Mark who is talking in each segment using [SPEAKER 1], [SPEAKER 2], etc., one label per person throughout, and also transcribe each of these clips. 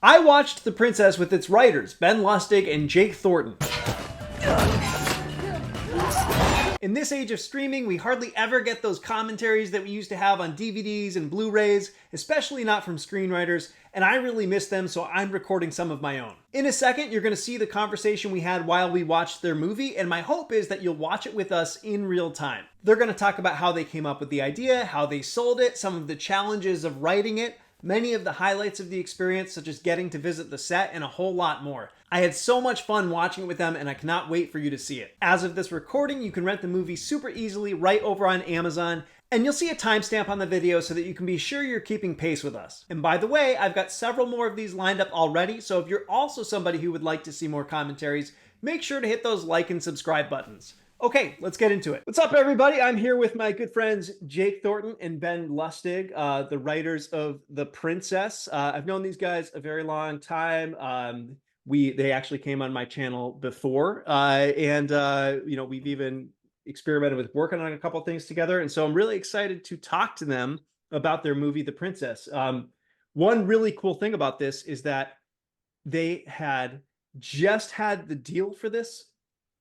[SPEAKER 1] I watched The Princess with its writers, Ben Lustig and Jake Thornton. In this age of streaming, we hardly ever get those commentaries that we used to have on DVDs and Blu-rays, especially not from screenwriters, and I really miss them, so I'm recording some of my own. In a second, you're going to see the conversation we had while we watched their movie, and my hope is that you'll watch it with us in real time. They're going to talk about how they came up with the idea, how they sold it, some of the challenges of writing it, many of the highlights of the experience, such as getting to visit the set, and a whole lot more. I had so much fun watching it with them, and I cannot wait for you to see it. As of this recording, you can rent the movie super easily right over on Amazon, and you'll see a timestamp on the video so that you can be sure you're keeping pace with us. And by the way, I've got several more of these lined up already, so if you're also somebody who would like to see more commentaries, make sure to hit those like and subscribe buttons. Okay, let's get into it. What's up, everybody? I'm here with my good friends Jake Thornton and Ben Lustig, the writers of The Princess. I've known these guys a very long time. They actually came on my channel before, and we've even experimented with working on a couple things together. And so I'm really excited to talk to them about their movie, The Princess. One really cool thing about this is that they had just had the deal for this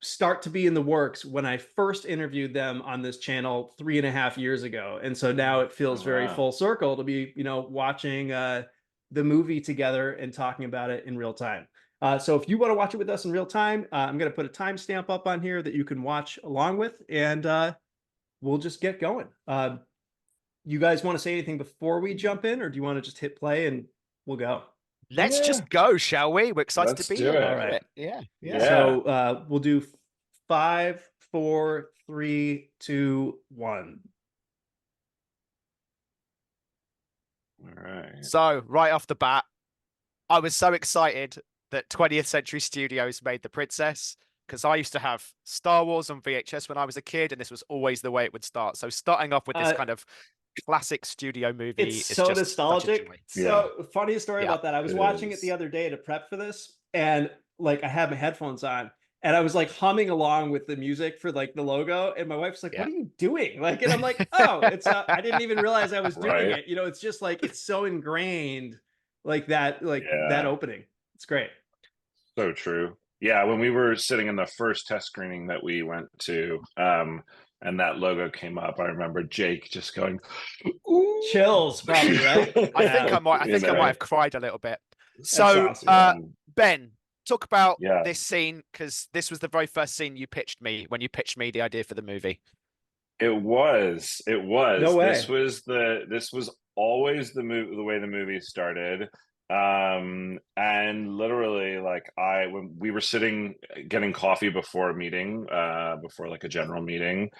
[SPEAKER 1] start to be in the works when I first interviewed them on this channel 3.5 years ago. And so now it feels very full circle to be, watching the movie together and talking about it in real time. So if you want to watch it with us in real time, I'm going to put a timestamp up on here that you can watch along with, and we'll just get going. You guys want to say anything before we jump in, or do you want to just hit play and we'll go?
[SPEAKER 2] Let's just go, shall we? We're excited
[SPEAKER 3] Let's
[SPEAKER 2] to be
[SPEAKER 3] do
[SPEAKER 2] here.
[SPEAKER 3] it.
[SPEAKER 2] All
[SPEAKER 3] Right.
[SPEAKER 2] right. Yeah.
[SPEAKER 1] So we'll do 5, 4, 3, 2, 1.
[SPEAKER 3] All right.
[SPEAKER 2] So right off the bat, I was so excited that 20th Century Studios made The Princess, because I used to have Star Wars on VHS when I was a kid, and this was always the way it would start. So starting off with this kind of classic studio movie
[SPEAKER 1] It's
[SPEAKER 2] is
[SPEAKER 1] so
[SPEAKER 2] just
[SPEAKER 1] nostalgic. So funny story about that. I was watching it the other day to prep for this, and like I had my headphones on, and I was like humming along with the music for like the logo, and my wife's like, "What are you doing?" Like, and I'm like, "Oh, it's I didn't even realize I was doing it." It's just like it's so ingrained, like that opening. It's great.
[SPEAKER 3] So true. Yeah, when we were sitting in the first test screening that we went to, and that logo came up, I remember Jake just going, "Ooh."
[SPEAKER 1] Chills, probably, right?
[SPEAKER 2] I think I might have cried a little bit. So,
[SPEAKER 1] awesome.
[SPEAKER 2] Ben, talk about
[SPEAKER 3] Yeah.
[SPEAKER 2] this scene, because this was the very first scene you pitched me when you pitched me the idea for the movie.
[SPEAKER 3] It was.
[SPEAKER 1] No way.
[SPEAKER 3] This was always the way the movie started. And literally, like when we were sitting getting coffee before a meeting, before like a general meeting,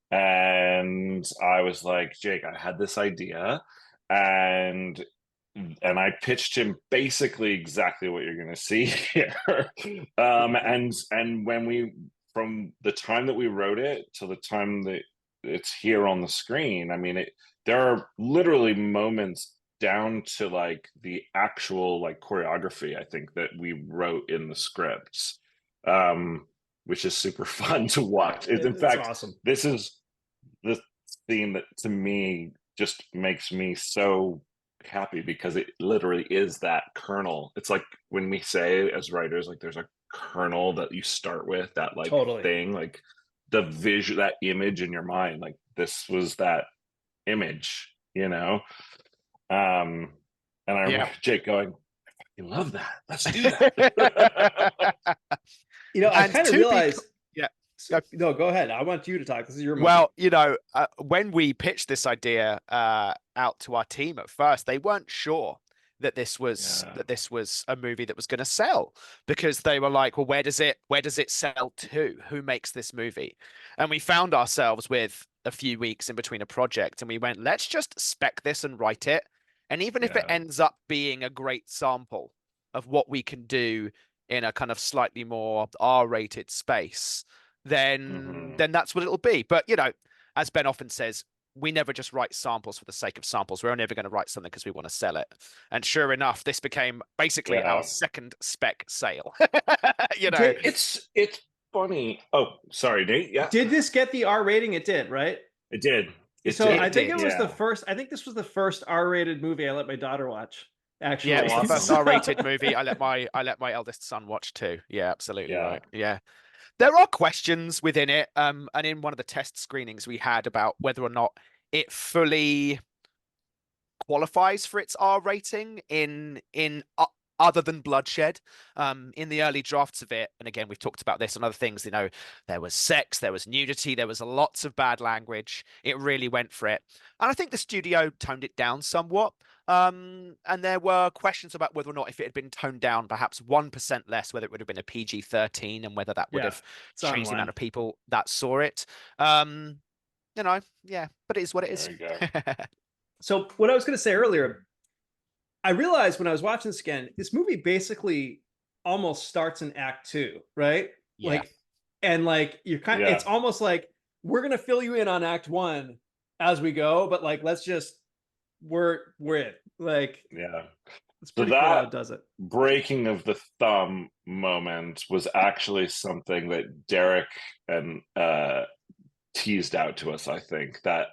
[SPEAKER 3] and I was like, Jake, I had this idea, and I pitched him basically exactly what you're going to see here. And when we, from the time that we wrote it to the time that it's here on the screen, I mean, there are literally moments down to like the actual like choreography, I think, that we wrote in the scripts, which is super fun to watch. In fact,
[SPEAKER 1] awesome.
[SPEAKER 3] This is the scene that to me just makes me so happy, because it literally is that kernel. It's like when we say as writers, like there's a kernel that you start with, that like thing, like the vision, that image in your mind, like this was that image, and I remember Jake going, I love that, let's do that.
[SPEAKER 1] I kind of realized no, go ahead. I want you to talk. This is your movie.
[SPEAKER 2] Well, when we pitched this idea out to our team at first, they weren't sure that this was a movie that was going to sell, because they were like, well, where does it sell to? Who makes this movie? And we found ourselves with a few weeks in between a project, and we went, let's just spec this and write it. And even if it ends up being a great sample of what we can do in a kind of slightly more R-rated space, then that's what it'll be. But as Ben often says, we never just write samples for the sake of samples. We're only ever going to write something because we want to sell it. And sure enough, this became basically our second spec sale.
[SPEAKER 3] It's funny. Oh, sorry, Nate. Yeah.
[SPEAKER 1] Did this get the R rating? It did, right?
[SPEAKER 3] It did.
[SPEAKER 1] I think it was the first. I think this was the first R-rated movie I let my daughter watch. actually.
[SPEAKER 2] Yeah, it was the first
[SPEAKER 3] Awesome.
[SPEAKER 2] R-rated movie I let my eldest son watch too. Yeah, absolutely
[SPEAKER 3] Yeah.
[SPEAKER 2] right. Yeah. There are questions within it, and in one of the test screenings we had about whether or not it fully qualifies for its R rating in other than bloodshed. In the early drafts of it, and again we've talked about this and other things. You know, there was sex, there was nudity, there was lots of bad language. It really went for it, and I think the studio toned it down somewhat. And there were questions about whether or not if it had been toned down perhaps 1% less, whether it would have been a PG-13 and whether that would
[SPEAKER 1] Yeah,
[SPEAKER 2] have
[SPEAKER 1] it's on
[SPEAKER 2] changed the amount
[SPEAKER 1] one.
[SPEAKER 2] of people that saw it. You know, yeah, but it is what it is.
[SPEAKER 3] There you go.
[SPEAKER 1] So what I was going to say earlier, I realized when I was watching this again, this movie basically almost starts in Act Two, right?
[SPEAKER 2] Yeah.
[SPEAKER 1] Like, and like you're kind of,
[SPEAKER 3] Yeah.
[SPEAKER 1] it's almost like we're gonna fill you in on Act One as we go, but like let's just we're it. Like,
[SPEAKER 3] Yeah.
[SPEAKER 1] it's
[SPEAKER 3] So
[SPEAKER 1] pretty cool how
[SPEAKER 3] that
[SPEAKER 1] it does it.
[SPEAKER 3] breaking of the thumb moment was actually something that Derek and teased out to us. I think that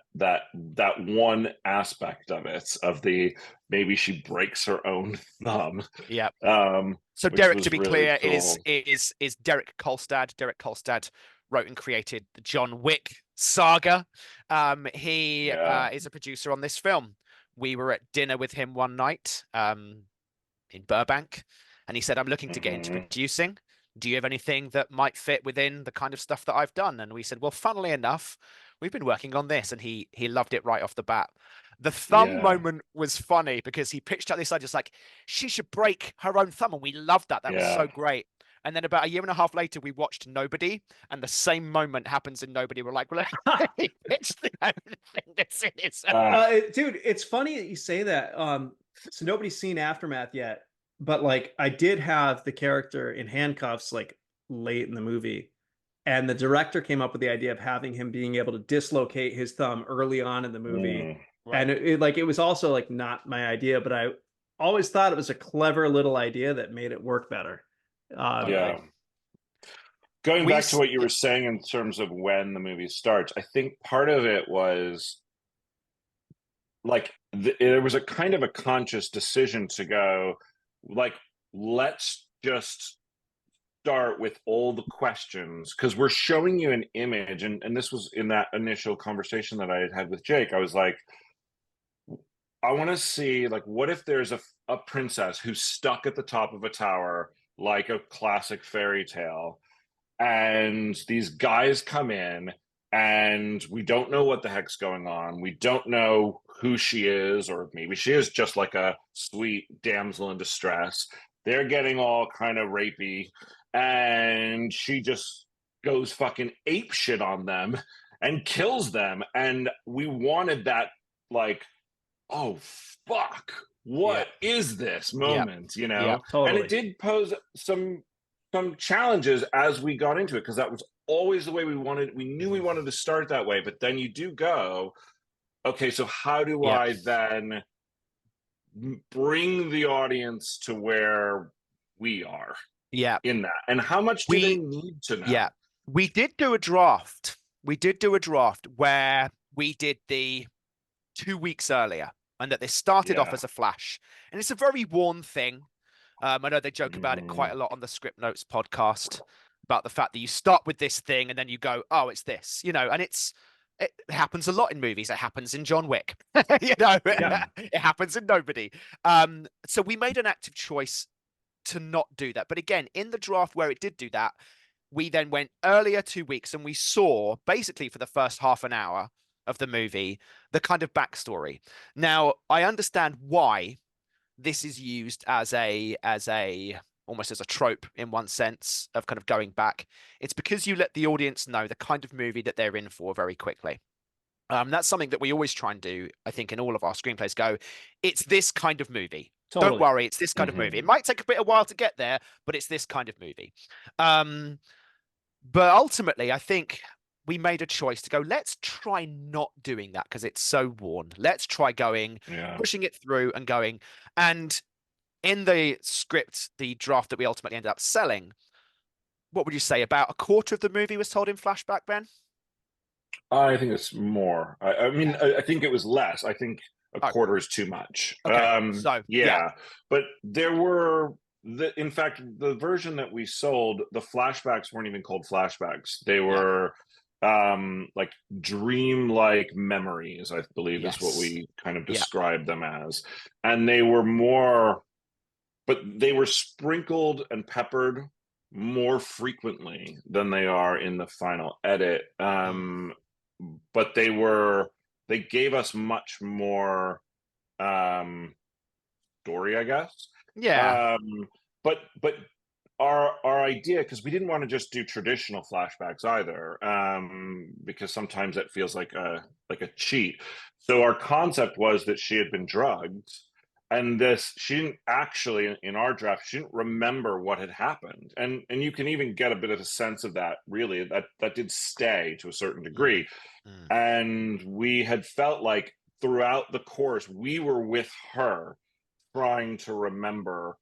[SPEAKER 3] one aspect of it, of the maybe she breaks her own thumb.
[SPEAKER 2] Yeah. So
[SPEAKER 3] Which
[SPEAKER 2] Derek,
[SPEAKER 3] was
[SPEAKER 2] to be
[SPEAKER 3] really
[SPEAKER 2] clear,
[SPEAKER 3] cool.
[SPEAKER 2] is Derek Kolstad. Derek Kolstad wrote and created the John Wick saga. He
[SPEAKER 3] Yeah.
[SPEAKER 2] is a producer on this film. We were at dinner with him one night in Burbank, and he said, "I'm looking to get into
[SPEAKER 3] Mhm.
[SPEAKER 2] producing. Do you have anything that might fit within the kind of stuff that I've done?" And we said, "Well, funnily enough, we've been working on this," and he loved it right off the bat. The thumb
[SPEAKER 3] Yeah.
[SPEAKER 2] moment was funny because he pitched out this idea, just like she should break her own thumb, and we loved that. That was
[SPEAKER 3] Yeah.
[SPEAKER 2] so great. And then about a year and a half later, we watched Nobody, and the same moment happens in Nobody. We're like, well, he pitched the only thing that's in his.
[SPEAKER 1] Dude, it's funny that you say that. So nobody's seen Aftermath yet, but like I did have the character in handcuffs like late in the movie, and the director came up with the idea of having him being able to dislocate his thumb early on in the movie.
[SPEAKER 3] Mm.
[SPEAKER 2] Right.
[SPEAKER 1] And like it was also like not my idea, but I always thought it was a clever little idea that made it work better.
[SPEAKER 3] Yeah. Going
[SPEAKER 2] We
[SPEAKER 3] back to
[SPEAKER 2] s-
[SPEAKER 3] what you were saying in terms of when the movie starts, I think part of it was like there was a kind of a conscious decision to go, like, let's just start with all the questions, because we're showing you an image, and this was in that initial conversation that I had had with Jake. I was like, I want to see, like, what if there's a princess who's stuck at the top of a tower like a classic fairy tale, and these guys come in and we don't know what the heck's going on. We don't know who she is, or maybe she is just like a sweet damsel in distress. They're getting all kind of rapey, and she just goes fucking ape shit on them and kills them. And we wanted that, like, oh fuck, what is this
[SPEAKER 2] yeah,
[SPEAKER 3] moment, you
[SPEAKER 2] yeah,
[SPEAKER 3] know? And
[SPEAKER 1] Totally.
[SPEAKER 3] it did pose some challenges as we got into it, because that was always the way we knew we wanted to start that way. But then you do go, okay, so how do
[SPEAKER 2] yeah,
[SPEAKER 3] I then bring the audience to where we are
[SPEAKER 2] yeah.
[SPEAKER 3] in that, and how much do they
[SPEAKER 2] We
[SPEAKER 3] need to know?
[SPEAKER 2] Yeah, we did do a draft. We did do a draft where we did the 2 weeks earlier, and that this started off
[SPEAKER 3] Yeah.
[SPEAKER 2] as a flash, and it's a very worn thing. I know they joke about it quite
[SPEAKER 3] Mhm.
[SPEAKER 2] a lot on the Script Notes podcast about the fact that you start with this thing and then you go, oh, it's this, you know, and it happens a lot in movies. It happens in John Wick, you know,
[SPEAKER 3] Yeah.
[SPEAKER 2] it happens in Nobody. So we made an active choice to not do that. But again, in the draft where it did do that, we then went earlier 2 weeks and we saw basically for the first half an hour of the movie the kind of backstory. Now, I understand why this is used as a almost as a trope in one sense of kind of going back. It's because you let the audience know the kind of movie that they're in for very quickly. That's something that we always try and do, I think, in all of our screenplays. Go, it's this kind of movie. Don't
[SPEAKER 1] Totally.
[SPEAKER 2] worry, it's this kind of movie. It might take a bit of while to get there, but it's this kind of movie. But ultimately, I think we made a choice to go, let's try not doing that because it's so worn. Let's try going,
[SPEAKER 3] Yeah.
[SPEAKER 2] pushing it through and going. And in the script, the draft that we ultimately ended up selling, what would you say? About a quarter of the movie was told in flashback, Ben?
[SPEAKER 3] I think it's more. I mean, I think it was less. I think a quarter is too much.
[SPEAKER 2] Okay. So
[SPEAKER 3] yeah, but there were in fact, the version that we sold, the flashbacks weren't even called flashbacks. They were like dream-like memories, I believe is what we kind of described them as. And they were more, but they were sprinkled and peppered more frequently than they are in the final edit. But they gave us much more story, I guess.
[SPEAKER 2] Yeah.
[SPEAKER 3] But our idea, because we didn't want to just do traditional flashbacks either, because sometimes that feels like a cheat. So our concept was that she had been drugged, and she didn't actually, in our draft, she didn't remember what had happened, and you can even get a bit of a sense of that. Really, that did stay to a certain degree, and we had felt like throughout the course we were with her, trying to remember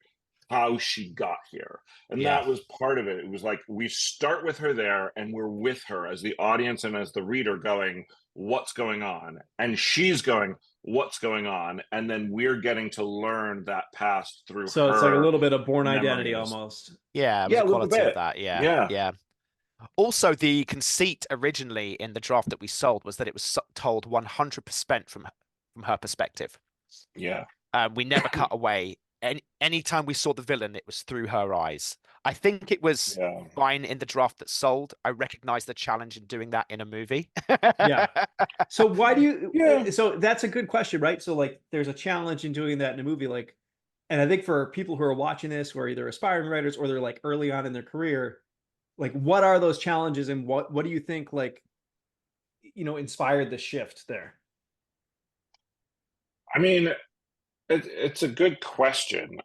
[SPEAKER 3] how she got here. And that was part of it. It was like we start with her there, and we're with her as the audience and as the reader going, what's going on? And she's going, what's going on? And then we're getting to learn that past through
[SPEAKER 1] so
[SPEAKER 3] her.
[SPEAKER 1] It's like a little bit of Born
[SPEAKER 3] memories.
[SPEAKER 1] Identity almost.
[SPEAKER 2] Yeah, it was
[SPEAKER 3] Yeah,
[SPEAKER 2] a
[SPEAKER 3] a little
[SPEAKER 2] quality of
[SPEAKER 3] bit.
[SPEAKER 2] that.
[SPEAKER 3] Yeah.
[SPEAKER 2] Yeah. Also, the conceit originally in the draft that we sold was that it was told 100% from her perspective.
[SPEAKER 3] Yeah.
[SPEAKER 2] We never cut away. Anytime we saw the villain, it was through her eyes. I think it was fine in the draft that sold. I recognize the challenge in doing that in a movie.
[SPEAKER 1] Yeah. So why do you? So that's a good question, right? So like, there's a challenge in doing that in a movie, like, and I think for people who are watching this, who are either aspiring writers or they're like early on in their career, like, what are those challenges, and what do you think, like, inspired the shift there?
[SPEAKER 3] I mean, it's a good question.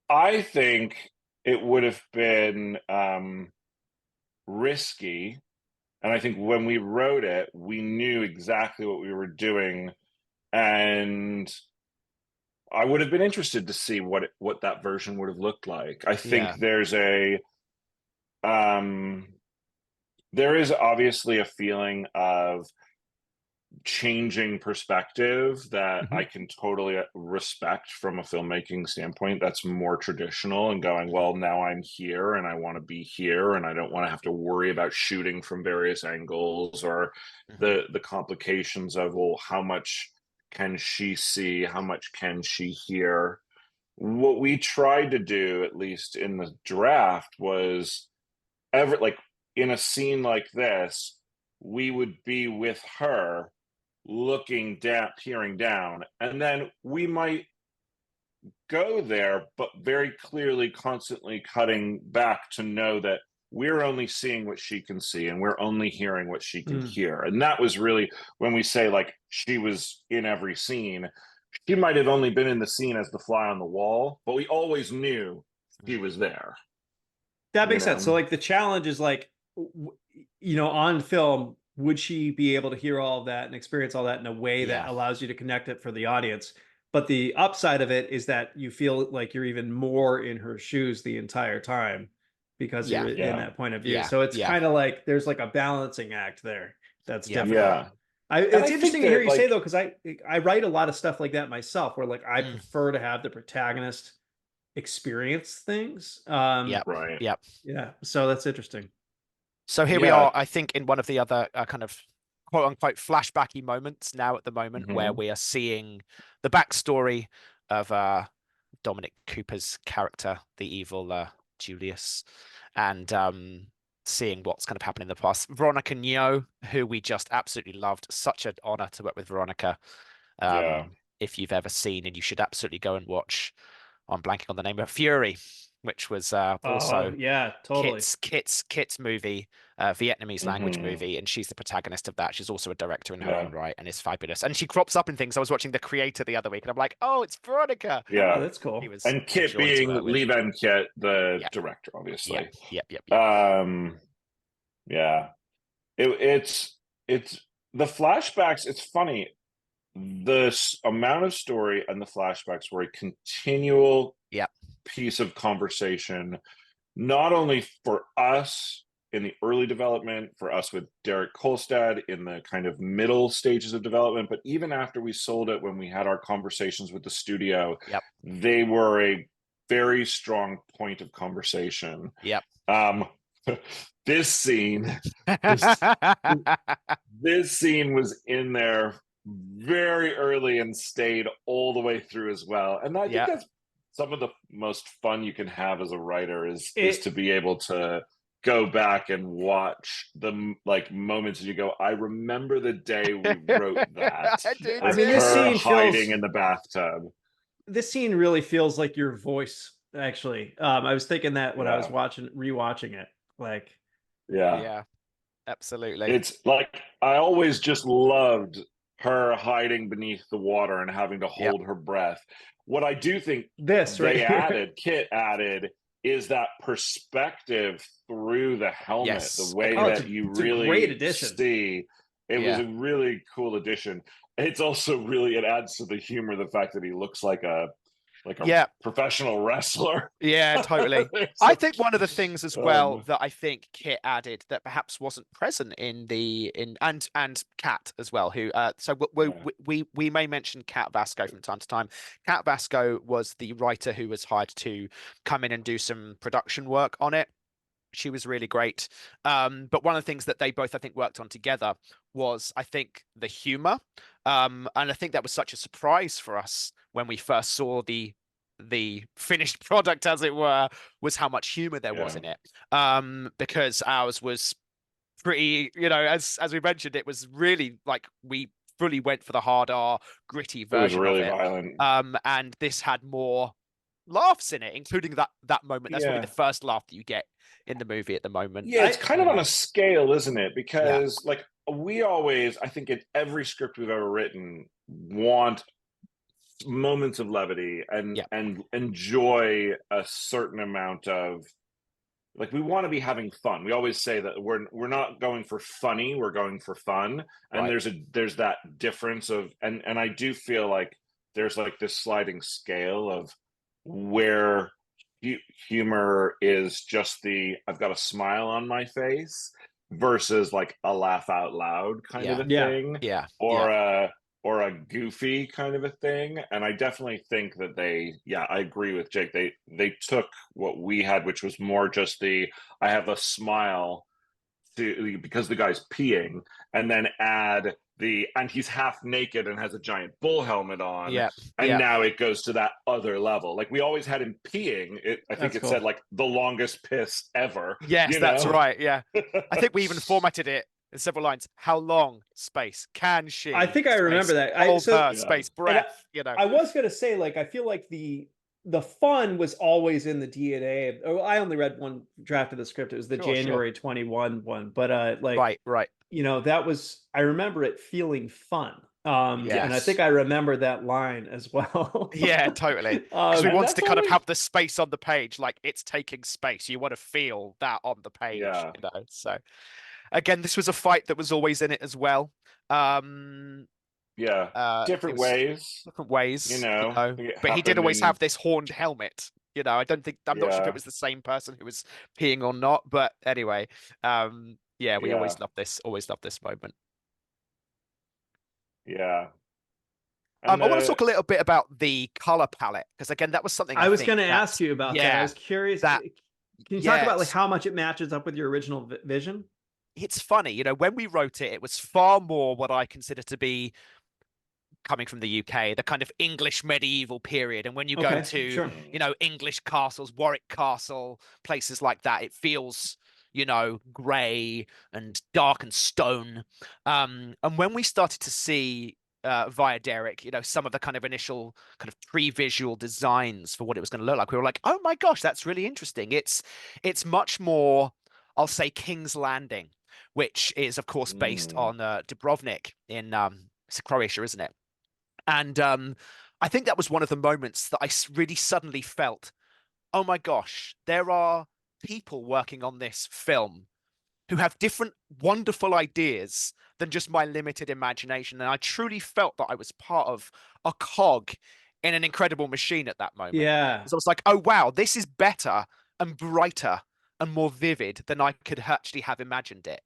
[SPEAKER 3] I think it would have been risky. And I think when we wrote it, we knew exactly what we were doing. And I would have been interested to see what that version would have looked like. I think there is obviously a feeling of changing perspective that I can totally respect from a filmmaking standpoint. That's more traditional, and going, well, now I'm here and I want to be here, and I don't want to have to worry about shooting from various angles or the complications of, well, how much can she see, how much can she hear. What we tried to do, at least in the draft, was like in a scene like this, we would be with her looking down, peering down, and then we might go there, but very clearly constantly cutting back to know that we're only seeing what she can see and we're only hearing what she can hear. And that was really, when we say like she was in every scene, she might have only been in the scene as the fly on the wall, but we always knew she was there.
[SPEAKER 1] That makes sense. So like the challenge is like, on film, would she be able to hear all of that and experience all that in a way that allows you to connect it for the audience? But the upside of it is that you feel like you're even more in her shoes the entire time because you're in that point of view. So it's kind of like there's like a balancing act there that's difficult. It's interesting to hear you say, though, because I write a lot of stuff like that myself, where like I prefer to have the protagonist experience things.
[SPEAKER 3] Right.
[SPEAKER 1] Yeah. So that's interesting.
[SPEAKER 2] So here we are, I think, in one of the other kind of quote unquote flashbacky moments now at the moment, where we are seeing the backstory of Dominic Cooper's character, the evil Julius, and seeing what's kind of happened in the past. Veronica Neo, who we just absolutely loved. Such an honor to work with Veronica. If you've ever seen, and you should absolutely go and watch, I'm blanking on the name of Fury, which was also
[SPEAKER 1] totally
[SPEAKER 2] Kit's movie, Vietnamese language movie, and she's the protagonist of that. She's also a director in her own right and is fabulous. And she crops up in things. I was watching The Creator the other week, and I'm like, oh, it's Veronica.
[SPEAKER 1] Yeah, that's cool.
[SPEAKER 3] And Kit being Lee Van Kit, the director, obviously.
[SPEAKER 2] Yep.
[SPEAKER 3] It's the flashbacks. It's funny. The amount of story and the flashbacks were a continual piece of conversation, not only for us in the early development, for us with Derek Kolstad in the kind of middle stages of development. But even after we sold it, when we had our conversations with the studio,
[SPEAKER 2] Yep.
[SPEAKER 3] they were a very strong point of conversation.
[SPEAKER 2] Yep.
[SPEAKER 3] This scene, this scene was in there very early and stayed all the way through as well. And I think that's some of the most fun you can have as a writer is to be able to go back and watch the like moments and you go, I remember the day we wrote that.
[SPEAKER 1] I mean, this scene
[SPEAKER 3] hiding in the bathtub.
[SPEAKER 1] This scene really feels like your voice, actually. I was thinking that when I was rewatching it. Like,
[SPEAKER 2] yeah, absolutely.
[SPEAKER 3] It's like I always just loved her hiding beneath the water and having to hold her breath. What I do think Kit added, is that perspective through the helmet, the way that you really see. It was a really cool addition. It's also it adds to the humor, the fact that he looks like a professional wrestler.
[SPEAKER 2] Yeah, totally. I think one of the things as well that I think Kit added that perhaps wasn't present and Kat as well, who we may mention Kat Vasco from time to time. Kat Vasco was the writer who was hired to come in and do some production work on it. She was really great. But one of the things that they both, I think, worked on together was, I think, the humor. And I think that was such a surprise for us when we first saw the finished product, as it were, was how much humor there was in it. Because ours was pretty, as we mentioned, it was really like we fully went for the hard R, gritty version of it.
[SPEAKER 3] It was really violent.
[SPEAKER 2] And this had more laughs in it, including that moment. That's probably the first laugh that you get in the movie at the moment.
[SPEAKER 3] Yeah, it's kind of on a scale, isn't it? Because like we always, I think in every script we've ever written, want moments of levity and enjoy a certain amount of, like, we want to be having fun. We always say that we're not going for funny, we're going for fun. And there's that difference of and I do feel like there's like this sliding scale of where humor is just I've got a smile on my face versus like a laugh out loud kind of a thing, or a goofy kind of a thing. And I definitely think that I agree with Jake. They took what we had, which was more just I have a smile because the guy's peeing, and then add and he's half naked and has a giant bull helmet on. Now it goes to that other level. Like we always had him peeing. I think it said like the longest piss ever.
[SPEAKER 2] Yes, that's right. Yeah. I think we even formatted it in several lines. How long space can she?
[SPEAKER 1] I think I remember that.
[SPEAKER 2] Space breath.
[SPEAKER 1] I was gonna say, like, I feel like the fun was always in the DNA. I only read one draft of the script. It was the January 21 one, but
[SPEAKER 2] right.
[SPEAKER 1] That was, I remember it feeling fun. And I think I remember that line as well.
[SPEAKER 2] Yeah, totally. Because we wanted to kind of have the space on the page, like it's taking space. You want to feel that on the page, So again, this was a fight that was always in it as well.
[SPEAKER 3] Different ways,
[SPEAKER 2] but he did always have this horned helmet. I'm not sure if it was the same person who was peeing or not, but anyway, we always loved this moment. I want to talk a little bit about the color palette, because again, that was something
[SPEAKER 1] I was going to ask you about. That I was curious. Can you talk about like how much it matches up with your original vision?
[SPEAKER 2] It's funny, when we wrote it, it was far more what I consider to be, coming from the UK, the kind of English medieval period. And when you go to, English castles, Warwick Castle, places like that, it feels, grey and dark and stone. And when we started to see via Derek, some of the kind of initial kind of pre-visual designs for what it was going to look like, we were like, oh my gosh, that's really interesting. It's much more, I'll say, King's Landing, which is of course based on Dubrovnik in Croatia, isn't it? And I think that was one of the moments that I really suddenly felt, oh my gosh, there are people working on this film who have different wonderful ideas than just my limited imagination. And I truly felt that I was part of a cog in an incredible machine at that moment.
[SPEAKER 1] Yeah.
[SPEAKER 2] So I was like, oh wow, this is better and brighter and more vivid than I could actually have imagined it.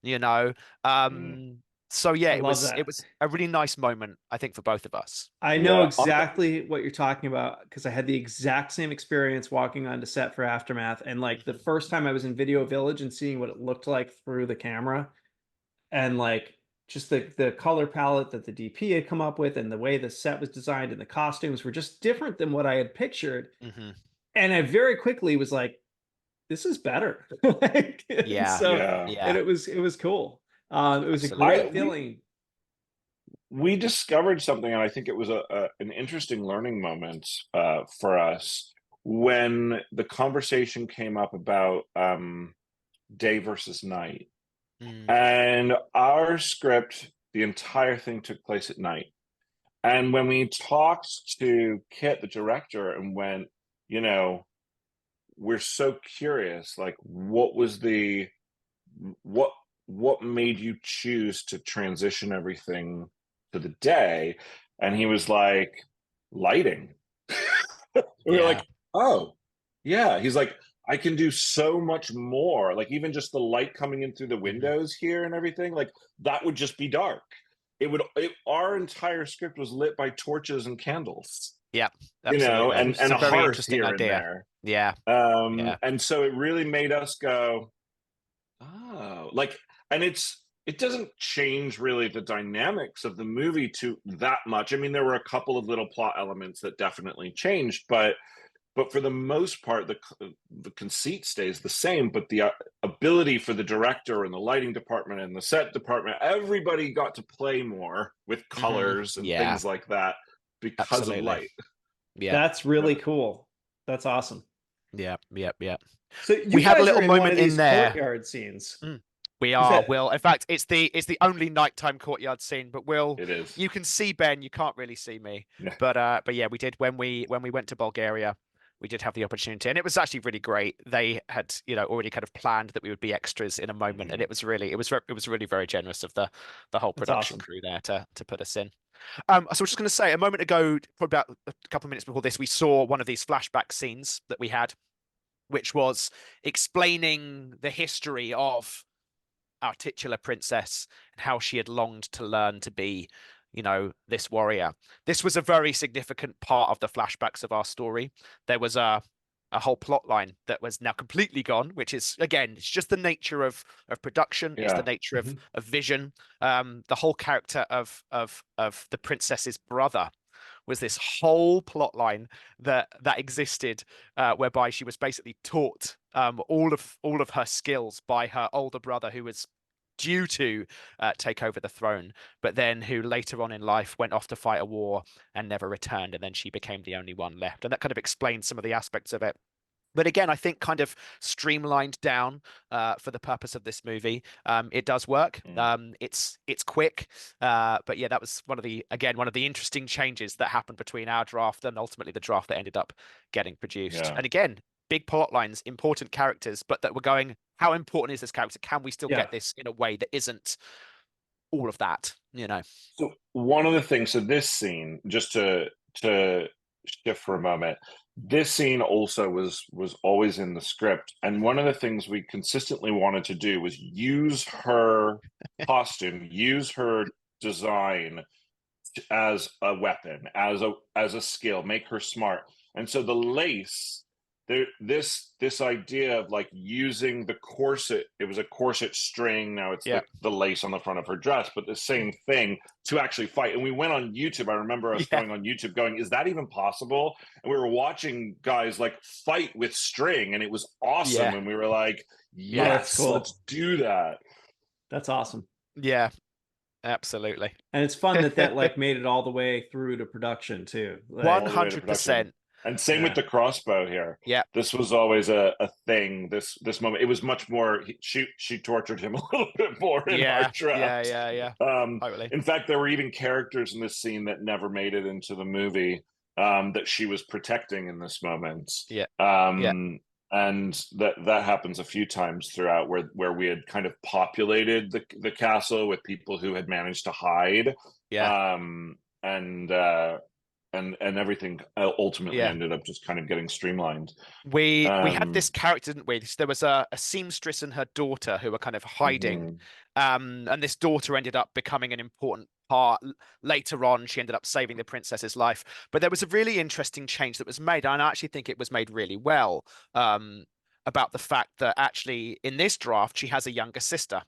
[SPEAKER 2] You know,
[SPEAKER 3] Mm.
[SPEAKER 2] so yeah,
[SPEAKER 1] I
[SPEAKER 2] it
[SPEAKER 1] love
[SPEAKER 2] was
[SPEAKER 1] that.
[SPEAKER 2] a really nice moment, I think, for both of us.
[SPEAKER 1] I know
[SPEAKER 3] Yeah.
[SPEAKER 1] exactly what you're talking about because I had the exact same experience walking onto set for Aftermath. And like the first time I was in Video Village and seeing what it looked like through the camera, and like just the color palette that the DP had come up with and the way the set was designed and the costumes were just different than what I had pictured.
[SPEAKER 2] Hmm.
[SPEAKER 1] And I very quickly was like, this is better. Like, and
[SPEAKER 2] Yeah,
[SPEAKER 1] so,
[SPEAKER 3] Yeah.
[SPEAKER 1] and
[SPEAKER 2] yeah,
[SPEAKER 1] it was cool. It was a
[SPEAKER 2] absolutely.
[SPEAKER 1] great feeling.
[SPEAKER 3] We discovered something, and I think it was an interesting learning moment for us when the conversation came up about day versus night.
[SPEAKER 2] Mm,
[SPEAKER 3] And our script, the entire thing took place at night. And when we talked to Kit, the director, and went, you know, we're so curious, like, what what made you choose to transition everything to the day? And he was like, lighting. We were
[SPEAKER 2] yeah.
[SPEAKER 3] like, oh, yeah. He's like, I can do so much more. Like, even just the light coming in through the
[SPEAKER 2] Hmm.
[SPEAKER 3] windows here and everything, like, that would just be dark. Our entire script was lit by torches and candles,
[SPEAKER 2] Yeah, absolutely.
[SPEAKER 1] Which
[SPEAKER 2] It's
[SPEAKER 3] and
[SPEAKER 2] a
[SPEAKER 3] a
[SPEAKER 2] very
[SPEAKER 3] hearth
[SPEAKER 2] interesting
[SPEAKER 3] here and
[SPEAKER 2] idea.
[SPEAKER 3] there.
[SPEAKER 2] Yeah, yeah.
[SPEAKER 3] And so it really made us go, oh, like, and it doesn't change really the dynamics of the movie to that much. I mean, there were a couple of little plot elements that definitely changed, but for the most part, the conceit stays the same. But the ability for the director and the lighting department and the set department, everybody got to play more with
[SPEAKER 2] Hmm.
[SPEAKER 3] colors and
[SPEAKER 2] Yeah,
[SPEAKER 3] things like that because of
[SPEAKER 2] absolutely.
[SPEAKER 3] light.
[SPEAKER 2] Yeah,
[SPEAKER 1] That's really cool. That's awesome.
[SPEAKER 2] yeah, yeah, yeah.
[SPEAKER 1] So
[SPEAKER 2] We
[SPEAKER 1] you
[SPEAKER 2] have a
[SPEAKER 1] guys are
[SPEAKER 2] little
[SPEAKER 1] in one of
[SPEAKER 2] moment in
[SPEAKER 1] these
[SPEAKER 2] there.
[SPEAKER 1] courtyard scenes.
[SPEAKER 2] Mm. We
[SPEAKER 1] Is
[SPEAKER 2] are,
[SPEAKER 1] that
[SPEAKER 2] Will. In fact, it's the only nighttime courtyard scene. But Will,
[SPEAKER 3] It is.
[SPEAKER 2] you can see Ben. You can't really see me.
[SPEAKER 3] Yeah.
[SPEAKER 2] But yeah, we did when we went to Bulgaria. We did have the opportunity, and it was actually really great. They had, already kind of planned that we would be extras in a moment, and
[SPEAKER 3] Mhm.
[SPEAKER 2] it was really very generous of the whole
[SPEAKER 1] that's
[SPEAKER 2] production
[SPEAKER 1] awesome.
[SPEAKER 2] crew there to put us in. So I was just going to say, a moment ago, probably about a couple of minutes before this, we saw one of these flashback scenes that we had, which was explaining the history of our titular princess and how she had longed to learn to be, this warrior. This was a very significant part of the flashbacks of our story. There was a whole plot line that was now completely gone, which is, again, it's just the nature of production. It's the
[SPEAKER 3] Yeah.
[SPEAKER 2] nature
[SPEAKER 1] Mhm.
[SPEAKER 2] of vision. The whole character of the princess's brother was this whole plot line that existed, whereby she was basically taught all of her skills by her older brother, who was due to take over the throne, but then who later on in life went off to fight a war and never returned, and then she became the only one left, and that kind of explains some of the aspects of it. But again, I think kind of streamlined down for the purpose of this movie. It does work.
[SPEAKER 3] Mm.
[SPEAKER 2] It's quick, but yeah, that was one of the interesting changes that happened between our draft and ultimately the draft that ended up getting produced.
[SPEAKER 3] Yeah.
[SPEAKER 2] And again, big plot lines, important characters, but that we're going, how important is this character? Can we still
[SPEAKER 1] Yeah.
[SPEAKER 2] get this in a way that isn't all of that?
[SPEAKER 3] So one of the things, so this scene, just to shift for a moment, this scene also was always in the script, and one of the things we consistently wanted to do was use her costume, use her design as a weapon, as a skill, make her smart. And so the lace, this idea of like using the corset, it was a corset string, now it's
[SPEAKER 2] Yeah,
[SPEAKER 3] the lace on the front of her dress, but the same thing to actually fight. And we went on YouTube. I remember us
[SPEAKER 2] yeah,
[SPEAKER 3] going on YouTube going, is that even possible? And we were watching guys like fight with string, and it was awesome.
[SPEAKER 2] yeah,
[SPEAKER 3] And we were like,
[SPEAKER 2] yeah,
[SPEAKER 1] Oh, that's
[SPEAKER 3] yes,
[SPEAKER 1] cool.
[SPEAKER 3] let's do that.
[SPEAKER 1] That's awesome.
[SPEAKER 2] yeah. Absolutely.
[SPEAKER 1] And it's fun that like made it all the way through to production too.
[SPEAKER 2] One
[SPEAKER 3] All
[SPEAKER 1] Like,
[SPEAKER 3] the way to
[SPEAKER 2] hundred
[SPEAKER 3] production.
[SPEAKER 2] percent.
[SPEAKER 3] And same with
[SPEAKER 1] yeah.
[SPEAKER 3] the crossbow here.
[SPEAKER 2] Yeah.
[SPEAKER 3] This was always a thing. This moment, it was much more. She tortured him a little bit more in our
[SPEAKER 2] Yeah. Yeah.
[SPEAKER 3] draft.
[SPEAKER 2] Yeah. Yeah.
[SPEAKER 3] Um,
[SPEAKER 2] Totally.
[SPEAKER 3] in fact, there were even characters in this scene that never made it into the movie, that she was protecting in this moment.
[SPEAKER 2] Yeah. Yeah.
[SPEAKER 3] Um, and that happens a few times throughout, where we had kind of populated the castle with people who had managed to hide.
[SPEAKER 2] Yeah.
[SPEAKER 3] Um, and and everything ultimately
[SPEAKER 2] Yeah.
[SPEAKER 3] ended up just kind of getting streamlined.
[SPEAKER 2] We had this character, didn't we? So there was a seamstress and her daughter who were kind of hiding. And this daughter ended up becoming an important part later on. She ended up saving the princess's life. But there was a really interesting change that was made, and I actually think it was made really well, about the fact that actually in this draft she has a younger sister,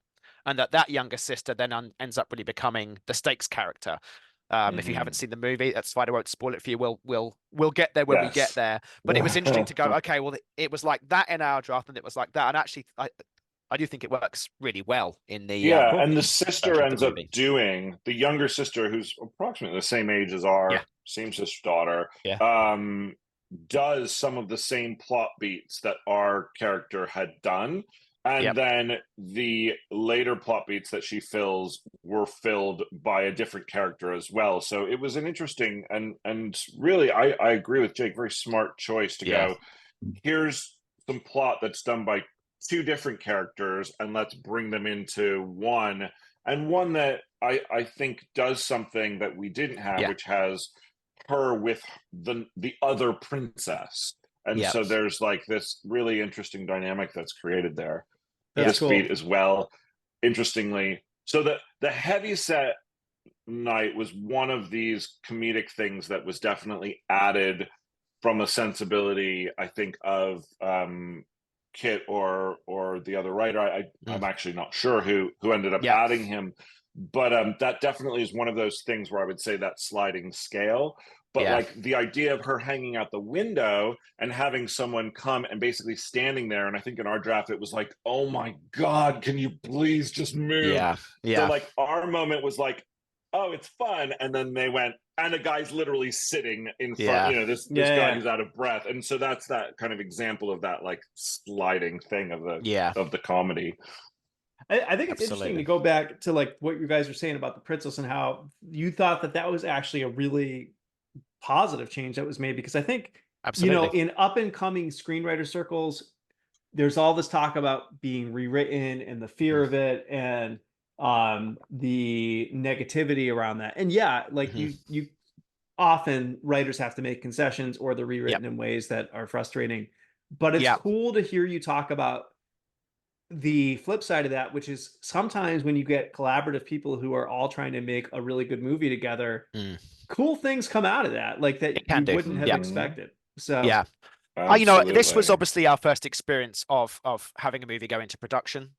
[SPEAKER 2] and that younger sister then ends up really becoming the stakes character. If you haven't seen the movie, that's fine. I won't spoil it for you. We'll get there when we get there. But it was interesting to go, okay, well, it was like that in our draft, and it was like that. And actually, I do think it works really well in the
[SPEAKER 3] and the sister
[SPEAKER 2] version of
[SPEAKER 3] ends
[SPEAKER 2] the
[SPEAKER 3] up
[SPEAKER 2] movie.
[SPEAKER 3] doing, the younger sister, who's approximately the same age as our same sister daughter, does some of the same plot beats that our character had done. And then the later plot beats that she fills were filled by a different character as well. So it was an interesting and really, I agree with Jake, very smart choice to go, here's some plot that's done by two different characters, and let's bring them into one. And one that I think does something that we didn't have, which has her with the other princess. And so there's like this really interesting dynamic that's created there. This beat as well, interestingly. So the heavyset night was one of these comedic things that was definitely added from a sensibility, I think, of Kit or the other writer. I'm actually not sure who ended up adding him, but that definitely is one of those things where I would say that sliding scale. But like the idea of her hanging out the window and having someone come and basically standing there, and I think in our draft it was like, oh my God, can you please just move? So like our moment was like, oh, it's fun, and then they went, and the guy's literally sitting in front, you know, this guy who's out of breath. And so that's that kind of example of that like sliding thing of the comedy.
[SPEAKER 1] I think it's interesting to go back to like what you guys were saying about the princess and how you thought that was actually a really positive change that was made, because I think, you know, in up and coming screenwriter circles, there's all this talk about being rewritten and the fear of it, and the negativity around that. And like you often writers have to make concessions, or they're rewritten in ways that are frustrating. But it's cool to hear you talk about the flip side of that, which is sometimes when you get collaborative people who are all trying to make a really good movie together, cool things come out of that, like that you wouldn't have expected. So
[SPEAKER 2] you know, this was obviously our first experience of having a movie go into production.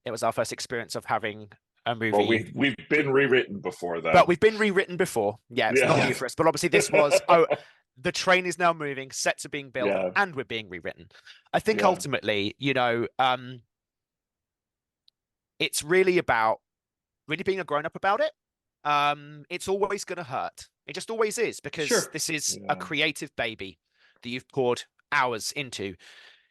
[SPEAKER 2] It was our first experience of having a movie.
[SPEAKER 3] Well, we've been rewritten before, though.
[SPEAKER 2] But we've been rewritten before. It's not new for us. But obviously this was, the train is now moving, sets are being built, and we're being rewritten. I think ultimately, you know, it's really about really being a grown-up about it. It's always going to hurt. It just always is, because this is a creative baby that you've poured hours into.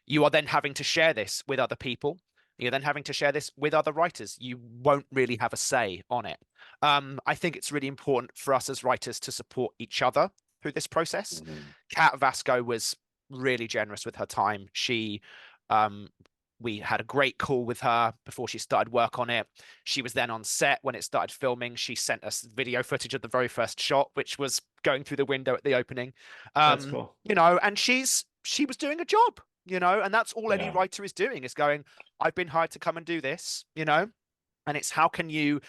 [SPEAKER 2] You are then having to share this with other people. You're then having to share this with other writers. You won't really have a say on it. I think it's really important for us as writers to support each other through this process. Kat Vasco was really generous with her time. She, we had a great call with her before she started work on it. She was then on set when it started filming. She sent us video footage of the very first shot, which was going through the window at the opening.
[SPEAKER 1] That's cool.
[SPEAKER 2] You know, and she was doing a job, you know, and that's all any writer is doing, is going, I've been hired to come and do this, you know, and it's how can you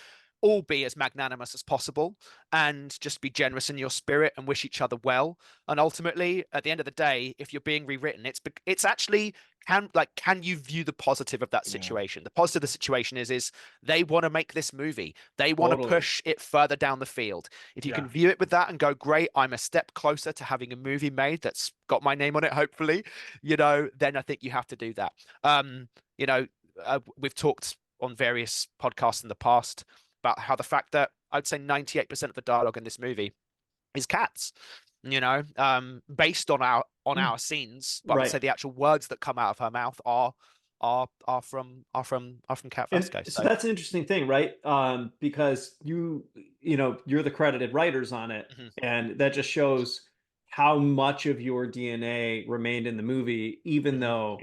[SPEAKER 2] all be as magnanimous as possible and just be generous in your spirit and wish each other well. And ultimately, at the end of the day, if you're being rewritten, it's actually, can you view the positive of that situation? The positive of the situation is they want to make this movie. They want to push it further down the field. If you can view it with that and go, great, I'm a step closer to having a movie made that's got my name on it, hopefully, you know, then I think you have to do that. You know, we've talked on various podcasts in the past about how the fact that I'd say 98% of the dialogue in this movie is Kat's, you know, based on our scenes, but I'd say the actual words that come out of her mouth are from Kat Vasco.
[SPEAKER 1] So that's an interesting thing, right? Because you know, you're the credited writers on it, and that just shows how much of your DNA remained in the movie, even though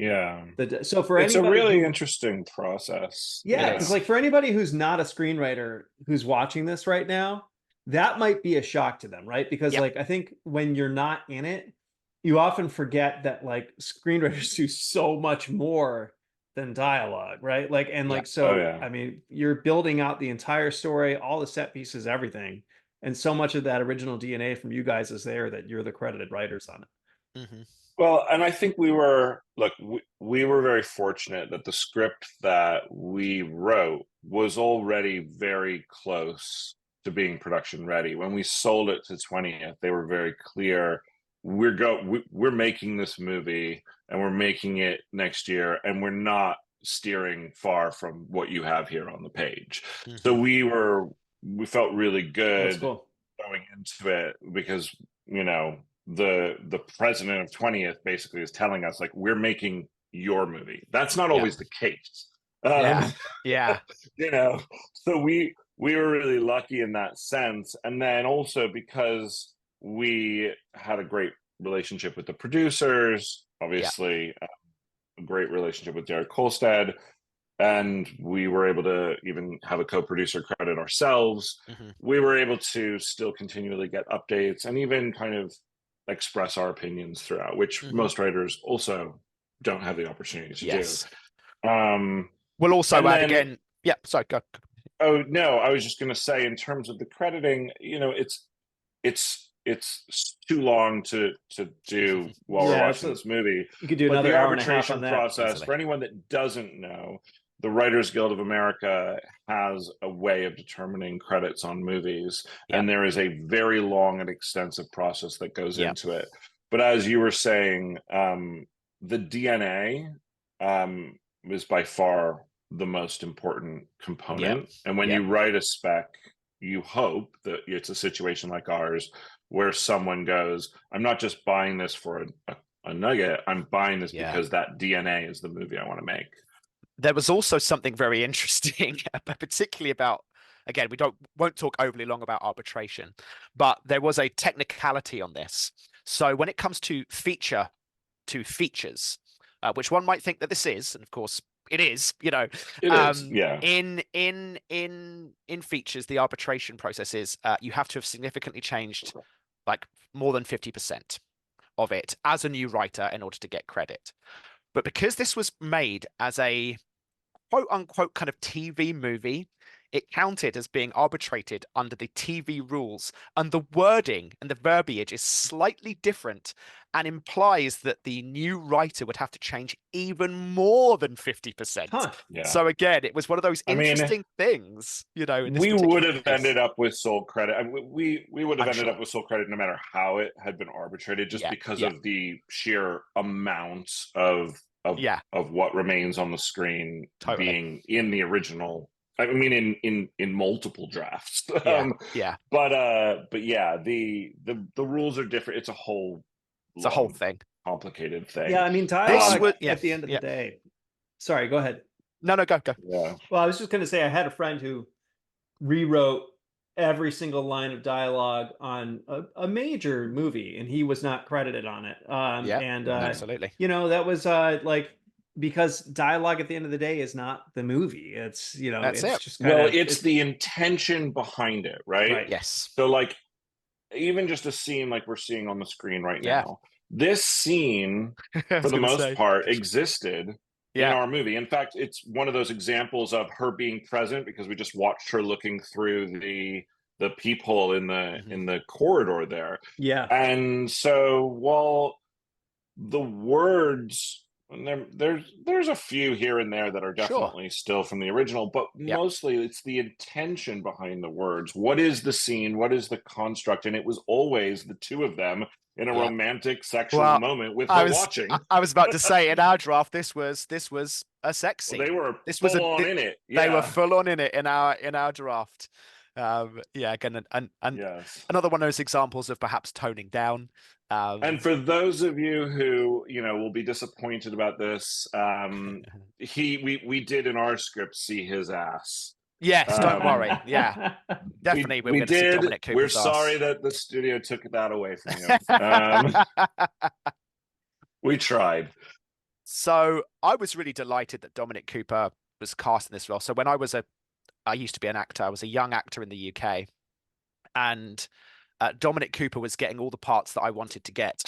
[SPEAKER 1] so for
[SPEAKER 3] it's a really interesting process.
[SPEAKER 1] Because like for anybody who's not a screenwriter who's watching this right now, that might be a shock to them, right? Because
[SPEAKER 2] Yep.
[SPEAKER 1] like I think when you're not in it, you often forget that like screenwriters do so much more than dialogue, right? Like and
[SPEAKER 2] Yep.
[SPEAKER 1] like
[SPEAKER 3] Oh
[SPEAKER 1] so
[SPEAKER 3] yeah.
[SPEAKER 1] I mean, you're building out the entire story, all the set pieces, everything. And so much of that original DNA from you guys is there that you're the credited writers on it.
[SPEAKER 2] Mm-hmm.
[SPEAKER 3] Well, and I think we were very fortunate that the script that we wrote was already very close to being production ready. When we sold it to 20th, they were very clear, we're making this movie and we're making it next year, and we're not steering far from what you have here on the page. So
[SPEAKER 2] Mm-hmm.
[SPEAKER 3] we felt really
[SPEAKER 1] That's
[SPEAKER 3] good
[SPEAKER 1] cool.
[SPEAKER 3] going into it because, you know, the president of 20th basically is telling us like, we're making your movie. That's not
[SPEAKER 2] Yeah.
[SPEAKER 3] always the case.
[SPEAKER 2] Yeah. Yeah.
[SPEAKER 3] You know, so we were really lucky in that sense. And then also because we had a great relationship with the producers,
[SPEAKER 2] Yeah.
[SPEAKER 3] obviously, a great relationship with Derek Kolstad, and we were able to even have a co-producer credit ourselves.
[SPEAKER 2] Mm-hmm.
[SPEAKER 3] We were able to still continually get updates and even kind of express our opinions throughout, which
[SPEAKER 2] Mm-hmm.
[SPEAKER 3] most writers also don't have the opportunity to do.
[SPEAKER 2] Yes.
[SPEAKER 3] Um,
[SPEAKER 2] We'll also
[SPEAKER 3] and
[SPEAKER 2] add
[SPEAKER 3] then,
[SPEAKER 2] again. Yeah. Sorry. Go.
[SPEAKER 3] oh no, I was just going to say, in terms of the crediting, you know, it's too long to do while we're
[SPEAKER 1] Yeah,
[SPEAKER 3] watching this movie.
[SPEAKER 1] you could do
[SPEAKER 3] But the
[SPEAKER 1] another hour and a half on
[SPEAKER 3] arbitration
[SPEAKER 1] that
[SPEAKER 3] process,
[SPEAKER 2] Easily.
[SPEAKER 3] for anyone that doesn't know, the Writers Guild of America has a way of determining credits on movies,
[SPEAKER 2] Yeah.
[SPEAKER 3] and there is a very long and extensive process that goes
[SPEAKER 2] Yeah.
[SPEAKER 3] into it. But as you were saying, the DNA is by far the most important
[SPEAKER 2] Yeah.
[SPEAKER 3] component. And when
[SPEAKER 2] Yeah.
[SPEAKER 3] you write a spec, you hope that it's a situation like ours where someone goes, I'm not just buying this for a nugget, I'm buying this
[SPEAKER 2] Yeah.
[SPEAKER 3] because that DNA is the movie I want to make.
[SPEAKER 2] There was also something very interesting, particularly about, again, we won't talk overly long about arbitration, but there was a technicality on this. So when it comes to features, which one might think that this is, and of course it is, you know,
[SPEAKER 3] It is, yeah.
[SPEAKER 2] in features, the arbitration process is you have to have significantly changed like more than 50% of it as a new writer in order to get credit. But because this was made as a quote unquote kind of TV movie, it counted as being arbitrated under the TV rules, and the wording and the verbiage is slightly different and implies that the new writer would have to change even more than 50%.
[SPEAKER 1] Huh.
[SPEAKER 3] Yeah.
[SPEAKER 2] So again, it was one of those
[SPEAKER 3] I mean,
[SPEAKER 2] interesting things, you know, in this
[SPEAKER 3] we would
[SPEAKER 2] particular
[SPEAKER 3] have
[SPEAKER 2] case.
[SPEAKER 3] ended up with sole credit. I mean, we would have
[SPEAKER 2] I'm
[SPEAKER 3] ended
[SPEAKER 2] sure.
[SPEAKER 3] up with sole credit no matter how it had been arbitrated, just
[SPEAKER 2] Yeah,
[SPEAKER 3] because
[SPEAKER 2] yeah,
[SPEAKER 3] of the sheer amount
[SPEAKER 2] yeah,
[SPEAKER 3] of what remains on the screen
[SPEAKER 2] totally.
[SPEAKER 3] being in the original. I mean, in multiple drafts.
[SPEAKER 2] Yeah, yeah.
[SPEAKER 3] But yeah, the rules are different. It's a whole
[SPEAKER 2] It's a whole
[SPEAKER 3] long,
[SPEAKER 2] thing.
[SPEAKER 3] complicated thing.
[SPEAKER 1] Yeah, I mean,
[SPEAKER 2] This
[SPEAKER 1] dialogue
[SPEAKER 2] was, yeah,
[SPEAKER 1] at the end of the
[SPEAKER 2] yeah.
[SPEAKER 1] day. Sorry, go ahead.
[SPEAKER 2] No, go, go.
[SPEAKER 3] Yeah.
[SPEAKER 1] Well, I was just going to say I had a friend who rewrote every single line of dialogue on a major movie, and he was not credited on it.
[SPEAKER 2] Yeah,
[SPEAKER 1] And
[SPEAKER 2] absolutely.
[SPEAKER 1] you know, that was like because dialogue at the end of the day is not the movie. It's you know,
[SPEAKER 2] That's
[SPEAKER 1] it's
[SPEAKER 2] it.
[SPEAKER 1] just kind
[SPEAKER 3] Well,
[SPEAKER 1] of
[SPEAKER 3] it's the intention behind it, right?
[SPEAKER 1] right.
[SPEAKER 2] Yes.
[SPEAKER 3] So, like, even just a scene like we're seeing on the screen right
[SPEAKER 2] Yeah.
[SPEAKER 3] now, this scene,
[SPEAKER 2] I
[SPEAKER 3] for
[SPEAKER 2] was
[SPEAKER 3] the
[SPEAKER 2] gonna
[SPEAKER 3] most
[SPEAKER 2] say.
[SPEAKER 3] part, existed in
[SPEAKER 2] Yeah.
[SPEAKER 3] our movie. In fact, it's one of those examples of her being present because we just watched her looking through the peephole in the corridor there.
[SPEAKER 1] Yeah.
[SPEAKER 3] And so, while the words, and there's a few here and there that are
[SPEAKER 2] Sure.
[SPEAKER 3] definitely still from the original, but
[SPEAKER 2] Yeah.
[SPEAKER 3] mostly it's the intention behind the words. What is the scene? What is the construct? And it was always the two of them in a
[SPEAKER 2] Yeah.
[SPEAKER 3] romantic sexual
[SPEAKER 2] Well,
[SPEAKER 3] moment with
[SPEAKER 2] I
[SPEAKER 3] her
[SPEAKER 2] was
[SPEAKER 3] watching.
[SPEAKER 2] I was about to say in our draft this was a sex
[SPEAKER 3] Well,
[SPEAKER 2] scene.
[SPEAKER 3] they were
[SPEAKER 2] This was
[SPEAKER 3] full on in it.
[SPEAKER 2] They were
[SPEAKER 3] Yeah.
[SPEAKER 2] full on in it in our draft. Yeah, again, and
[SPEAKER 3] Yes.
[SPEAKER 2] another one of those examples of perhaps toning down.
[SPEAKER 3] And for those of you who, you know, will be disappointed about this, we did in our script see his ass.
[SPEAKER 2] Yes, don't worry. Yeah, definitely we were
[SPEAKER 3] We
[SPEAKER 2] going to see
[SPEAKER 3] did.
[SPEAKER 2] Dominic
[SPEAKER 3] We're
[SPEAKER 2] Cooper's
[SPEAKER 3] sorry
[SPEAKER 2] ass.
[SPEAKER 3] that the studio took that away from you. We tried.
[SPEAKER 2] So I was really delighted that Dominic Cooper was cast in this role. So when I used to be an actor. I was a young actor in the UK. and Dominic Cooper was getting all the parts that I wanted to get.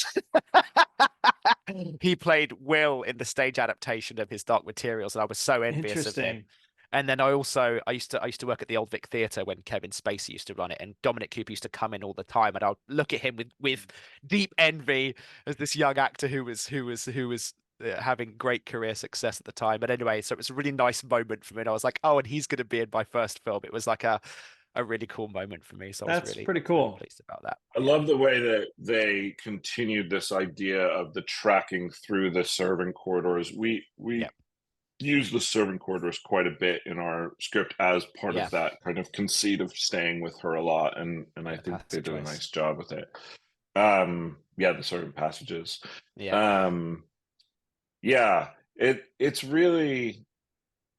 [SPEAKER 2] He played Will in the stage adaptation of his Dark Materials, and I was so envious of him.
[SPEAKER 1] Interesting.
[SPEAKER 2] And then I used to work at the Old Vic Theatre when Kevin Spacey used to run it, and Dominic Cooper used to come in all the time, and I'd look at him with deep envy as this young actor who was having great career success at the time. But anyway, so it was a really nice moment for me. And I was like, oh, and he's going to be in my first film. It was like a really cool moment for me. So I was
[SPEAKER 1] That's
[SPEAKER 2] really,
[SPEAKER 1] pretty
[SPEAKER 2] really
[SPEAKER 1] cool.
[SPEAKER 2] pleased about that.
[SPEAKER 3] I love the way that they continued this idea of the tracking through the servant corridors. We
[SPEAKER 2] Yeah.
[SPEAKER 3] use the servant corridors quite a bit in our script as part
[SPEAKER 2] Yeah.
[SPEAKER 3] of that kind of conceit of staying with her a lot, and I think
[SPEAKER 2] That's
[SPEAKER 3] they
[SPEAKER 2] a
[SPEAKER 3] did a
[SPEAKER 2] choice.
[SPEAKER 3] nice job with it. Yeah, the servant passages.
[SPEAKER 2] Yeah.
[SPEAKER 3] Yeah, it's really,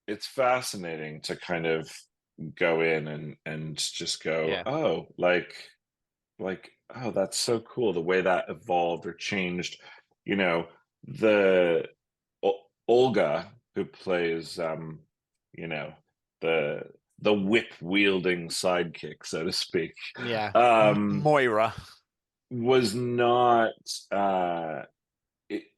[SPEAKER 3] it's fascinating to kind of go in and just go,
[SPEAKER 2] Yeah.
[SPEAKER 3] oh, oh, that's so cool, the way that evolved or changed. You know, the Olga, who plays you know, the whip wielding sidekick, so to speak,
[SPEAKER 2] Yeah.
[SPEAKER 3] um
[SPEAKER 2] Moira.
[SPEAKER 3] was not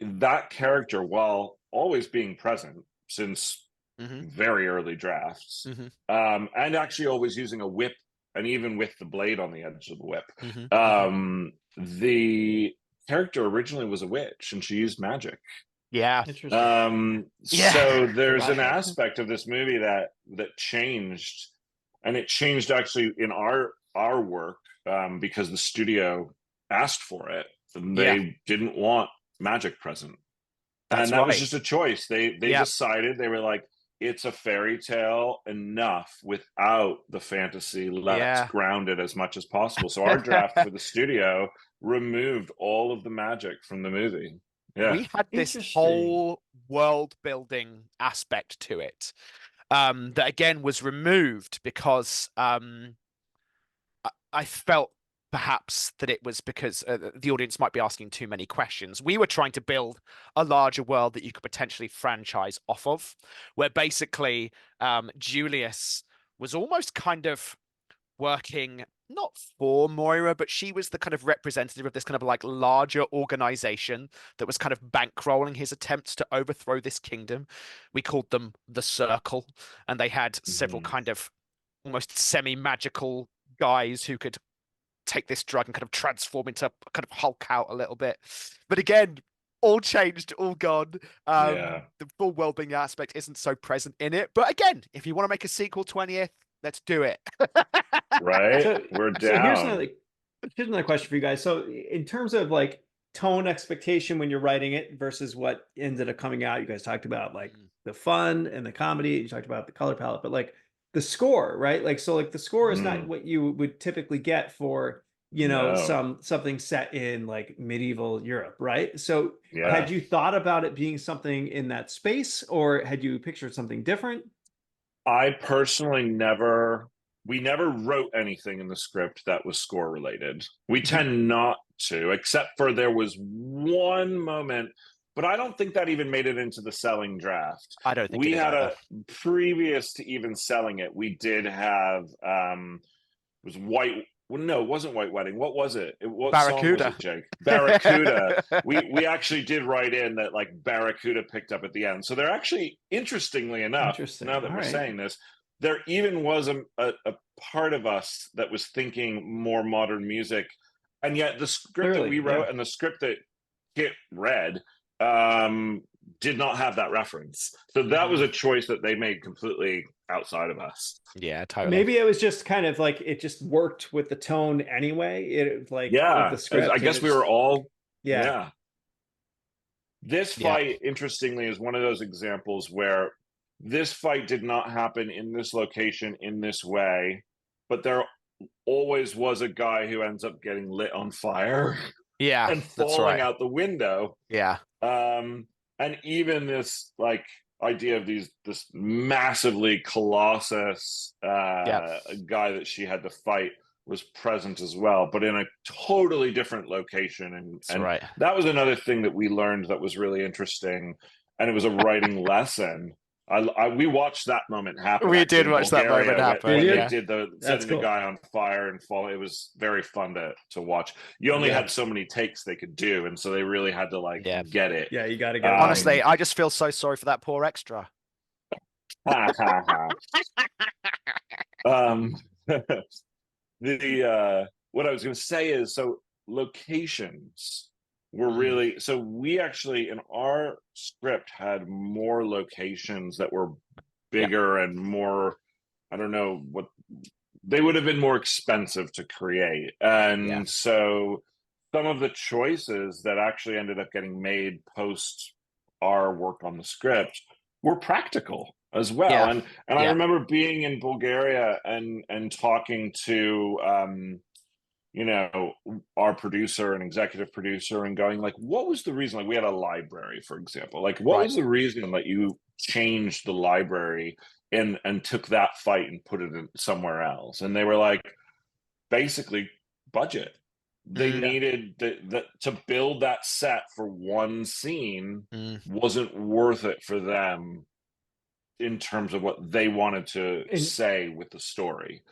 [SPEAKER 3] that character, while always being present since very early drafts, and actually always using a whip, and even with the blade on the edge of the whip. The character originally was a witch, and she used magic.
[SPEAKER 2] Yeah.
[SPEAKER 1] Interesting.
[SPEAKER 3] So there's
[SPEAKER 1] Forgot
[SPEAKER 3] an
[SPEAKER 1] that.
[SPEAKER 3] aspect of this movie that changed, and it changed actually in our work, because the studio asked for it. And they didn't want magic present.
[SPEAKER 2] That's
[SPEAKER 3] and that was
[SPEAKER 2] right.
[SPEAKER 3] just a choice. They decided, they were like, it's a fairy tale enough without the fantasy. Let's ground it as much as possible. So our draft for the studio removed all of the magic from the movie. Yeah.
[SPEAKER 2] We had this whole world building aspect to it, that again was removed because I felt perhaps that it was because the audience might be asking too many questions. We were trying to build a larger world that you could potentially franchise off of, where basically Julius was almost kind of working not for Moira, but she was the kind of representative of this kind of like larger organization that was kind of bankrolling his attempts to overthrow this kingdom. We called them the Circle, and they had several kind of almost semi-magical guys who could take this drug and kind of transform into kind of Hulk out a little bit. But again, all changed, all gone. The full well-being aspect isn't so present in it. But again, if you want to make a sequel 20th, let's do it.
[SPEAKER 3] Right?
[SPEAKER 1] So,
[SPEAKER 3] we're down.
[SPEAKER 1] So here's another question for you guys. So in terms of like tone expectation when you're writing it versus what ended up coming out, you guys talked about like the fun and the comedy, you talked about the color palette, but like the score, right? Like, so like the score is not what you would typically get for, you know, something set in like medieval Europe, right? So had you thought about it being something in that space, or had you pictured something different?
[SPEAKER 3] I personally we never wrote anything in the script that was score related. We tend not to, except for there was one moment, but I don't think that even made it into the selling draft.
[SPEAKER 2] I don't think
[SPEAKER 3] we
[SPEAKER 2] it did
[SPEAKER 3] had
[SPEAKER 2] either.
[SPEAKER 3] Previous to even selling it, we did have it was White. Well, no, it wasn't White Wedding. What was it? What
[SPEAKER 2] Barracuda.
[SPEAKER 3] song was it, Jake? Barracuda. we actually did write in that like Barracuda picked up at the end. So there actually, interestingly enough, now that we're saying this, there even was a part of us that was thinking more modern music, and yet the script that we wrote and the script that Kit read did not have that reference. So that was a choice that they made completely outside of us.
[SPEAKER 2] Yeah, totally.
[SPEAKER 1] Maybe it was just kind of like it just worked with the tone anyway. It like with the script.
[SPEAKER 3] I guess we were all
[SPEAKER 1] yeah.
[SPEAKER 3] This fight, interestingly, is one of those examples where this fight did not happen in this location in this way, but there always was a guy who ends up getting lit on fire. And falling out the window. And even this like idea of this massively colossus guy that she had to fight was present as well, but in a totally different location. And that was another thing that we learned that was really interesting. And it was a writing lesson We watched that moment happen.
[SPEAKER 2] We
[SPEAKER 3] actually,
[SPEAKER 2] did
[SPEAKER 3] in
[SPEAKER 2] watch that moment
[SPEAKER 3] Bulgaria,
[SPEAKER 2] happen,
[SPEAKER 3] when
[SPEAKER 1] yeah.
[SPEAKER 3] they did the
[SPEAKER 1] That's
[SPEAKER 3] setting
[SPEAKER 1] cool.
[SPEAKER 3] the guy on fire and fall. It was very fun to watch. You only had so many takes they could do, and so they really had to like get it.
[SPEAKER 1] Yeah, you got to get it.
[SPEAKER 2] Honestly, I just feel so sorry for that poor extra.
[SPEAKER 3] um, what I was going to say is, so locations were really, so we actually in our script had more locations that were bigger and more, I don't know what, they would have been more expensive to create. And so some of the choices that actually ended up getting made post our work on the script were practical as well. And I remember being in Bulgaria and talking to you know, our producer and executive producer, and going like, what was the reason? Like, we had a library, for example. Like, what was the reason that you changed the library and took that fight and put it in somewhere else? And they were like, basically, budget. They needed that to build that set for one scene wasn't worth it for them in terms of what they wanted to say with the story.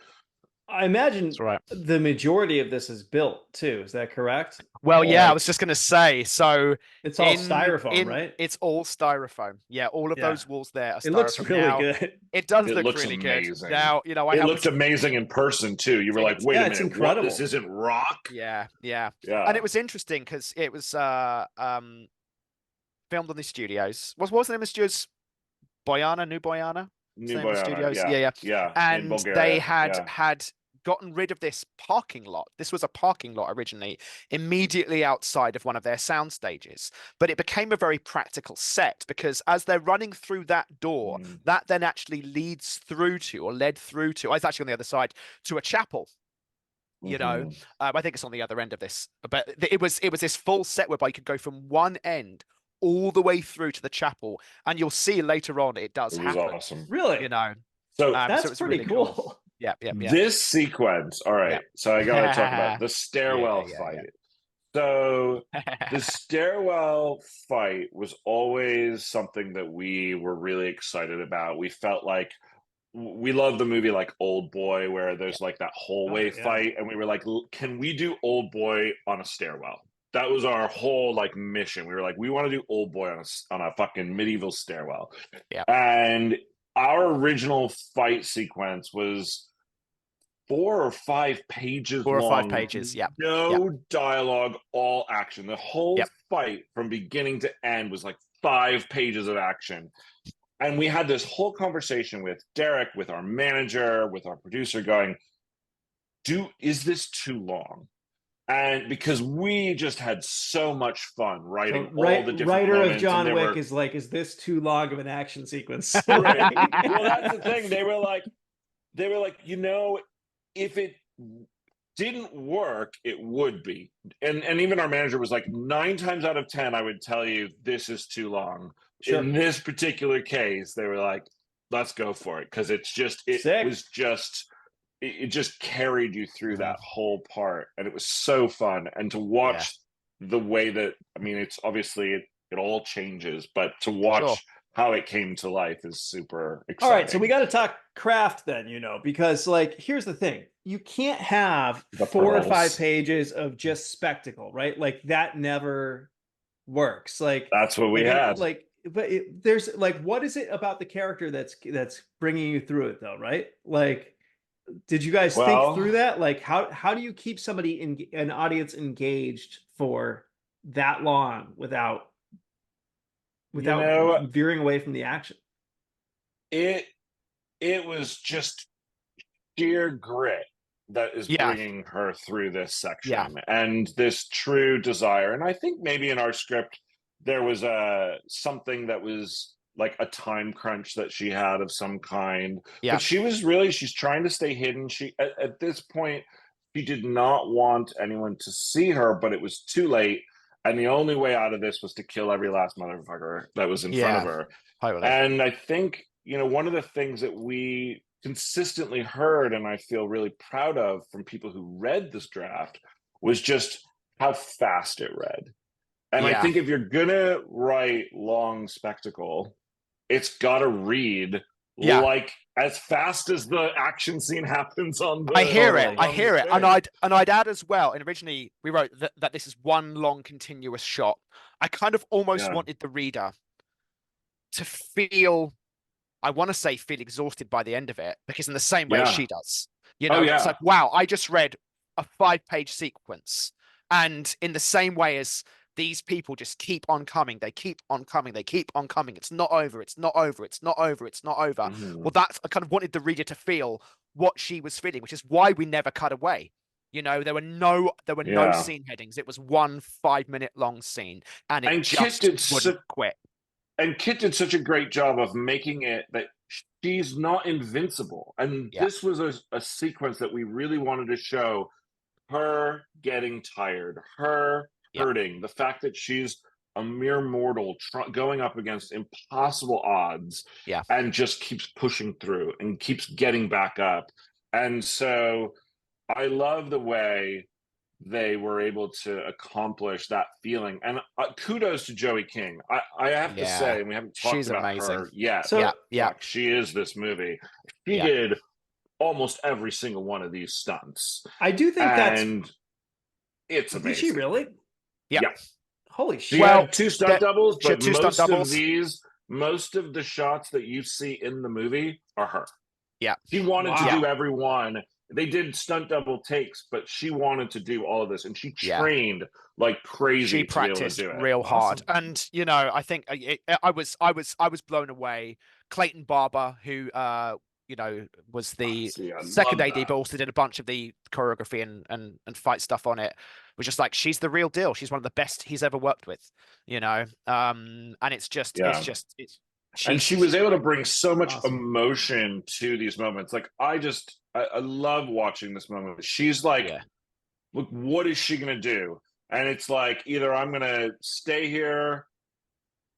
[SPEAKER 1] I imagine the majority of this is built too. Is that correct?
[SPEAKER 2] Well, yeah, I was just going to say. So
[SPEAKER 1] it's all styrofoam, right?
[SPEAKER 2] It's all styrofoam. Yeah, all of those walls there are styrofoam.
[SPEAKER 1] It looks really good.
[SPEAKER 2] It does look really
[SPEAKER 3] amazing.
[SPEAKER 2] Good. Now, you know,
[SPEAKER 3] it looked amazing in person too. You were like, wait a minute,
[SPEAKER 1] incredible.
[SPEAKER 3] What? This isn't rock?
[SPEAKER 2] Yeah. And it was interesting because it was filmed on the studios. What was the name of the studios? New Boyana Studios.
[SPEAKER 3] Yeah.
[SPEAKER 2] And they had gotten rid of this parking lot. This was a parking lot originally, immediately outside of one of their sound stages. But it became a very practical set because as they're running through that door, that then actually leads through to, or led through to, it's actually on the other side, to a chapel. You know, I think it's on the other end of this, but it was this full set whereby you could go from one end all the way through to the chapel, and you'll see later on it does happen.
[SPEAKER 3] Awesome.
[SPEAKER 1] Really?
[SPEAKER 2] You know,
[SPEAKER 3] so
[SPEAKER 1] that's
[SPEAKER 2] so
[SPEAKER 1] pretty
[SPEAKER 2] really
[SPEAKER 1] cool.
[SPEAKER 2] Yeah.
[SPEAKER 3] This sequence, all right. So I got to talk about the stairwell fight. So the stairwell fight was always something that we were really excited about. We felt like we love the movie like Old Boy, where there's like that hallway fight, and we were like, can we do Old Boy on a stairwell? That was our whole like mission. We were like, we want to do Old Boy on a fucking medieval stairwell. And our original fight sequence was 4 or 5 pages long.
[SPEAKER 2] 4 or 5 pages,
[SPEAKER 3] No dialogue, all action. The whole fight from beginning to end was like 5 pages of action. And we had this whole conversation with Derek, with our manager, with our producer, going, is this too long? And because we just had so much fun writing all the different
[SPEAKER 1] writer
[SPEAKER 3] moments,
[SPEAKER 1] of John Wick is like, is this too long of an action sequence?
[SPEAKER 3] Well, that's the thing. They were like, you know, if it didn't work, it would be. And even our manager was like, 9 times out of 10, I would tell you this is too long. Sure. In this particular case, they were like, let's go for it, because it just carried you through that whole part, and it was so fun. And to watch the way that, I mean, it's obviously it all changes, but to watch how it came to life is super exciting.
[SPEAKER 1] All right, so we got to talk craft then, you know, because like, here's the thing. You can't have 4 or 5 pages of just spectacle, right? Like that never works. Like
[SPEAKER 3] that's what we had.
[SPEAKER 1] Like, but there's like, what is it about the character that's bringing you through it though, right? Like, did you guys think through that? Like, how do you keep somebody an audience engaged for that long without veering away from the action?
[SPEAKER 3] It was just sheer grit that is bringing her through this section, and this true desire. And I think maybe in our script there was something that was like a time crunch that she had of some kind. But she's trying to stay hidden. She at this point, she did not want anyone to see her, but it was too late. And the only way out of this was to kill every last motherfucker that was in front of her. And I think, you know, one of the things that we consistently heard, and I feel really proud of from people who read this draft, was just how fast it read. And I think if you're gonna write long spectacle, it's got to read
[SPEAKER 2] Yeah.
[SPEAKER 3] like as fast as the action scene happens on the.
[SPEAKER 2] I hear it.
[SPEAKER 1] Totally.
[SPEAKER 2] I
[SPEAKER 3] on
[SPEAKER 2] hear
[SPEAKER 3] the
[SPEAKER 2] it. And
[SPEAKER 3] thing.
[SPEAKER 2] I'd add as well. And originally we wrote that this is one long continuous shot. I kind of almost
[SPEAKER 3] Yeah.
[SPEAKER 2] wanted the reader to feel, I want to say feel exhausted by the end of it, because in the same way as
[SPEAKER 3] Yeah.
[SPEAKER 2] she does, you
[SPEAKER 3] Oh,
[SPEAKER 2] know, it's
[SPEAKER 3] yeah.
[SPEAKER 2] like, wow, I just read a 5-page sequence. And in the same way as these people just keep on coming, they keep on coming, they keep on coming. It's not over. It's not over. It's not over. It's not over.
[SPEAKER 3] Mhm.
[SPEAKER 2] Well, that's, I kind of wanted the reader to feel what she was feeling, which is why we never cut away. You know, there were no
[SPEAKER 3] Yeah.
[SPEAKER 2] scene headings. It was one 5-minute long scene, and it
[SPEAKER 3] And
[SPEAKER 2] just wouldn't quit.
[SPEAKER 3] And Kit did such a great job of making it that she's not invincible. And
[SPEAKER 2] Yeah.
[SPEAKER 3] this was a sequence that we really wanted to show her getting tired, her
[SPEAKER 2] Yeah.
[SPEAKER 3] hurting, the fact that she's a mere mortal going up against impossible odds,
[SPEAKER 2] Yeah.
[SPEAKER 3] and just keeps pushing through and keeps getting back up. And so I love the way they were able to accomplish that feeling. And kudos to Joey King. I have to
[SPEAKER 2] Yeah.
[SPEAKER 3] say, and we haven't talked
[SPEAKER 2] She's
[SPEAKER 3] about
[SPEAKER 2] amazing.
[SPEAKER 3] her yet.
[SPEAKER 1] So-
[SPEAKER 2] Yeah.
[SPEAKER 3] Fuck, she is this movie. She
[SPEAKER 2] Yeah.
[SPEAKER 3] did almost every single one of these stunts.
[SPEAKER 1] I do think that's.
[SPEAKER 3] And it's amazing.
[SPEAKER 1] Did she really?
[SPEAKER 2] Yeah.
[SPEAKER 3] Yeah.
[SPEAKER 1] Holy
[SPEAKER 3] She
[SPEAKER 1] shit!
[SPEAKER 2] Well,
[SPEAKER 3] had 2 stunt doubles,
[SPEAKER 2] she had
[SPEAKER 3] but
[SPEAKER 2] 2 stunt doubles.
[SPEAKER 3] most of the shots that you see in the movie are her.
[SPEAKER 2] Yeah.
[SPEAKER 3] She wanted to
[SPEAKER 1] Wow.
[SPEAKER 3] do every one. They did stunt double takes, but she wanted to do all of this, and she
[SPEAKER 2] Yeah.
[SPEAKER 3] trained like crazy
[SPEAKER 2] She
[SPEAKER 3] to be able to
[SPEAKER 2] practiced
[SPEAKER 3] do it.
[SPEAKER 2] real hard,
[SPEAKER 1] Awesome.
[SPEAKER 2] and you know, I think I was blown away. Clayton Barber, who you know, was the
[SPEAKER 3] See, I
[SPEAKER 2] second
[SPEAKER 3] love
[SPEAKER 2] AD,
[SPEAKER 3] that.
[SPEAKER 2] but also did a bunch of the choreography and fight stuff on it, was just like, she's the real deal. She's one of the best he's ever worked with, you know. And it's just,
[SPEAKER 3] Yeah. And she was able to bring so much
[SPEAKER 1] Awesome.
[SPEAKER 3] emotion to these moments. Like I love watching this moment. She's like,
[SPEAKER 2] Yeah.
[SPEAKER 3] look, what is she gonna do? And it's like, either I'm gonna stay here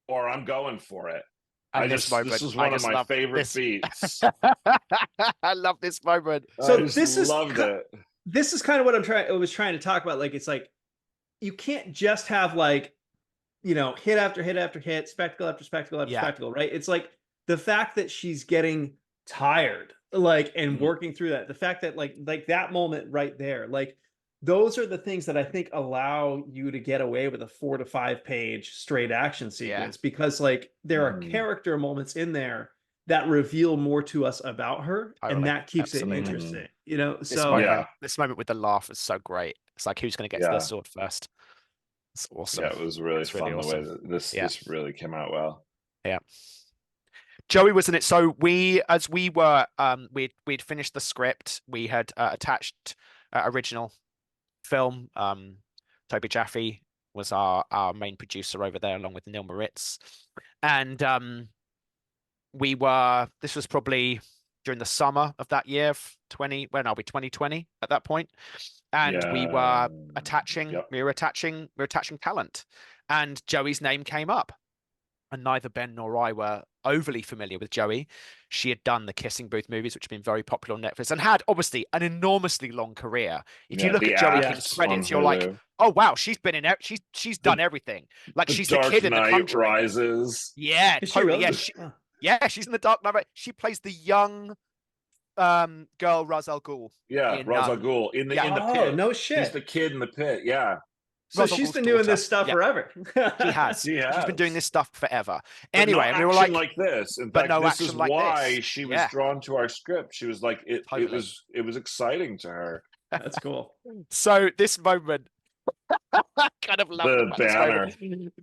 [SPEAKER 3] or I'm going for it.
[SPEAKER 2] And this
[SPEAKER 3] is one of my favorite beats.
[SPEAKER 2] I love this moment.
[SPEAKER 1] So
[SPEAKER 3] I just
[SPEAKER 1] this is
[SPEAKER 3] loved it.
[SPEAKER 1] This is kind of what I was trying to talk about. Like, it's like you can't just have like, you know, hit after hit after hit, spectacle after spectacle after
[SPEAKER 2] Yeah.
[SPEAKER 1] spectacle, right? It's like the fact that she's getting tired, like, and
[SPEAKER 3] Mhm.
[SPEAKER 1] working through that. The fact that like that moment right there, like those are the things that I think allow you to get away with a 4 to 5 page straight action sequence, because like there are
[SPEAKER 3] Mhm.
[SPEAKER 1] character moments in there that reveal more to us about her,
[SPEAKER 2] Totally.
[SPEAKER 1] and that keeps
[SPEAKER 2] Absolutely.
[SPEAKER 1] it interesting, you know?
[SPEAKER 2] This
[SPEAKER 1] So
[SPEAKER 2] moment,
[SPEAKER 3] Yeah.
[SPEAKER 2] this moment with the laugh is so great. It's like, who's going to get to
[SPEAKER 3] Yeah.
[SPEAKER 2] their sword first? It's awesome.
[SPEAKER 3] Yeah, it was really
[SPEAKER 2] It's
[SPEAKER 3] fun
[SPEAKER 2] really
[SPEAKER 3] the way
[SPEAKER 2] awesome.
[SPEAKER 3] that this really came out well.
[SPEAKER 2] Yeah. Joey was in it. So as we were, we'd finished the script. We had attached original film. Toby Jaffe was our main producer over there, along with Neil Moritz. And this was probably during the summer of that year, 2020 at that point. And we were attaching,
[SPEAKER 3] Yep.
[SPEAKER 2] we were attaching talent, and Joey's name came up. And neither Ben nor I were overly familiar with Joey. She had done the Kissing Booth movies, which have been very popular on Netflix, and had obviously an enormously long career. If you look
[SPEAKER 3] The
[SPEAKER 2] at Joey
[SPEAKER 3] Axe
[SPEAKER 2] King's credits,
[SPEAKER 3] on
[SPEAKER 2] you're like,
[SPEAKER 3] Hulu.
[SPEAKER 2] oh wow, she's been in, she's done everything. Like,
[SPEAKER 3] The
[SPEAKER 2] she's the
[SPEAKER 3] Dark
[SPEAKER 2] kid in The
[SPEAKER 3] Knight
[SPEAKER 2] Conjuring.
[SPEAKER 3] Rises.
[SPEAKER 2] Yeah,
[SPEAKER 1] Is she
[SPEAKER 2] totally.
[SPEAKER 1] really?
[SPEAKER 2] Yeah, yeah, she's in the Dark Knight. She plays the young girl Ra's al Ghul.
[SPEAKER 3] Yeah,
[SPEAKER 2] in,
[SPEAKER 3] Ra's al Ghul in the
[SPEAKER 2] yeah.
[SPEAKER 3] in the
[SPEAKER 1] Oh,
[SPEAKER 3] pit.
[SPEAKER 1] no
[SPEAKER 3] She's
[SPEAKER 1] shit.
[SPEAKER 3] the kid in the pit. Yeah.
[SPEAKER 1] So
[SPEAKER 2] Ra's al
[SPEAKER 1] she's
[SPEAKER 2] Ghul's
[SPEAKER 1] been doing
[SPEAKER 2] daughter.
[SPEAKER 1] this stuff
[SPEAKER 2] Yeah.
[SPEAKER 1] forever.
[SPEAKER 2] She has.
[SPEAKER 3] She
[SPEAKER 2] She's been doing
[SPEAKER 3] has.
[SPEAKER 2] this stuff forever.
[SPEAKER 3] But
[SPEAKER 2] Anyway,
[SPEAKER 3] no
[SPEAKER 2] and we were
[SPEAKER 3] action
[SPEAKER 2] like,
[SPEAKER 3] this. In
[SPEAKER 2] but
[SPEAKER 3] fact,
[SPEAKER 2] no
[SPEAKER 3] this
[SPEAKER 2] action
[SPEAKER 3] is
[SPEAKER 2] like
[SPEAKER 3] why
[SPEAKER 2] this.
[SPEAKER 3] she was
[SPEAKER 2] Yeah.
[SPEAKER 3] drawn to our script. She was like, it
[SPEAKER 2] Totally.
[SPEAKER 3] was exciting to her.
[SPEAKER 1] That's cool.
[SPEAKER 2] So this moment, I kind of love
[SPEAKER 3] The banner.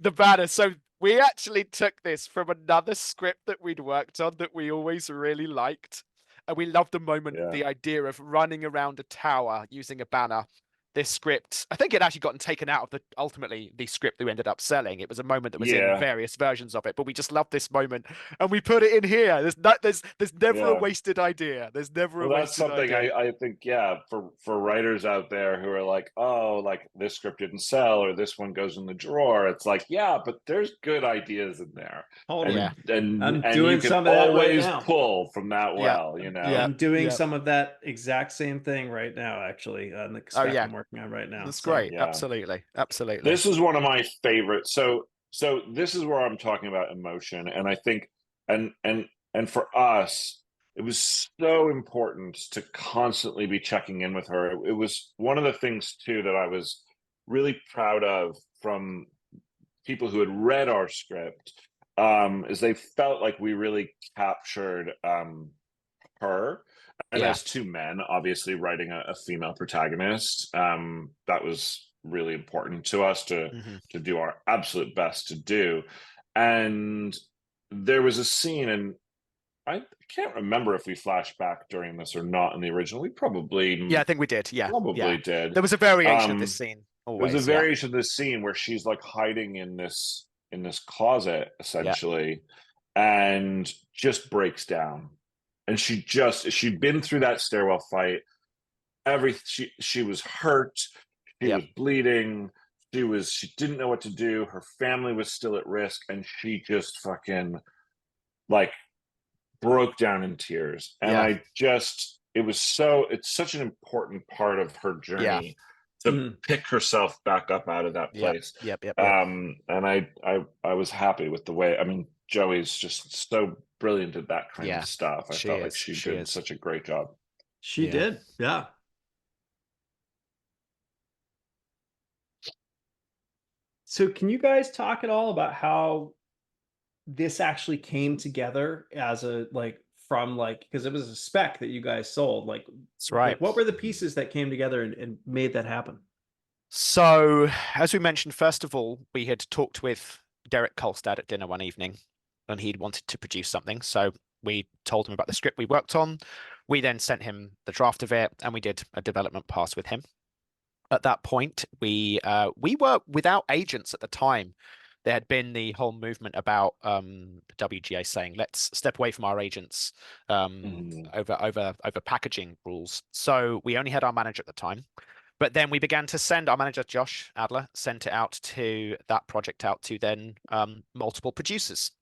[SPEAKER 2] The banner. So we actually took this from another script that we'd worked on that we always really liked. And we loved the moment,
[SPEAKER 3] Yeah.
[SPEAKER 2] the idea of running around a tower using a banner. This script, I think it actually gotten taken out of ultimately the script that we ended up selling. It was a moment that was in various versions of it, but we just loved this moment and we put it in here. There's never a wasted idea. There's never a
[SPEAKER 3] that's
[SPEAKER 2] wasted
[SPEAKER 3] something
[SPEAKER 2] idea.
[SPEAKER 3] I think, for writers out there who are like, oh, like this script didn't sell or this one goes in the drawer. It's like, yeah, but there's good ideas in there.
[SPEAKER 1] Totally.
[SPEAKER 3] And
[SPEAKER 1] I'm
[SPEAKER 3] and
[SPEAKER 1] doing
[SPEAKER 3] you can
[SPEAKER 1] some of that right
[SPEAKER 3] always
[SPEAKER 1] now.
[SPEAKER 3] pull from that well, you know.
[SPEAKER 1] I'm doing some of that exact same thing right now, actually, on the spec I'm working on right now.
[SPEAKER 2] That's great. Absolutely.
[SPEAKER 3] This is one of my favorites. So this is where I'm talking about emotion, and I think and for us, it was so important to constantly be checking in with her. It was one of the things too that I was really proud of from people who had read our script, is they felt like we really captured her. And
[SPEAKER 2] Yeah.
[SPEAKER 3] as two men, obviously writing a female protagonist, that was really important to us to do our absolute best to do. And there was a scene, and I can't remember if we flashed back during this or not in the original. We
[SPEAKER 2] Yeah, I think we did. Yeah.
[SPEAKER 3] probably
[SPEAKER 2] Yeah.
[SPEAKER 3] did.
[SPEAKER 2] There was a variation of this scene
[SPEAKER 3] There was a
[SPEAKER 2] always. Yeah.
[SPEAKER 3] variation of this scene where she's like hiding in this closet
[SPEAKER 2] Yeah.
[SPEAKER 3] essentially, and just breaks down. And she'd been through that stairwell fight. She was hurt. She
[SPEAKER 2] Yeah.
[SPEAKER 3] was bleeding. She didn't know what to do. Her family was still at risk, and she just fucking like broke down in tears. And
[SPEAKER 2] Yeah.
[SPEAKER 3] it's such an important part of her
[SPEAKER 2] Yeah.
[SPEAKER 3] journey to pick herself back up out of that
[SPEAKER 2] Yep.
[SPEAKER 3] place.
[SPEAKER 2] Yep.
[SPEAKER 3] And I was happy with the way, I mean, Joey's just so brilliant at that kind of stuff. I felt like she did such a great job.
[SPEAKER 1] She did. Yeah. So can you guys talk at all about how this actually came together as a because it was a spec that you guys sold.
[SPEAKER 2] That's right.
[SPEAKER 1] What were the pieces that came together and made that happen?
[SPEAKER 2] So, as we mentioned, first of all, we had talked with Derek Kolstad at dinner one evening, and he'd wanted to produce something. So we told him about the script we worked on. We then sent him the draft of it, and we did a development pass with him. At that point, we were without agents at the time. There had been the whole movement about the WGA saying, let's step away from our agents over packaging rules. So we only had our manager at the time. But then we began to send our manager, Josh Adler, sent it out to that project out to then multiple producers.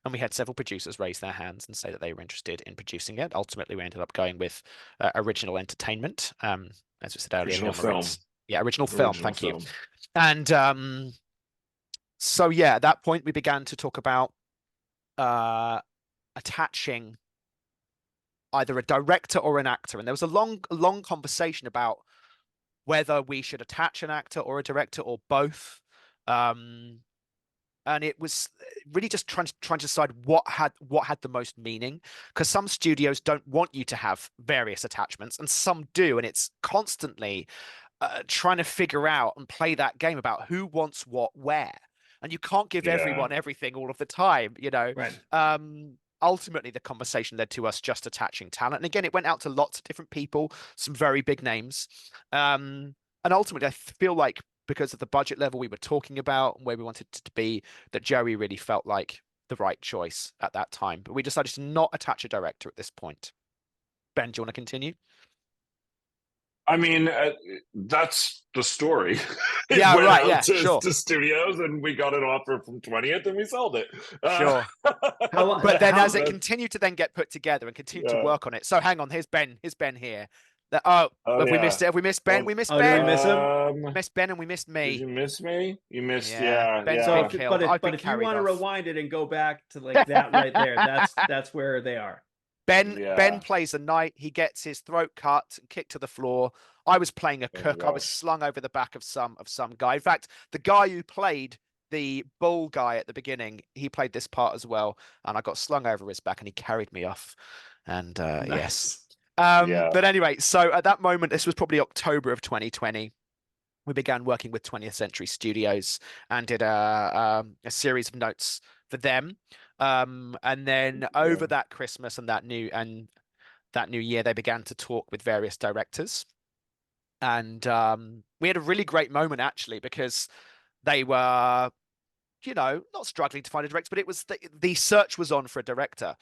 [SPEAKER 2] And we had several producers raise their hands and say that they were interested in producing it. Ultimately, we ended up going with Original Entertainment, as we said earlier.
[SPEAKER 3] Original film.
[SPEAKER 2] Yeah, original film. Thank you. And so, yeah, at that point, we began to talk about attaching either a director or an actor. And there was a long conversation about whether we should attach an actor or a director or both. And it was really just trying to decide what had the most meaning, because some studios don't want you to have various attachments and some do, and it's constantly trying to figure out and play that game about who wants what where, and you can't give everyone everything all of the time, you know.
[SPEAKER 1] Right.
[SPEAKER 2] Ultimately, the conversation led to us just attaching talent, and again, it went out to lots of different people, some very big names, and ultimately, I feel like because of the budget level we were talking about and where we wanted it to be, that Joey really felt like the right choice at that time. But we decided to not attach a director at this point. Ben, do you want to continue?
[SPEAKER 3] I mean, that's the story.
[SPEAKER 2] Yeah, right. Yeah, sure.
[SPEAKER 3] To studios, and we got an offer from 20th, and we sold it.
[SPEAKER 2] Sure. But then, as it continued to then get put together and continue to work on it. So, hang on. Here's Ben. Here's Ben here. Have we missed it? Have we missed Ben? We missed Ben.
[SPEAKER 1] Did we miss him?
[SPEAKER 2] Missed Ben, and we missed me.
[SPEAKER 3] Did you miss me? You missed,
[SPEAKER 2] Ben's
[SPEAKER 3] yeah.
[SPEAKER 2] been killed.
[SPEAKER 1] But if you want to rewind it and go back to like that right there, that's where they are.
[SPEAKER 2] Ben plays a knight. He gets his throat cut and kicked to the floor. I was playing a cook. I was slung over the back of some guy. In fact, the guy who played the bull guy at the beginning, he played this part as well, and I got slung over his back, and he carried me off. And
[SPEAKER 1] Nice.
[SPEAKER 2] yes. But anyway, so at that moment, this was probably October of 2020. We began working with 20th Century Studios and did a series of notes for them. And then over that Christmas and that new year, they began to talk with various directors. And we had a really great moment, actually, because they were, not struggling to find a director, but it was the search was on for a director.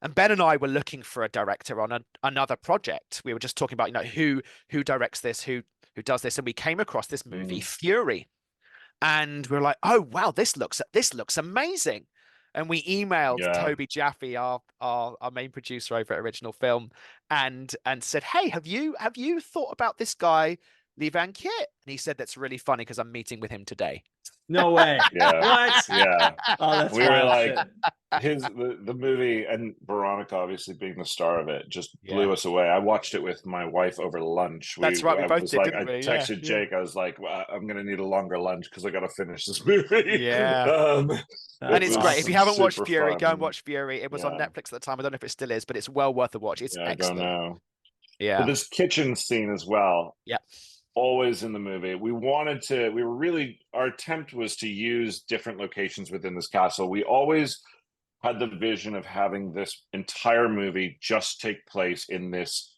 [SPEAKER 2] And Ben and I were looking for a director on another project. We were just talking about, who directs this, who does this, and we came across this movie, Fury, and we were like, oh wow, this looks amazing. And we emailed Toby Jaffe, our main producer over at Original Film, and said, hey, have you thought about this guy, Lee Van Kiet? And he said, that's really funny because I'm meeting with him today.
[SPEAKER 1] No way.
[SPEAKER 3] Yeah.
[SPEAKER 1] What?
[SPEAKER 3] Yeah.
[SPEAKER 1] Oh, that's
[SPEAKER 3] We were
[SPEAKER 1] wild
[SPEAKER 3] like,
[SPEAKER 1] shit.
[SPEAKER 3] the movie, and Veronica obviously being the star of it, just
[SPEAKER 2] Yeah.
[SPEAKER 3] blew us away. I watched it with my wife over lunch.
[SPEAKER 2] That's right, we
[SPEAKER 3] I
[SPEAKER 2] both
[SPEAKER 3] was
[SPEAKER 2] did,
[SPEAKER 3] like,
[SPEAKER 2] didn't
[SPEAKER 3] I
[SPEAKER 2] we? Yeah,
[SPEAKER 3] texted
[SPEAKER 2] yeah.
[SPEAKER 3] Jake. I was like, well, I'm gonna need a longer lunch because I got to finish this movie.
[SPEAKER 2] Yeah.
[SPEAKER 1] That's
[SPEAKER 2] And it's great. If you haven't watched
[SPEAKER 3] super
[SPEAKER 2] Fury, go and
[SPEAKER 3] fun.
[SPEAKER 2] watch Fury. It was on
[SPEAKER 3] Yeah.
[SPEAKER 2] Netflix at the time. I don't know if it still is, but it's well worth a watch. It's
[SPEAKER 3] Yeah, I don't
[SPEAKER 2] excellent.
[SPEAKER 3] know.
[SPEAKER 2] Yeah.
[SPEAKER 3] But this kitchen scene as well.
[SPEAKER 2] Yeah.
[SPEAKER 3] Always in the movie. We were really, our attempt was to use different locations within this castle. We always had the vision of having this entire movie just take place in this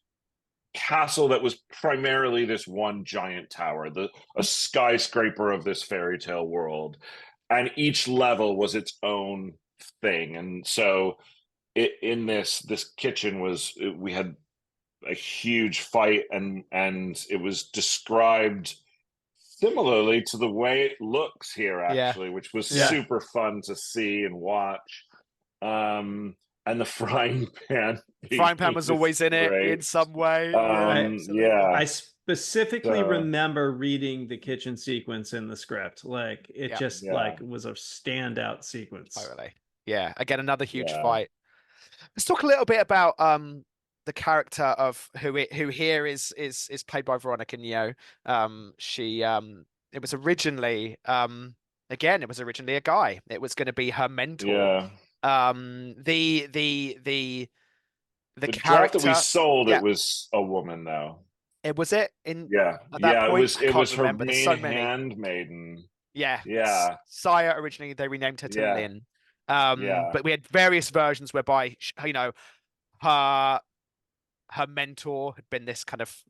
[SPEAKER 3] castle that was primarily this one giant tower, a skyscraper of this fairy tale world. And each level was its own thing. And so in this kitchen we had a huge fight, and it was described similarly to the way it looks here, actually, which was super fun to see and watch. And the frying pan
[SPEAKER 2] Was always in it in some way.
[SPEAKER 1] I specifically remember reading the kitchen sequence in the script. Like it just like was a standout sequence.
[SPEAKER 2] Totally. Yeah. Again, another huge fight. Let's talk a little bit about the character of who here is played by Veronica Neo. It was originally again, it was originally a guy. It was going to be her mentor. The
[SPEAKER 3] draft that we sold, it was a woman though.
[SPEAKER 2] It was it in
[SPEAKER 3] at that point? It was her main handmaiden.
[SPEAKER 2] Yeah. Saya originally they renamed her to Lynn. But we had various versions whereby her mentor had been this kind of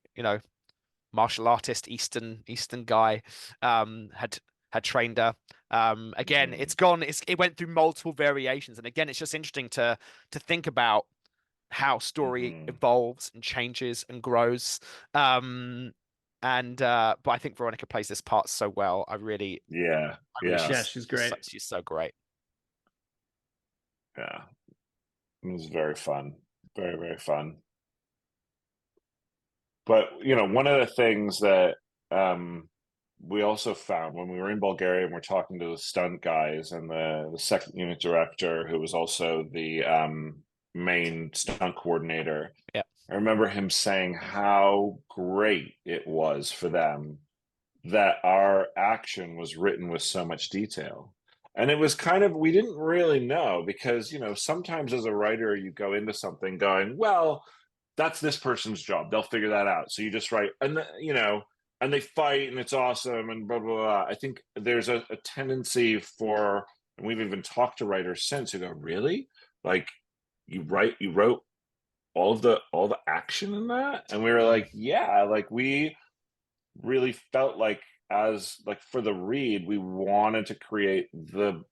[SPEAKER 2] martial artist Eastern guy, had trained her. Again, it went through multiple variations, and again, it's just interesting to think about how story evolves and changes and grows. But I think Veronica plays this part so well.
[SPEAKER 1] She's great.
[SPEAKER 2] She's so great.
[SPEAKER 3] Yeah, it was very fun, very, very fun. But one of the things that we also found when we were in Bulgaria and we're talking to the stunt guys and the second unit director, who was also the main stunt coordinator.
[SPEAKER 2] Yeah,
[SPEAKER 3] I remember him saying how great it was for them that our action was written with so much detail. And it was kind of, we didn't really know, because sometimes as a writer you go into something going, well, that's this person's job, they'll figure that out, so you just write, and and they fight and it's awesome and blah blah blah. I think there's a tendency for, and we've even talked to writers since, who go, really, like you wrote all the action in that? And we were like, yeah, like we really felt like, as like for the read, we wanted to create the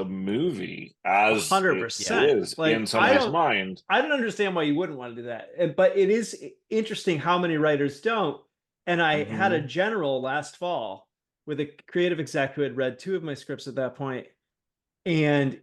[SPEAKER 3] movie as 100% it is in somebody's mind.
[SPEAKER 1] I don't understand why you wouldn't want to do that, but it is interesting how many writers don't. And I had a general last fall with a creative exec who had read 2 of my scripts at that point, and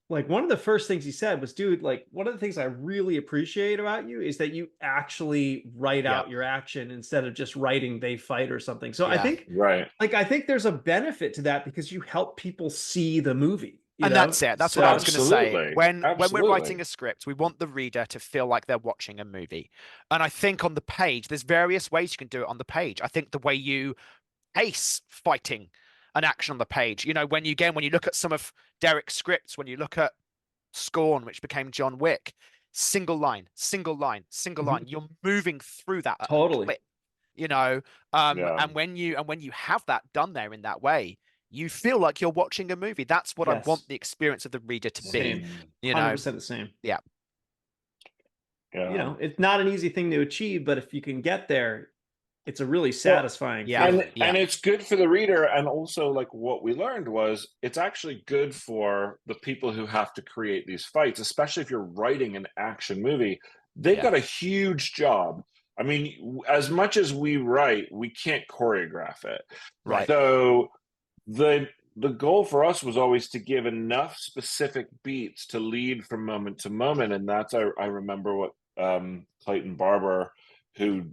[SPEAKER 1] like one of the first things he said was, dude, like one of the things I really appreciate about you is that you actually write out your action instead of just writing they fight or something. So I think I think there's a benefit to that, because you help people see the movie.
[SPEAKER 2] That's it. That's what I was going to say. When we're writing a script, we want the reader to feel like they're watching a movie. And I think on the page, there's various ways you can do it on the page. I think the way you pace fighting an action on the page, when you look at some of Derek's scripts, when you look at Scorn, which became John Wick, single line, you're moving through that
[SPEAKER 1] totally
[SPEAKER 2] clip, and when you have that done there in that way, you feel like you're watching a movie. That's what I want the experience of the reader to be.
[SPEAKER 1] 100% the same.
[SPEAKER 2] Yeah.
[SPEAKER 1] It's not an easy thing to achieve, but if you can get there, it's a really satisfying
[SPEAKER 3] feeling. And it's good for the reader. And also, like, what we learned was it's actually good for the people who have to create these fights, especially if you're writing an action movie. They've got a huge job. I mean, as much as we write, we can't choreograph it.
[SPEAKER 2] Right.
[SPEAKER 3] So the goal for us was always to give enough specific beats to lead from moment to moment. And that's, I remember what Clayton Barber, who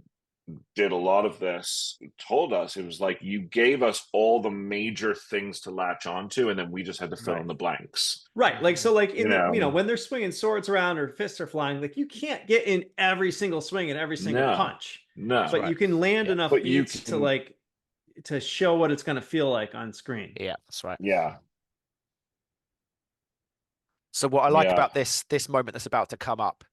[SPEAKER 3] did a lot of this told us, it was like, you gave us all the major things to latch onto, and then we just had to fill in the blanks.
[SPEAKER 1] Right. Like, so like in
[SPEAKER 3] You know.
[SPEAKER 1] when they're swinging swords around or fists are flying, like you can't get in every single swing and every single
[SPEAKER 3] No.
[SPEAKER 1] punch.
[SPEAKER 3] No.
[SPEAKER 1] But you can land enough
[SPEAKER 3] But you
[SPEAKER 1] beats
[SPEAKER 3] can,
[SPEAKER 1] to show what it's going to feel like on screen.
[SPEAKER 2] Yeah, that's right.
[SPEAKER 3] yeah.
[SPEAKER 2] So what I like
[SPEAKER 3] Yeah.
[SPEAKER 2] about this moment that's about to come up,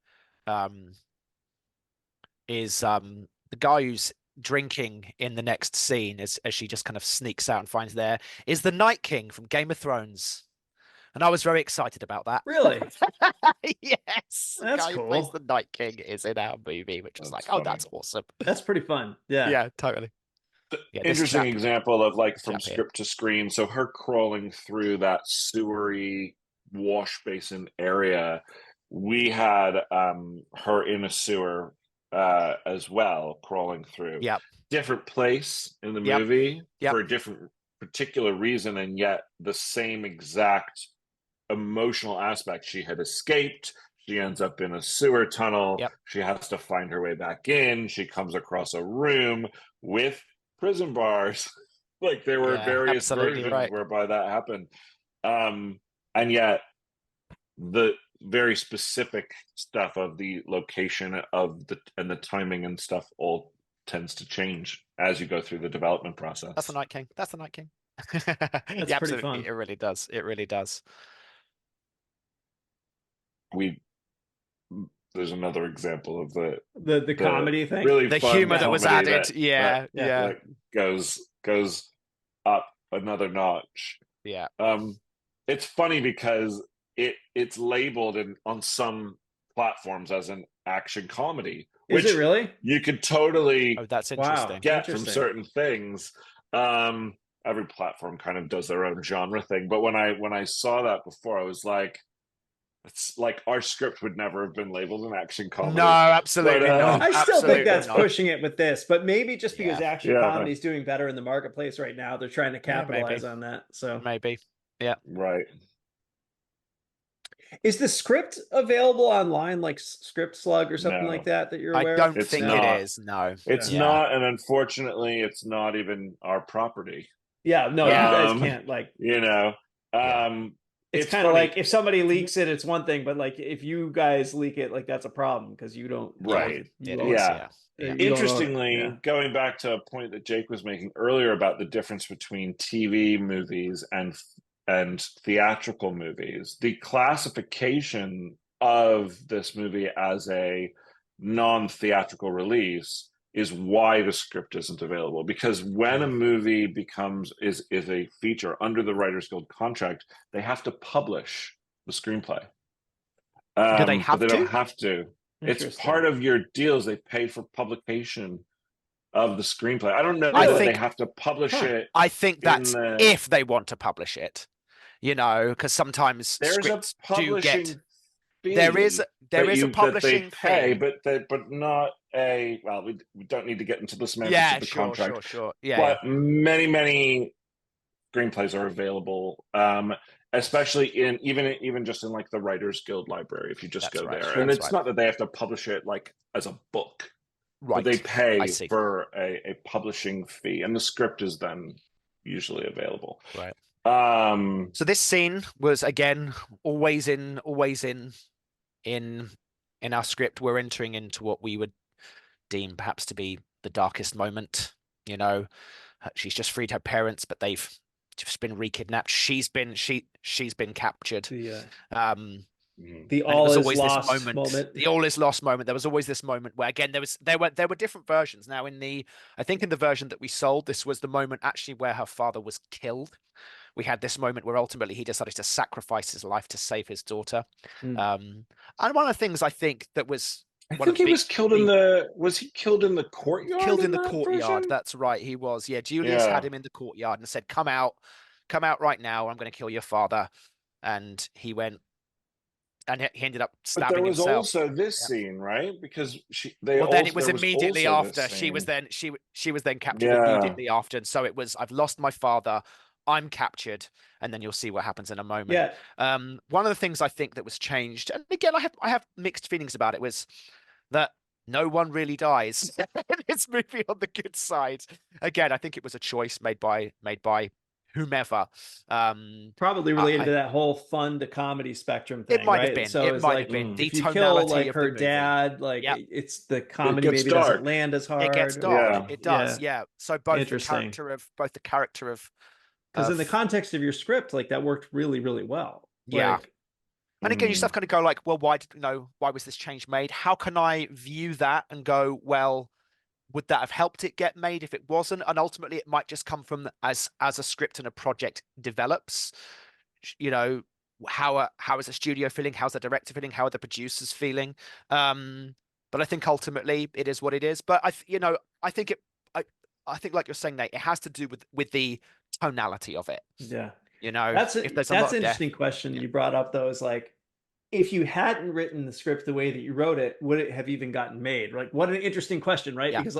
[SPEAKER 2] is the guy who's drinking in the next scene as she just kind of sneaks out and finds there is the Night King from Game of Thrones. And I was very excited about that.
[SPEAKER 1] Really?
[SPEAKER 2] Yes. The
[SPEAKER 1] That's
[SPEAKER 2] guy who plays
[SPEAKER 1] cool.
[SPEAKER 2] the Night King is in our movie, which is
[SPEAKER 3] That's
[SPEAKER 2] like, oh,
[SPEAKER 3] funny.
[SPEAKER 2] that's awesome.
[SPEAKER 1] That's pretty fun. Yeah.
[SPEAKER 2] Yeah, totally. Yeah, this
[SPEAKER 3] Interesting
[SPEAKER 2] chap-
[SPEAKER 3] example of like from
[SPEAKER 2] chap here.
[SPEAKER 3] script to screen. So her crawling through that sewery wash basin area, we had her in a sewer as well, crawling through.
[SPEAKER 2] Yep.
[SPEAKER 3] Different place in the
[SPEAKER 2] Yep.
[SPEAKER 3] movie
[SPEAKER 2] Yep.
[SPEAKER 3] for a different particular reason, and yet the same exact emotional aspect. She had escaped. She ends up in a sewer tunnel.
[SPEAKER 2] Yep.
[SPEAKER 3] She has to find her way back in. She comes across a room with prison bars. Like there were various versions whereby that happened. And yet the very specific stuff of the location of the timing and stuff all tends to change as you go through the development process.
[SPEAKER 2] That's the Night King. That's the Night King.
[SPEAKER 1] That's pretty
[SPEAKER 2] absolutely
[SPEAKER 1] fun.
[SPEAKER 2] It really does. It really does.
[SPEAKER 3] There's another example of
[SPEAKER 1] the comedy thing.
[SPEAKER 3] Really
[SPEAKER 2] the
[SPEAKER 3] fun
[SPEAKER 2] humor that was added.
[SPEAKER 3] that goes up another notch.
[SPEAKER 2] Yeah.
[SPEAKER 3] It's funny because it's labeled on some platforms as an action comedy.
[SPEAKER 1] Is it really?
[SPEAKER 3] You could totally
[SPEAKER 2] that's interesting.
[SPEAKER 3] get from certain things. Every platform kind of does their own genre thing. But when I saw that before, I was like, it's like our script would never have been labeled an action comedy.
[SPEAKER 2] No, absolutely not.
[SPEAKER 1] I still
[SPEAKER 2] absolutely
[SPEAKER 1] think that's
[SPEAKER 2] not.
[SPEAKER 1] pushing it with this, but maybe just because action comedy is
[SPEAKER 3] right.
[SPEAKER 1] doing better in the marketplace right now, they're trying to capitalize on that. So
[SPEAKER 2] maybe, yeah,
[SPEAKER 3] right.
[SPEAKER 1] Is the script available online, like Script Slug or something like that you're aware of?
[SPEAKER 2] I don't think it is. No,
[SPEAKER 3] it's not, and unfortunately, it's not even our property.
[SPEAKER 1] Yeah, no, you guys can't It's kind of like if somebody leaks it, it's one thing, but like if you guys leak it, like that's a problem because you don't.
[SPEAKER 3] Right.
[SPEAKER 1] Yeah.
[SPEAKER 3] Interestingly, going back to a point that Jake was making earlier about the difference between TV movies and theatrical movies, the classification of this movie as a non-theatrical release is why the script isn't available. Because when a movie is a feature under the Writers Guild contract, they have to publish the screenplay.
[SPEAKER 2] Do they have
[SPEAKER 3] but they
[SPEAKER 2] to?
[SPEAKER 3] don't have to. It's part of your deals. They pay for publication of the screenplay. I don't know that they have to publish it.
[SPEAKER 2] I think that's if they want to publish it, because sometimes scripts do get. There is a publishing
[SPEAKER 3] fee, but not a. Well, we don't need to get into the semantics of the contract.
[SPEAKER 2] Sure.
[SPEAKER 3] But many screenplays are available, especially in even just in like the Writers Guild library. If you just go there, and it's not that they have to publish it like as a book, right? But they pay for a publishing fee, and the script is then usually available,
[SPEAKER 2] right? So this scene was again always in our script. We're entering into what we would deem perhaps to be the darkest moment. She's just freed her parents, but they've just been re-kidnapped. She's been captured.
[SPEAKER 1] The all is lost moment.
[SPEAKER 2] The all is lost moment. There was always this moment where again there were different versions. Now I think in the version that we sold, this was the moment actually where her father was killed. We had this moment where ultimately he decided to sacrifice his life to save his daughter. And one of the things I think that was
[SPEAKER 3] was killed in the courtyard?
[SPEAKER 2] Killed in the courtyard. Version? That's right. He was. Yeah. Julius had him in the courtyard and said, come out right now. I'm going to kill your father. And he went and he ended up stabbing himself.
[SPEAKER 3] But there was also this scene, right? Because
[SPEAKER 2] then it was immediately after. She was then captured immediately after. And so it was, I've lost my father. I'm captured, and then you'll see what happens in a moment.
[SPEAKER 1] Yeah.
[SPEAKER 2] One of the things I think that was changed, and again, I have mixed feelings about it, was that No one really dies in this movie on the good side. Again, I think it was a choice made by whomever.
[SPEAKER 1] Probably related
[SPEAKER 2] I
[SPEAKER 1] to that whole fun to comedy spectrum
[SPEAKER 2] it
[SPEAKER 1] thing,
[SPEAKER 2] might have
[SPEAKER 1] right?
[SPEAKER 2] been.
[SPEAKER 1] So
[SPEAKER 2] It
[SPEAKER 1] it's
[SPEAKER 2] might have
[SPEAKER 1] like
[SPEAKER 2] been
[SPEAKER 3] Mm.
[SPEAKER 2] the
[SPEAKER 1] if you kill
[SPEAKER 2] tonality
[SPEAKER 1] like
[SPEAKER 2] of the
[SPEAKER 1] her
[SPEAKER 2] movie.
[SPEAKER 1] dad, like
[SPEAKER 2] Yep.
[SPEAKER 1] it's the
[SPEAKER 3] It
[SPEAKER 1] comedy
[SPEAKER 3] gets
[SPEAKER 1] maybe doesn't
[SPEAKER 3] dark.
[SPEAKER 1] land as
[SPEAKER 2] It gets
[SPEAKER 1] hard.
[SPEAKER 2] dark.
[SPEAKER 3] Yeah.
[SPEAKER 2] It does.
[SPEAKER 1] Yeah,
[SPEAKER 2] Yeah. So both
[SPEAKER 1] interesting.
[SPEAKER 2] the character
[SPEAKER 1] Because in the
[SPEAKER 2] of
[SPEAKER 1] context of your script, like that worked really, really well.
[SPEAKER 2] yeah.
[SPEAKER 1] Like,
[SPEAKER 2] And again, you
[SPEAKER 3] Mm.
[SPEAKER 2] stuff kind of go like, well, why was this change made? How can I view that and go, well, would that have helped it get made if it wasn't? And ultimately, it might just come from as a script and a project develops. You know, how is the studio feeling? How's the director feeling? How are the producers feeling? But I think ultimately it is what it is. But I think I think like you're saying, Nate, it has to do with the tonality of it.
[SPEAKER 1] yeah,
[SPEAKER 2] If there's a lot
[SPEAKER 1] that's
[SPEAKER 2] of
[SPEAKER 1] an
[SPEAKER 2] death,
[SPEAKER 1] interesting question
[SPEAKER 2] yeah,
[SPEAKER 1] you brought up though. Is like if you hadn't written the script the way that you wrote it, would it have even gotten made? Like, what an interesting question, right?
[SPEAKER 2] yeah,
[SPEAKER 1] Because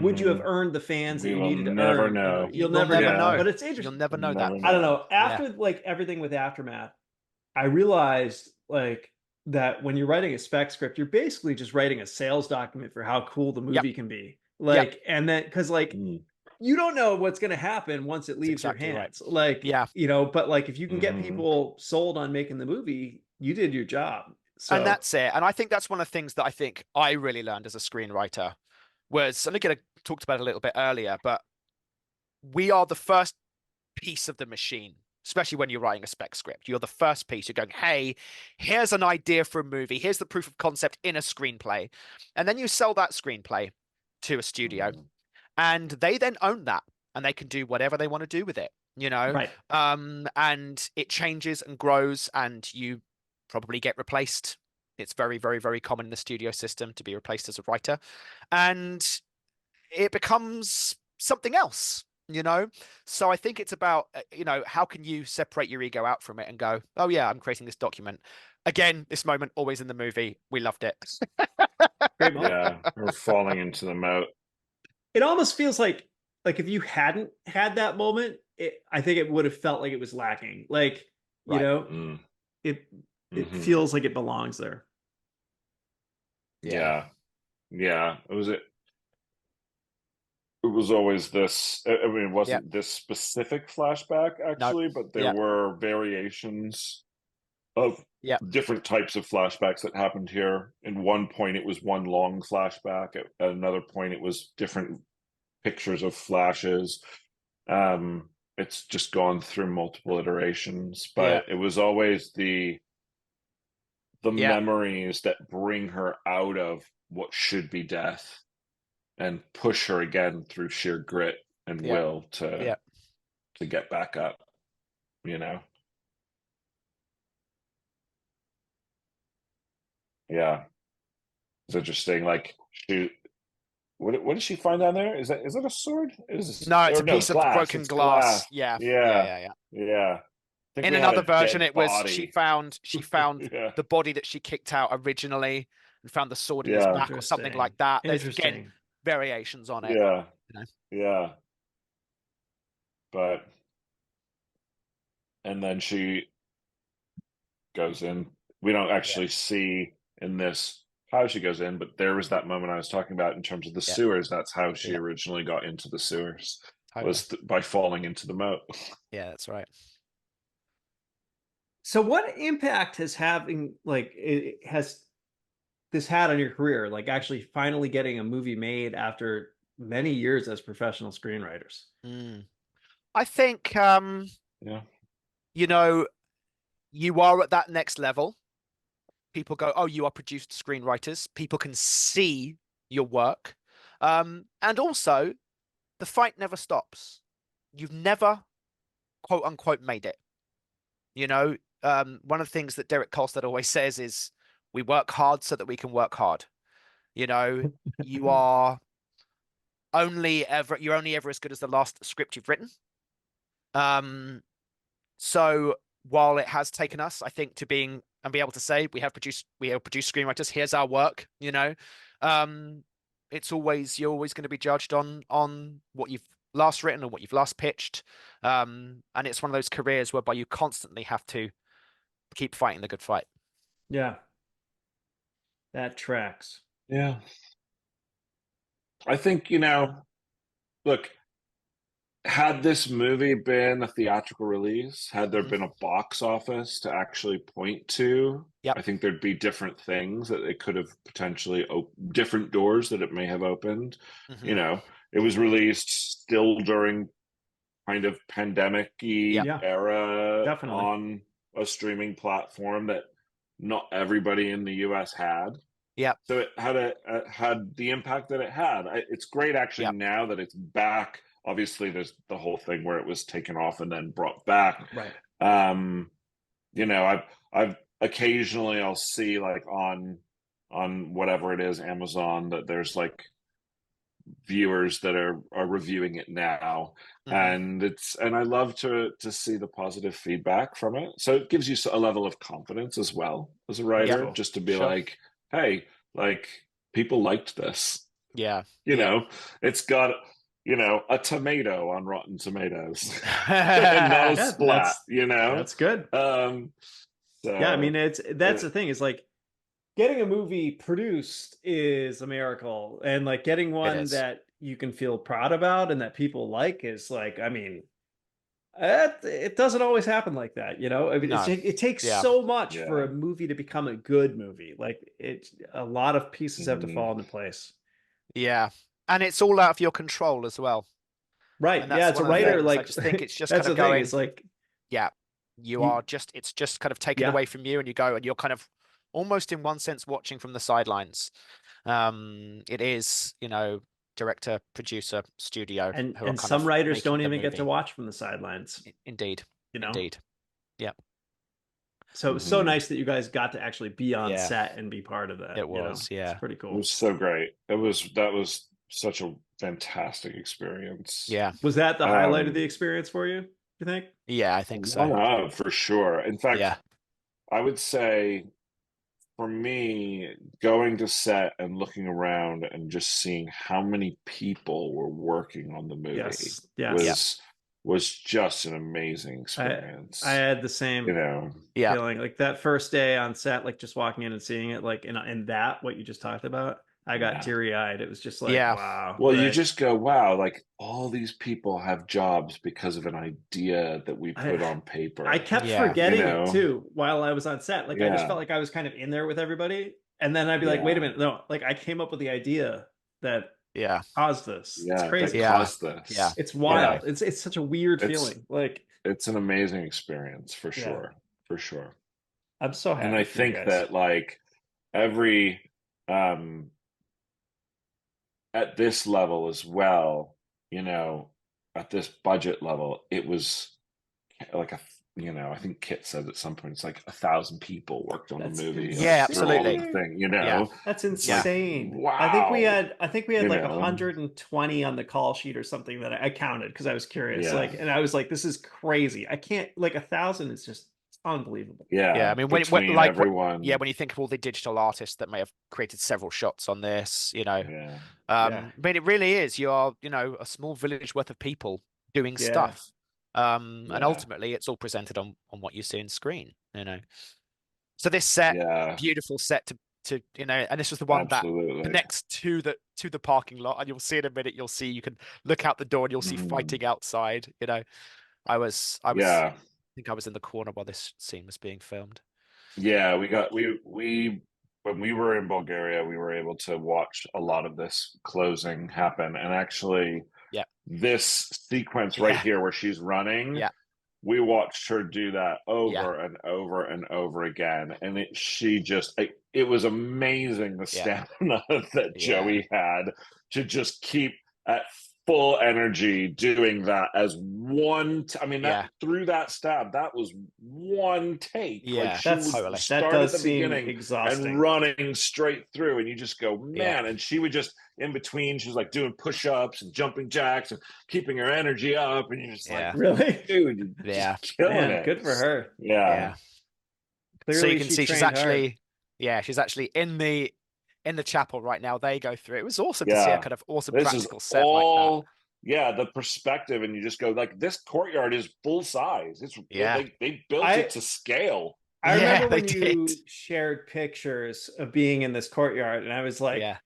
[SPEAKER 1] would you have
[SPEAKER 3] Mhm.
[SPEAKER 1] earned the fans that
[SPEAKER 3] We
[SPEAKER 1] you
[SPEAKER 3] will
[SPEAKER 1] needed to
[SPEAKER 3] never
[SPEAKER 1] earn?
[SPEAKER 3] know.
[SPEAKER 1] You'll
[SPEAKER 2] you'll
[SPEAKER 1] never
[SPEAKER 2] never
[SPEAKER 1] know.
[SPEAKER 3] Yeah.
[SPEAKER 2] know.
[SPEAKER 1] But it's
[SPEAKER 2] You'll
[SPEAKER 1] interesting.
[SPEAKER 2] never know that.
[SPEAKER 3] Never
[SPEAKER 1] I don't
[SPEAKER 3] know.
[SPEAKER 1] know.
[SPEAKER 2] Yeah,
[SPEAKER 1] After like everything with Aftermath, I realized like that when you're writing a spec script, you're basically just writing a sales document for how cool the
[SPEAKER 2] yep,
[SPEAKER 1] movie can be.
[SPEAKER 2] yep.
[SPEAKER 1] Like, and then because like
[SPEAKER 3] Mm.
[SPEAKER 1] you don't know what's going to happen once it
[SPEAKER 2] That's
[SPEAKER 1] leaves your
[SPEAKER 2] exactly right.
[SPEAKER 1] hands. Like,
[SPEAKER 2] Yeah.
[SPEAKER 1] but like if you can get
[SPEAKER 3] Mhm.
[SPEAKER 1] people sold on making the movie, you did your job.
[SPEAKER 2] And
[SPEAKER 1] So
[SPEAKER 2] that's it. And I think that's one of the things that I think I really learned as a screenwriter was, and again, I talked about it a little bit earlier, but we are the first piece of the machine, especially when you're writing a spec script. You're the first piece. You're going, hey, here's an idea for a movie. Here's the proof of concept in a screenplay. And then you sell that screenplay to a studio
[SPEAKER 3] Mhm.
[SPEAKER 2] and they then own that and they can do whatever they want to do with it,
[SPEAKER 1] right.
[SPEAKER 2] and it changes and grows and you probably get replaced. It's very, very, very common in the studio system to be replaced as a writer, and it becomes something else. So I think it's about how can you separate your ego out from it and go, oh yeah, I'm creating this document. Again, this moment always in the movie, we loved it.
[SPEAKER 1] Great moment.
[SPEAKER 3] Yeah. We're falling into the moat.
[SPEAKER 1] It almost feels like if you hadn't had that moment, I think it would have felt like it was lacking. Like, you
[SPEAKER 2] Right.
[SPEAKER 1] know,
[SPEAKER 3] Mm.
[SPEAKER 1] it it
[SPEAKER 3] Mhm.
[SPEAKER 1] feels like it belongs there.
[SPEAKER 2] Yeah.
[SPEAKER 3] Yeah. Yeah. It was always this. I mean, it
[SPEAKER 2] Yeah.
[SPEAKER 3] wasn't this specific flashback
[SPEAKER 2] No.
[SPEAKER 3] actually, but there
[SPEAKER 2] Yeah.
[SPEAKER 3] were variations of
[SPEAKER 2] Yeah.
[SPEAKER 3] different types of flashbacks that happened here. In one point, it was one long flashback. At another point, it was different pictures of flashes. It's just gone through multiple iterations,
[SPEAKER 2] Yeah.
[SPEAKER 3] but it was always the
[SPEAKER 2] Yeah.
[SPEAKER 3] memories that bring her out of what should be death and push her again through sheer grit and
[SPEAKER 2] Yeah.
[SPEAKER 3] will to
[SPEAKER 2] Yeah.
[SPEAKER 3] get back up, you know. Yeah, it's interesting. Like she, what does she find down there? Is that a sword? Is
[SPEAKER 2] No, it's
[SPEAKER 3] or
[SPEAKER 2] a
[SPEAKER 3] no
[SPEAKER 2] piece of
[SPEAKER 3] glass?
[SPEAKER 2] broken
[SPEAKER 3] It's glass.
[SPEAKER 2] glass. Yeah. Yeah.
[SPEAKER 3] Yeah,
[SPEAKER 2] Yeah. Yeah.
[SPEAKER 3] yeah. I think
[SPEAKER 2] In
[SPEAKER 3] we had
[SPEAKER 2] another
[SPEAKER 3] a
[SPEAKER 2] version,
[SPEAKER 3] dead
[SPEAKER 2] it was
[SPEAKER 3] body.
[SPEAKER 2] she found
[SPEAKER 3] Yeah,
[SPEAKER 2] the body that she kicked out originally and found the sword in his
[SPEAKER 3] yeah,
[SPEAKER 2] back or something
[SPEAKER 1] Interesting.
[SPEAKER 2] like that. There's again
[SPEAKER 1] Interesting.
[SPEAKER 2] variations on it.
[SPEAKER 3] yeah,
[SPEAKER 2] You know?
[SPEAKER 3] yeah. But and then she goes in. We don't
[SPEAKER 2] Yeah.
[SPEAKER 3] actually see in this how she goes in, but there was that moment I was talking about in terms of the
[SPEAKER 2] Yeah.
[SPEAKER 3] sewers. That's how she
[SPEAKER 2] Yeah.
[SPEAKER 3] originally got into the sewers,
[SPEAKER 2] Totally.
[SPEAKER 3] was by falling into the moat.
[SPEAKER 2] Yeah, that's right.
[SPEAKER 1] So what impact has this had on your career? Like actually finally getting a movie made after many years as professional screenwriters.
[SPEAKER 2] Mm. I think
[SPEAKER 3] Yeah.
[SPEAKER 2] you know, you are at that next level. People go, "Oh, you are produced screenwriters." People can see your work. And also the fight never stops. You've never quote unquote made it. One of the things that Derek Kolstad always says is we work hard so that we can work hard. You know, you are you're only ever as good as the last script you've written. Um, so while it has taken us, I think, to being and be able to say we have produced screenwriters, here's our work. Um, you're always going to be judged on what you've last written or what you've last pitched. And it's one of those careers whereby you constantly have to keep fighting the good fight.
[SPEAKER 1] Yeah, that tracks.
[SPEAKER 3] Yeah. I think, look, had this movie been a theatrical release, had there
[SPEAKER 2] Mhm.
[SPEAKER 3] been a box office to actually point to,
[SPEAKER 2] Yep.
[SPEAKER 3] I think there'd be different things that it could have potentially different doors that it may have opened.
[SPEAKER 2] Mhm.
[SPEAKER 3] It was released still during kind of pandemic-y
[SPEAKER 2] Yep.
[SPEAKER 1] Yeah,
[SPEAKER 3] era
[SPEAKER 1] definitely.
[SPEAKER 3] on a streaming platform that not everybody in the US had.
[SPEAKER 2] Yep.
[SPEAKER 3] So it had the impact that it had. It's great actually
[SPEAKER 2] Yep.
[SPEAKER 3] now that it's back. Obviously, there's the whole thing where it was taken off and then brought back.
[SPEAKER 1] Right.
[SPEAKER 3] Um, I've occasionally I'll see like on whatever it is, Amazon, that there's like viewers that are reviewing it now,
[SPEAKER 2] Mhm.
[SPEAKER 3] and I love to see the positive feedback from it. So it gives you a level of confidence as well as a
[SPEAKER 2] Yep.
[SPEAKER 3] writer, just to be
[SPEAKER 1] Sure.
[SPEAKER 3] like, hey, like people liked this.
[SPEAKER 2] Yeah.
[SPEAKER 3] You
[SPEAKER 2] Yeah.
[SPEAKER 3] know, it's got a tomato on Rotten Tomatoes, and not a
[SPEAKER 1] Yeah,
[SPEAKER 3] splat.
[SPEAKER 1] that's good.
[SPEAKER 3] Um,
[SPEAKER 1] Yeah, I mean,
[SPEAKER 3] so
[SPEAKER 1] that's
[SPEAKER 3] uh,
[SPEAKER 1] the thing is like getting a movie produced is a miracle, and like getting
[SPEAKER 2] It
[SPEAKER 1] one
[SPEAKER 2] is.
[SPEAKER 1] that you can feel proud about and that people like is like, I mean, it doesn't always happen like that, you know. I mean,
[SPEAKER 2] No.
[SPEAKER 1] it takes
[SPEAKER 2] Yeah.
[SPEAKER 1] so much for
[SPEAKER 3] yeah.
[SPEAKER 1] a movie to become a good movie. Like a lot of pieces have to
[SPEAKER 3] Mhm.
[SPEAKER 1] fall into place.
[SPEAKER 2] Yeah. And it's all out of your control as well.
[SPEAKER 1] Right?
[SPEAKER 2] And
[SPEAKER 1] Yeah,
[SPEAKER 2] that's
[SPEAKER 1] it's a
[SPEAKER 2] one of the
[SPEAKER 1] writer.
[SPEAKER 2] things I
[SPEAKER 1] Like
[SPEAKER 2] just think it's just
[SPEAKER 1] that's
[SPEAKER 2] kind of
[SPEAKER 1] the thing. It's
[SPEAKER 2] going,
[SPEAKER 1] like
[SPEAKER 2] yeah,
[SPEAKER 1] you,
[SPEAKER 2] it's just kind of taken
[SPEAKER 1] yeah,
[SPEAKER 2] away from you and you go and you're kind of almost in one sense watching from the sidelines. It is, director, producer, studio who are
[SPEAKER 1] and
[SPEAKER 2] kind
[SPEAKER 1] some
[SPEAKER 2] of
[SPEAKER 1] writers
[SPEAKER 2] making
[SPEAKER 1] don't
[SPEAKER 2] the
[SPEAKER 1] even get to
[SPEAKER 2] movie.
[SPEAKER 1] watch from the sidelines.
[SPEAKER 2] Indeed.
[SPEAKER 1] You know.
[SPEAKER 2] Indeed. Yeah.
[SPEAKER 1] So it was so
[SPEAKER 3] Mhm.
[SPEAKER 1] nice that you guys got to actually be on
[SPEAKER 2] Yeah.
[SPEAKER 1] set and be part of that.
[SPEAKER 2] It
[SPEAKER 1] You know,
[SPEAKER 2] was.
[SPEAKER 1] it's
[SPEAKER 2] Yeah.
[SPEAKER 1] pretty
[SPEAKER 3] It
[SPEAKER 1] cool.
[SPEAKER 3] was so great. That was such a fantastic experience.
[SPEAKER 2] Yeah.
[SPEAKER 1] Was that the highlight of
[SPEAKER 3] Um,
[SPEAKER 1] the experience for you? You think?
[SPEAKER 2] Yeah, I think so.
[SPEAKER 3] one of for sure. In fact,
[SPEAKER 2] Yeah.
[SPEAKER 3] I would say for me, going to set and looking around and just seeing how many people were working on the movie
[SPEAKER 1] Yes. Yes.
[SPEAKER 2] Yeah.
[SPEAKER 3] was just an amazing
[SPEAKER 1] I I
[SPEAKER 3] experience.
[SPEAKER 1] had the
[SPEAKER 3] You
[SPEAKER 1] same
[SPEAKER 3] know,
[SPEAKER 2] Yeah.
[SPEAKER 1] feeling like that first day on set, like just walking in and seeing it, like in that what you just talked about. I got
[SPEAKER 3] yeah.
[SPEAKER 1] teary eyed. It was just like,
[SPEAKER 2] Yeah.
[SPEAKER 1] wow,
[SPEAKER 3] Well, you
[SPEAKER 1] right?
[SPEAKER 3] just go, wow, like all these people have jobs because of an idea that we put
[SPEAKER 1] I
[SPEAKER 3] on
[SPEAKER 1] I
[SPEAKER 3] paper,
[SPEAKER 1] kept
[SPEAKER 2] Yeah.
[SPEAKER 3] you
[SPEAKER 1] forgetting it
[SPEAKER 3] know?
[SPEAKER 1] too while I was on set. Like I just felt
[SPEAKER 3] Yeah,
[SPEAKER 1] like I was kind of in there with everybody, and then I'd be like, wait a
[SPEAKER 3] yeah,
[SPEAKER 1] minute, no, like I came up with the idea that
[SPEAKER 2] Yeah.
[SPEAKER 1] caused this. It's
[SPEAKER 3] yeah, that
[SPEAKER 1] crazy.
[SPEAKER 2] Yeah.
[SPEAKER 3] caused
[SPEAKER 2] Yeah.
[SPEAKER 3] this.
[SPEAKER 1] It's
[SPEAKER 3] Yeah,
[SPEAKER 1] wild. It's such a weird
[SPEAKER 3] it's
[SPEAKER 1] feeling. Like,
[SPEAKER 3] it's an amazing experience for
[SPEAKER 1] yeah,
[SPEAKER 3] sure, for sure.
[SPEAKER 1] I'm so
[SPEAKER 3] And I
[SPEAKER 1] happy for you
[SPEAKER 3] think
[SPEAKER 1] guys.
[SPEAKER 3] that like every um at this level as well, you know, at this budget level, it was like I think Kit said at some point it's like 1,000 people worked on the
[SPEAKER 1] That's
[SPEAKER 3] movie, like
[SPEAKER 2] Yeah,
[SPEAKER 3] through all of
[SPEAKER 2] absolutely.
[SPEAKER 3] the
[SPEAKER 1] insane.
[SPEAKER 3] thing,
[SPEAKER 2] Yeah.
[SPEAKER 1] That's
[SPEAKER 3] it's like,
[SPEAKER 2] Yeah.
[SPEAKER 1] insane.
[SPEAKER 3] wow,
[SPEAKER 1] I think we had like
[SPEAKER 3] know,
[SPEAKER 1] 120 on the call sheet or something that I counted because I was curious.
[SPEAKER 3] yeah,
[SPEAKER 1] Like, and I was like, this is crazy. I can't like 1,000 is just unbelievable.
[SPEAKER 2] Yeah. I
[SPEAKER 3] yeah,
[SPEAKER 2] mean,
[SPEAKER 3] between
[SPEAKER 2] yeah,
[SPEAKER 3] everyone,
[SPEAKER 2] when you think of all the digital artists that may have created several shots on this,
[SPEAKER 3] yeah,
[SPEAKER 1] Yeah.
[SPEAKER 2] I mean, it really is. You are, a small village worth of people doing
[SPEAKER 1] Yeah.
[SPEAKER 2] stuff. And
[SPEAKER 3] yeah,
[SPEAKER 2] ultimately it's all presented on what you see on screen. So this set,
[SPEAKER 3] yeah,
[SPEAKER 2] beautiful set and this was the one that
[SPEAKER 3] absolutely.
[SPEAKER 2] connects to the parking lot, and you'll see in a minute, you can look out the door and you'll see
[SPEAKER 3] Mhm.
[SPEAKER 2] fighting outside. I
[SPEAKER 3] Yeah,
[SPEAKER 2] think I was in the corner while this scene was being filmed.
[SPEAKER 3] yeah, we when we were in Bulgaria, we were able to watch a lot of this closing happen, and actually
[SPEAKER 2] Yeah.
[SPEAKER 3] this sequence right
[SPEAKER 2] Yeah.
[SPEAKER 3] here where she's running,
[SPEAKER 2] Yeah.
[SPEAKER 3] we watched her do that
[SPEAKER 2] Yeah.
[SPEAKER 3] over and over and over again, and it was amazing the
[SPEAKER 2] Yeah.
[SPEAKER 3] stamina that
[SPEAKER 2] Yeah.
[SPEAKER 3] Joey had to just keep at full energy doing that as I mean, that
[SPEAKER 2] Yeah.
[SPEAKER 3] through that stab, that was one take. Like
[SPEAKER 2] Yeah.
[SPEAKER 3] she would
[SPEAKER 2] Totally.
[SPEAKER 1] That
[SPEAKER 3] start at
[SPEAKER 1] does
[SPEAKER 3] the
[SPEAKER 1] seem
[SPEAKER 3] beginning and
[SPEAKER 1] exhausting.
[SPEAKER 3] running straight through, and you just go,
[SPEAKER 2] Yeah.
[SPEAKER 3] man. And she would just in between, she was like doing push-ups and jumping jacks and keeping her energy up, and you're just like,
[SPEAKER 2] Yeah.
[SPEAKER 1] Really?
[SPEAKER 3] dude, you're
[SPEAKER 2] Yeah.
[SPEAKER 3] just killing
[SPEAKER 1] Man,
[SPEAKER 3] it.
[SPEAKER 1] good for her.
[SPEAKER 3] Yeah,
[SPEAKER 2] Yeah. So you
[SPEAKER 1] Clearly
[SPEAKER 2] can
[SPEAKER 1] she
[SPEAKER 2] see she's
[SPEAKER 1] trained hard.
[SPEAKER 2] actually, yeah, she's actually in the chapel right now. They go through. It was awesome to see a
[SPEAKER 3] yeah.
[SPEAKER 2] kind of awesome
[SPEAKER 3] This is
[SPEAKER 2] practical set like that.
[SPEAKER 3] all, yeah, the perspective, and you just go like, this courtyard is full size.
[SPEAKER 2] Yeah.
[SPEAKER 3] They built it
[SPEAKER 1] I
[SPEAKER 3] to scale.
[SPEAKER 1] I
[SPEAKER 2] Yeah,
[SPEAKER 1] remember
[SPEAKER 2] they
[SPEAKER 1] when
[SPEAKER 2] did.
[SPEAKER 1] you shared pictures of being in this courtyard, and I was like,
[SPEAKER 2] Yeah.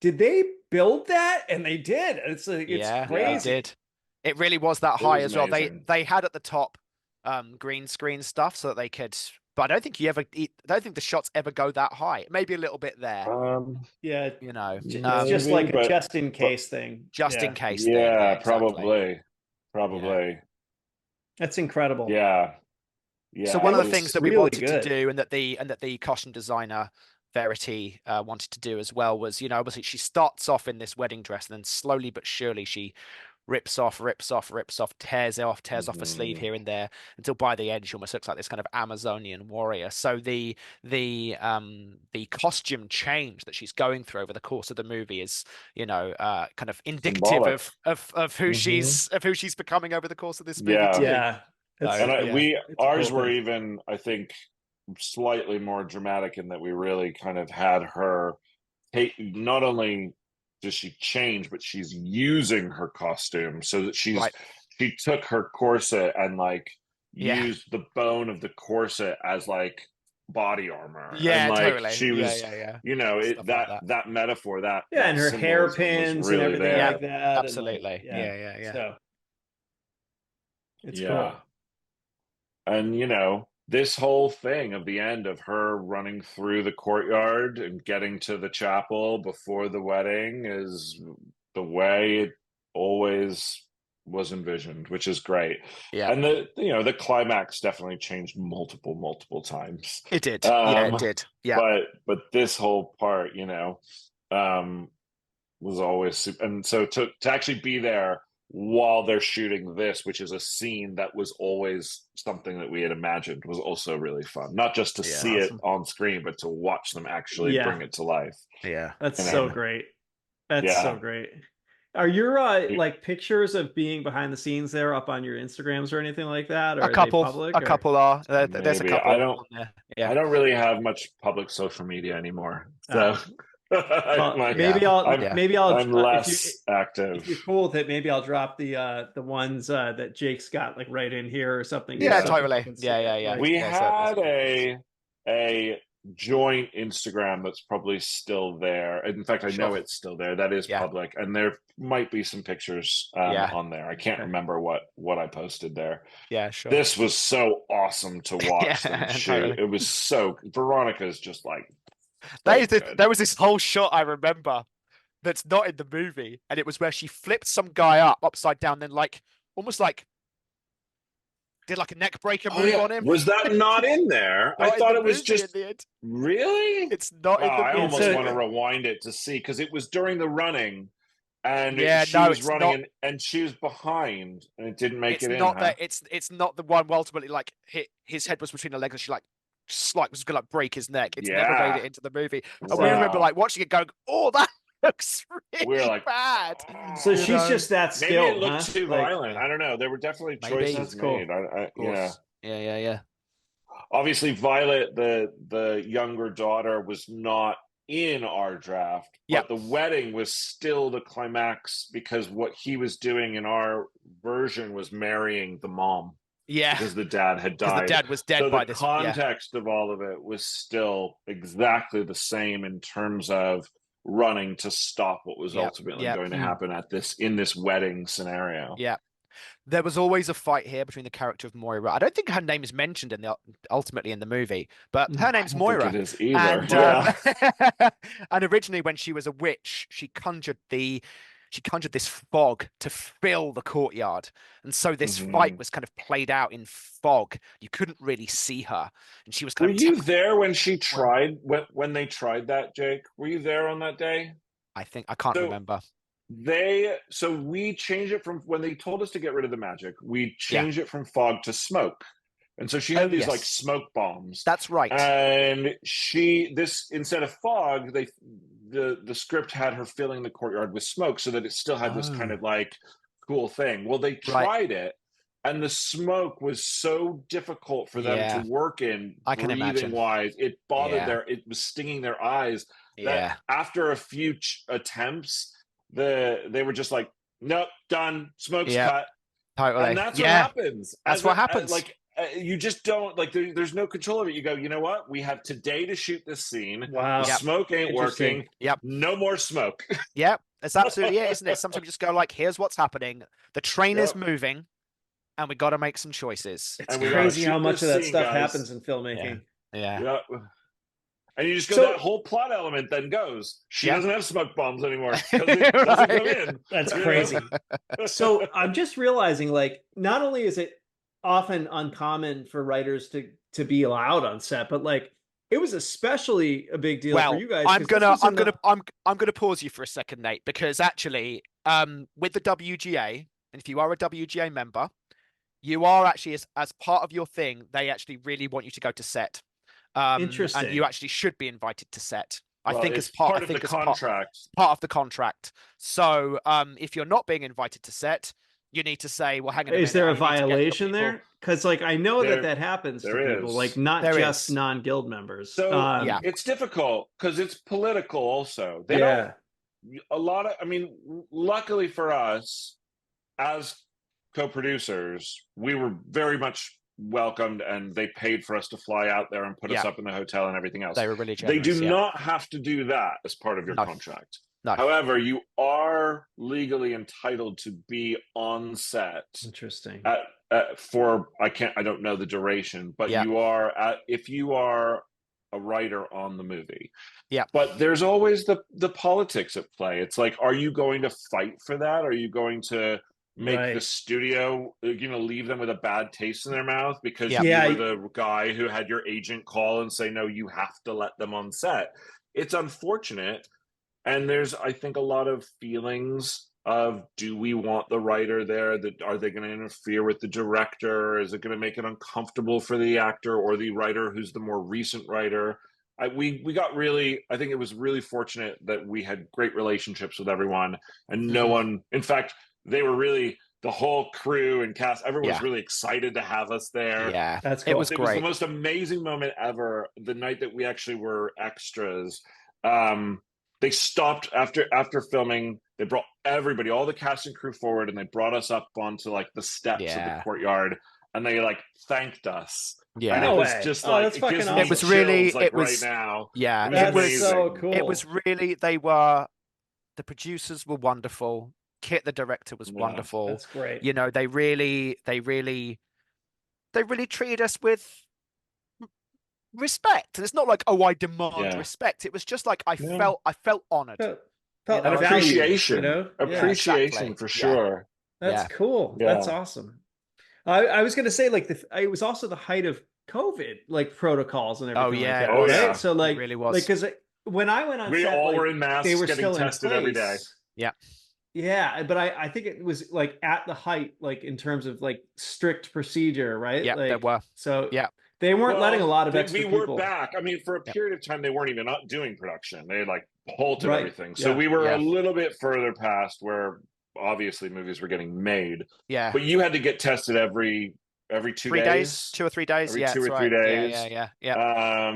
[SPEAKER 1] did they build that? And they did. It's
[SPEAKER 2] Yeah, they
[SPEAKER 1] crazy.
[SPEAKER 2] did. It really was that
[SPEAKER 3] It
[SPEAKER 2] high
[SPEAKER 3] was
[SPEAKER 2] as well.
[SPEAKER 3] amazing.
[SPEAKER 2] They had at the top green screen stuff so that they could, but I don't think I don't think the shots ever go that high. Maybe a little bit there,
[SPEAKER 1] Yeah,
[SPEAKER 2] you know.
[SPEAKER 1] it's just
[SPEAKER 3] Maybe,
[SPEAKER 1] like a just in
[SPEAKER 3] but
[SPEAKER 1] case thing.
[SPEAKER 2] Just in
[SPEAKER 1] Yeah,
[SPEAKER 2] case thing. Yeah,
[SPEAKER 3] yeah,
[SPEAKER 2] exactly.
[SPEAKER 3] probably.
[SPEAKER 1] that's incredible.
[SPEAKER 3] Yeah,
[SPEAKER 2] So
[SPEAKER 3] yeah.
[SPEAKER 2] one
[SPEAKER 3] It
[SPEAKER 2] of the things
[SPEAKER 3] was
[SPEAKER 2] that we
[SPEAKER 1] really
[SPEAKER 2] wanted to
[SPEAKER 1] good.
[SPEAKER 2] do, and that the costume designer Verity wanted to do as well, was, obviously she starts off in this wedding dress, and then slowly but surely she rips off, tears off a sleeve
[SPEAKER 3] mhm.
[SPEAKER 2] here and there, until by the end she almost looks like this kind of Amazonian warrior. So the costume change that she's going through over the course of the movie is, kind of indicative
[SPEAKER 3] Symbolic.
[SPEAKER 2] of who
[SPEAKER 3] Hmm.
[SPEAKER 2] she's becoming over the course of this movie
[SPEAKER 3] Yeah,
[SPEAKER 2] too.
[SPEAKER 1] Yeah, it's
[SPEAKER 2] So
[SPEAKER 3] and
[SPEAKER 2] yeah,
[SPEAKER 1] it's a
[SPEAKER 3] ours
[SPEAKER 1] cool
[SPEAKER 3] were
[SPEAKER 1] thing.
[SPEAKER 3] even, I think, slightly more dramatic in that we really kind of had her take. Not only does she change, but she's using her costume so that
[SPEAKER 2] right,
[SPEAKER 3] she took her corset and like
[SPEAKER 2] yeah,
[SPEAKER 3] used the bone of the corset as like body armor, and
[SPEAKER 2] yeah,
[SPEAKER 3] like
[SPEAKER 2] totally,
[SPEAKER 3] she
[SPEAKER 2] yeah,
[SPEAKER 3] was,
[SPEAKER 2] yeah, yeah,
[SPEAKER 3] it,
[SPEAKER 2] stuff like
[SPEAKER 3] that
[SPEAKER 2] that.
[SPEAKER 3] that metaphor,
[SPEAKER 1] Yeah, and
[SPEAKER 3] that
[SPEAKER 1] her
[SPEAKER 3] symbolism was
[SPEAKER 1] hairpins and
[SPEAKER 3] really
[SPEAKER 1] everything
[SPEAKER 2] Yeah,
[SPEAKER 1] like
[SPEAKER 3] there.
[SPEAKER 1] that, and like
[SPEAKER 2] absolutely, yeah.
[SPEAKER 1] so it's
[SPEAKER 3] Yeah.
[SPEAKER 1] cool.
[SPEAKER 3] And this whole thing of the end of her running through the courtyard and getting to the chapel before the wedding is the way it always was envisioned, which is great.
[SPEAKER 2] Yeah,
[SPEAKER 3] And the climax definitely changed multiple times.
[SPEAKER 2] it did. Yeah, it
[SPEAKER 3] Um,
[SPEAKER 2] did. Yeah,
[SPEAKER 3] but this whole part, um, was always super. And so to actually be there while they're shooting this, which is a scene that was always something that we had imagined, was also really fun. Not just to
[SPEAKER 2] yeah,
[SPEAKER 3] see it
[SPEAKER 1] Awesome.
[SPEAKER 3] on screen, but to watch them actually
[SPEAKER 1] Yeah,
[SPEAKER 3] bring it to life.
[SPEAKER 2] yeah,
[SPEAKER 1] that's
[SPEAKER 3] You
[SPEAKER 1] so
[SPEAKER 3] know?
[SPEAKER 2] yeah.
[SPEAKER 1] great. That's so
[SPEAKER 3] Yeah.
[SPEAKER 1] great. Are your like pictures of being behind the scenes there up on your Instagrams or anything like that, or
[SPEAKER 2] A
[SPEAKER 1] are they
[SPEAKER 2] couple,
[SPEAKER 1] public
[SPEAKER 2] a
[SPEAKER 1] or?
[SPEAKER 2] couple are there's a
[SPEAKER 3] Maybe
[SPEAKER 2] couple on there.
[SPEAKER 3] I
[SPEAKER 2] Yeah,
[SPEAKER 3] don't really have much public social media anymore. So
[SPEAKER 1] Oh, well,
[SPEAKER 2] yeah, yeah.
[SPEAKER 1] maybe I'll
[SPEAKER 3] I'm
[SPEAKER 1] if
[SPEAKER 3] less active.
[SPEAKER 1] you're cool with it, maybe I'll drop the ones that Jake's got like right in here or something, just
[SPEAKER 2] Yeah,
[SPEAKER 1] so
[SPEAKER 3] Yeah.
[SPEAKER 1] people
[SPEAKER 2] totally.
[SPEAKER 1] can see
[SPEAKER 2] Yeah,
[SPEAKER 1] it.
[SPEAKER 2] yeah.
[SPEAKER 1] Like,
[SPEAKER 3] We
[SPEAKER 2] Yeah, so there's
[SPEAKER 3] had a joint Instagram that's probably still there. In fact, I
[SPEAKER 2] sure.
[SPEAKER 3] know it's still there. That is
[SPEAKER 2] Yeah,
[SPEAKER 3] public, and there might be some pictures
[SPEAKER 2] yeah,
[SPEAKER 3] on there. I can't
[SPEAKER 1] okay.
[SPEAKER 3] remember what I posted there.
[SPEAKER 2] yeah, sure.
[SPEAKER 3] This was so awesome to watch them
[SPEAKER 2] Yeah,
[SPEAKER 3] shoot.
[SPEAKER 2] totally.
[SPEAKER 3] It was Veronica's just like so good.
[SPEAKER 2] There was this whole shot I remember that's not in the movie, and it was where she flipped some guy up upside down, then like almost like did like a neck breaker
[SPEAKER 3] Oh
[SPEAKER 2] move
[SPEAKER 3] yeah,
[SPEAKER 2] on him.
[SPEAKER 3] was that not in there? I
[SPEAKER 2] Not in
[SPEAKER 3] thought
[SPEAKER 2] the
[SPEAKER 3] it was
[SPEAKER 2] movie in
[SPEAKER 3] just
[SPEAKER 2] the end.
[SPEAKER 3] really.
[SPEAKER 2] It's not
[SPEAKER 3] Oh,
[SPEAKER 2] in the
[SPEAKER 3] I
[SPEAKER 1] And
[SPEAKER 3] almost
[SPEAKER 2] movie.
[SPEAKER 1] so
[SPEAKER 3] want to rewind it to see, because it was during the running, and
[SPEAKER 2] Yeah,
[SPEAKER 3] she
[SPEAKER 2] no,
[SPEAKER 3] was
[SPEAKER 2] it's
[SPEAKER 3] running
[SPEAKER 2] not.
[SPEAKER 3] and she was behind, and it didn't make
[SPEAKER 2] It's
[SPEAKER 3] it in,
[SPEAKER 2] not
[SPEAKER 3] huh?
[SPEAKER 2] that. It's not the one where ultimately like his head was between her legs, and she like just like was gonna like break his neck. It's never made
[SPEAKER 3] Yeah.
[SPEAKER 2] it into the movie, and we
[SPEAKER 1] so
[SPEAKER 2] remember
[SPEAKER 3] Wow.
[SPEAKER 2] like watching it going, "Oh, that looks
[SPEAKER 3] We're
[SPEAKER 2] really
[SPEAKER 3] like,
[SPEAKER 2] bad,"
[SPEAKER 1] so
[SPEAKER 3] oh.
[SPEAKER 2] you
[SPEAKER 1] she's
[SPEAKER 2] know?
[SPEAKER 1] just that
[SPEAKER 3] Maybe it
[SPEAKER 1] skilled,
[SPEAKER 3] looked
[SPEAKER 1] huh?
[SPEAKER 3] too
[SPEAKER 1] Like,
[SPEAKER 3] violent.
[SPEAKER 2] Yeah,
[SPEAKER 3] I don't know. There were definitely
[SPEAKER 2] maybe.
[SPEAKER 3] choices
[SPEAKER 1] that's
[SPEAKER 3] made.
[SPEAKER 1] cool.
[SPEAKER 2] Of
[SPEAKER 3] Yeah.
[SPEAKER 2] course. Yeah.
[SPEAKER 3] Obviously, Violet, the younger daughter, was not in our draft,
[SPEAKER 2] Yeah.
[SPEAKER 3] but the wedding was still the climax, because what he was doing in our version was marrying the mom,
[SPEAKER 2] Yeah.
[SPEAKER 3] because the dad had
[SPEAKER 2] Because the
[SPEAKER 3] died.
[SPEAKER 2] dad was dead
[SPEAKER 3] So the
[SPEAKER 2] by this. Yeah.
[SPEAKER 3] context of all of it was still exactly the same in terms of running to stop what was
[SPEAKER 2] Yeah.
[SPEAKER 3] ultimately
[SPEAKER 2] Yeah.
[SPEAKER 3] going to happen in this wedding scenario.
[SPEAKER 2] Yeah. There was always a fight here between the character of Moira. I don't think her name is mentioned in the ultimately in the movie, but her
[SPEAKER 3] I
[SPEAKER 2] name's
[SPEAKER 3] don't think it
[SPEAKER 2] Moira.
[SPEAKER 3] is either.
[SPEAKER 2] And
[SPEAKER 3] Yeah.
[SPEAKER 2] and originally when she was a witch, she conjured this fog to fill the courtyard. And so this fight
[SPEAKER 3] Mhm.
[SPEAKER 2] was kind of played out in fog. You couldn't really see her. And she was
[SPEAKER 3] Were
[SPEAKER 2] kind of
[SPEAKER 3] you there when she
[SPEAKER 2] well,
[SPEAKER 3] tried when they tried that, Jake? Were you there on that day?
[SPEAKER 2] I can't
[SPEAKER 3] So
[SPEAKER 2] remember.
[SPEAKER 3] we changed it from when they told us to get rid of the magic. We
[SPEAKER 2] Yeah.
[SPEAKER 3] changed it from fog to smoke, and so she
[SPEAKER 2] Oh
[SPEAKER 3] had these like
[SPEAKER 2] yes.
[SPEAKER 3] smoke bombs,
[SPEAKER 2] That's right.
[SPEAKER 3] and this, instead of fog, the script had her filling the courtyard with smoke, so that it still had this kind
[SPEAKER 2] Oh,
[SPEAKER 3] of like cool thing. Well, they
[SPEAKER 2] right.
[SPEAKER 3] tried it, and the smoke was so difficult for them to
[SPEAKER 2] Yeah.
[SPEAKER 3] work in,
[SPEAKER 2] I can
[SPEAKER 3] breathing
[SPEAKER 2] imagine.
[SPEAKER 3] wise.
[SPEAKER 2] Yeah.
[SPEAKER 3] It was stinging their eyes, that
[SPEAKER 2] Yeah.
[SPEAKER 3] after a few attempts, they were just like, nope, done, smoke's
[SPEAKER 2] Yeah.
[SPEAKER 3] cut. And
[SPEAKER 2] Totally.
[SPEAKER 3] that's what
[SPEAKER 2] Yeah.
[SPEAKER 3] happens
[SPEAKER 2] That's what happens.
[SPEAKER 3] like you just don't like. There's no control of it. You go, you know what? We have today to shoot this scene.
[SPEAKER 1] Wow.
[SPEAKER 3] The smoke ain't
[SPEAKER 1] Interesting.
[SPEAKER 3] working.
[SPEAKER 2] Yep.
[SPEAKER 3] No more smoke.
[SPEAKER 2] Yep. That's absolutely it, isn't it? Sometimes you just go like, here's what's happening. The train is
[SPEAKER 3] Yep.
[SPEAKER 2] moving, and we got to make some choices.
[SPEAKER 1] It's
[SPEAKER 3] And we gotta
[SPEAKER 1] crazy how
[SPEAKER 3] shoot
[SPEAKER 1] much of
[SPEAKER 3] this
[SPEAKER 1] that
[SPEAKER 3] scene,
[SPEAKER 1] stuff
[SPEAKER 3] guys.
[SPEAKER 1] happens in filmmaking.
[SPEAKER 2] Yeah.
[SPEAKER 3] Yep. And you just go,
[SPEAKER 1] So-
[SPEAKER 3] that whole plot element then goes. She
[SPEAKER 2] Yeah.
[SPEAKER 3] doesn't have smoke bombs anymore because it doesn't come in.
[SPEAKER 1] That's
[SPEAKER 3] You
[SPEAKER 1] crazy.
[SPEAKER 3] know?
[SPEAKER 1] So I'm just realizing, like, not only is it often uncommon for writers to be allowed on set, but like it was especially a big deal
[SPEAKER 2] Well,
[SPEAKER 1] for you guys.
[SPEAKER 2] I'm
[SPEAKER 1] 'cause this was in the-
[SPEAKER 2] I'm gonna pause you for a second, Nate, because actually, with the WGA, and if you are a WGA member, you are actually as part of your thing, they actually really want you to go to set.
[SPEAKER 1] Interesting.
[SPEAKER 2] And you actually should be invited to set.
[SPEAKER 3] Well,
[SPEAKER 2] I think
[SPEAKER 3] it's
[SPEAKER 2] as part
[SPEAKER 3] of the contract.
[SPEAKER 2] part of the contract. So if you're not being invited to set, you need to say, well, hang on a minute.
[SPEAKER 1] Is there
[SPEAKER 2] I
[SPEAKER 1] a
[SPEAKER 2] need to get your
[SPEAKER 1] violation
[SPEAKER 2] people-
[SPEAKER 1] there? Because like I know
[SPEAKER 3] There-
[SPEAKER 1] that happens to
[SPEAKER 3] there
[SPEAKER 1] people,
[SPEAKER 3] is.
[SPEAKER 1] like not
[SPEAKER 2] There
[SPEAKER 1] just
[SPEAKER 2] is.
[SPEAKER 1] non-guild members.
[SPEAKER 3] So
[SPEAKER 2] yeah.
[SPEAKER 3] it's difficult because it's political also. They
[SPEAKER 1] yeah.
[SPEAKER 3] don't a lot of, I mean, luckily for us as co-producers, we were very much welcomed and they paid for us to fly out there and put us
[SPEAKER 2] Yeah.
[SPEAKER 3] up in the hotel and everything else.
[SPEAKER 2] They were really
[SPEAKER 3] They
[SPEAKER 2] generous.
[SPEAKER 3] do
[SPEAKER 2] yeah.
[SPEAKER 3] not have to do that as part of your
[SPEAKER 2] No.
[SPEAKER 3] contract.
[SPEAKER 2] No.
[SPEAKER 3] However, you are legally entitled to be on set
[SPEAKER 1] Interesting.
[SPEAKER 3] for I don't know the duration, but
[SPEAKER 2] Yeah.
[SPEAKER 3] you are if you are a writer on the movie.
[SPEAKER 2] Yeah.
[SPEAKER 3] But there's always the politics at play. It's like, are you going to fight for that? Are you going to make the
[SPEAKER 1] Right.
[SPEAKER 3] studio, leave them with a bad taste in their mouth because
[SPEAKER 2] Yeah.
[SPEAKER 3] you
[SPEAKER 1] Yeah.
[SPEAKER 3] were the guy who had your agent call and say, no, you have to let them on set? It's unfortunate. And there's, I think, a lot of feelings of, do we want the writer there? That are they going to interfere with the director? Is it going to make it uncomfortable for the actor or the writer who's the more recent writer? We got really, I think it was really fortunate that we had great relationships with everyone, and no one, in fact, they were really, the whole crew and cast, everyone was
[SPEAKER 2] Yeah.
[SPEAKER 3] really excited to have us there.
[SPEAKER 2] Yeah.
[SPEAKER 1] That's
[SPEAKER 2] It
[SPEAKER 1] cool.
[SPEAKER 2] was
[SPEAKER 3] It was the
[SPEAKER 2] great.
[SPEAKER 3] most amazing moment ever. The night that we actually were extras, they stopped after filming. They brought everybody, all the cast and crew forward, and they brought us up onto like the steps of
[SPEAKER 2] Yeah.
[SPEAKER 3] the courtyard, and they like thanked us.
[SPEAKER 2] Yeah.
[SPEAKER 3] And
[SPEAKER 1] No
[SPEAKER 3] it was
[SPEAKER 1] way.
[SPEAKER 3] just
[SPEAKER 1] Oh,
[SPEAKER 3] like,
[SPEAKER 1] that's
[SPEAKER 3] it
[SPEAKER 1] fucking
[SPEAKER 3] gives me
[SPEAKER 1] awesome.
[SPEAKER 2] It was really-
[SPEAKER 3] chills, like,
[SPEAKER 2] it was-
[SPEAKER 3] right now.
[SPEAKER 2] Yeah.
[SPEAKER 3] It was
[SPEAKER 1] That's
[SPEAKER 3] amazing.
[SPEAKER 1] so cool.
[SPEAKER 2] It was really, the producers were wonderful. Kit, the director, was
[SPEAKER 3] Yeah.
[SPEAKER 2] wonderful.
[SPEAKER 1] That's great.
[SPEAKER 2] You know, they really treated us with respect. And it's not like, oh, I demand
[SPEAKER 3] Yeah.
[SPEAKER 2] respect. It was just like I
[SPEAKER 3] Yeah.
[SPEAKER 2] felt honored.
[SPEAKER 1] Felt
[SPEAKER 2] You know,
[SPEAKER 1] valued,
[SPEAKER 3] Appreciation,
[SPEAKER 1] you know? Yeah.
[SPEAKER 3] appreciation
[SPEAKER 2] exactly.
[SPEAKER 3] for
[SPEAKER 2] Yeah.
[SPEAKER 3] sure.
[SPEAKER 1] That's
[SPEAKER 2] Yeah.
[SPEAKER 1] cool.
[SPEAKER 3] Yeah.
[SPEAKER 1] That's awesome. I was gonna say, like, it was also the height of COVID, like protocols and everything.
[SPEAKER 2] yeah,
[SPEAKER 1] like that,
[SPEAKER 3] oh,
[SPEAKER 1] right?
[SPEAKER 3] yeah.
[SPEAKER 1] So like,
[SPEAKER 2] It really was.
[SPEAKER 1] like, because when I went on
[SPEAKER 3] We
[SPEAKER 1] set,
[SPEAKER 3] all
[SPEAKER 1] like,
[SPEAKER 3] were in masks,
[SPEAKER 1] they were
[SPEAKER 3] getting
[SPEAKER 1] still
[SPEAKER 3] tested
[SPEAKER 1] in
[SPEAKER 3] every day.
[SPEAKER 1] place.
[SPEAKER 2] Yeah.
[SPEAKER 1] Yeah, but I think it was like at the height, like in terms of like strict procedure, right?
[SPEAKER 2] Yeah,
[SPEAKER 1] like,
[SPEAKER 2] there were.
[SPEAKER 1] So
[SPEAKER 2] Yeah.
[SPEAKER 1] they weren't letting a lot of
[SPEAKER 3] we
[SPEAKER 1] extra
[SPEAKER 3] were
[SPEAKER 1] people.
[SPEAKER 3] back. I mean, for a
[SPEAKER 2] Yep.
[SPEAKER 3] period of time, they weren't even not doing production. They had like halted
[SPEAKER 1] Right.
[SPEAKER 3] everything. So
[SPEAKER 1] Yeah.
[SPEAKER 3] we were
[SPEAKER 2] Yeah.
[SPEAKER 3] a little bit further past where obviously movies were getting made.
[SPEAKER 2] Yeah.
[SPEAKER 3] But you had to get tested every 2
[SPEAKER 2] 3 days, 2 or 3 days.
[SPEAKER 3] Every
[SPEAKER 2] Yeah,
[SPEAKER 3] 2 or
[SPEAKER 2] that's
[SPEAKER 3] 3
[SPEAKER 2] right.
[SPEAKER 3] days.
[SPEAKER 2] Yeah.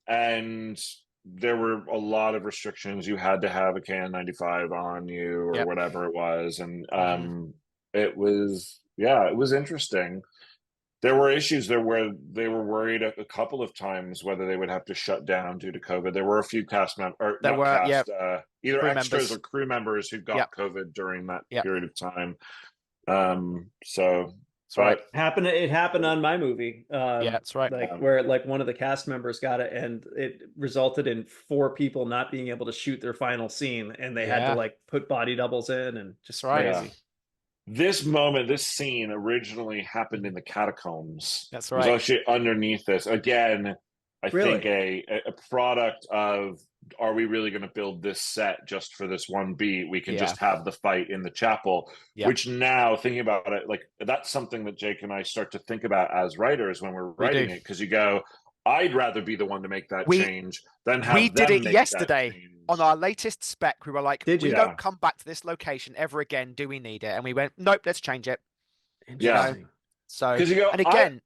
[SPEAKER 3] And there were a lot of restrictions. You had to have a KN95 on you or
[SPEAKER 2] Yep.
[SPEAKER 3] whatever it was. And
[SPEAKER 2] Mhm.
[SPEAKER 3] it was interesting. There were issues there where they were worried a couple of times whether they would have to shut down due to COVID. There were a few cast members,
[SPEAKER 2] There were,
[SPEAKER 3] either
[SPEAKER 2] crew
[SPEAKER 3] extras
[SPEAKER 2] members.
[SPEAKER 3] or crew members who got
[SPEAKER 2] Yep.
[SPEAKER 3] COVID during that
[SPEAKER 2] Yep.
[SPEAKER 3] period of time.
[SPEAKER 2] That's right.
[SPEAKER 1] It happened on my movie.
[SPEAKER 2] Yeah, that's right.
[SPEAKER 1] Like where like one of the cast members got it, and it resulted in 4 people not being able to shoot their final scene, and they had
[SPEAKER 2] Yeah.
[SPEAKER 1] to like put body doubles in, and just
[SPEAKER 2] That's right.
[SPEAKER 1] crazy.
[SPEAKER 3] This scene originally happened in the catacombs.
[SPEAKER 2] That's
[SPEAKER 3] It was
[SPEAKER 2] right.
[SPEAKER 3] actually underneath this. Again, I think
[SPEAKER 1] Really?
[SPEAKER 3] a product of, are we really going to build this set just for this one beat? We can
[SPEAKER 2] Yeah.
[SPEAKER 3] just have the fight in the chapel.
[SPEAKER 2] Yeah.
[SPEAKER 3] Which now, thinking about it, like that's something that Jake and I start to think about as writers when we're writing
[SPEAKER 2] do.
[SPEAKER 3] it, because you go, I'd rather be the one to make that
[SPEAKER 2] We-
[SPEAKER 3] change than have
[SPEAKER 2] we did
[SPEAKER 3] them
[SPEAKER 2] it
[SPEAKER 3] make
[SPEAKER 2] yesterday
[SPEAKER 3] that change.
[SPEAKER 2] On our latest spec, we were like,
[SPEAKER 1] Did
[SPEAKER 2] we
[SPEAKER 1] you?
[SPEAKER 2] don't come back to this location ever again. Do we need it? And we went, nope, let's change it.
[SPEAKER 3] Yeah.
[SPEAKER 1] Interesting.
[SPEAKER 2] So,
[SPEAKER 3] 'Cause you go,
[SPEAKER 2] and again,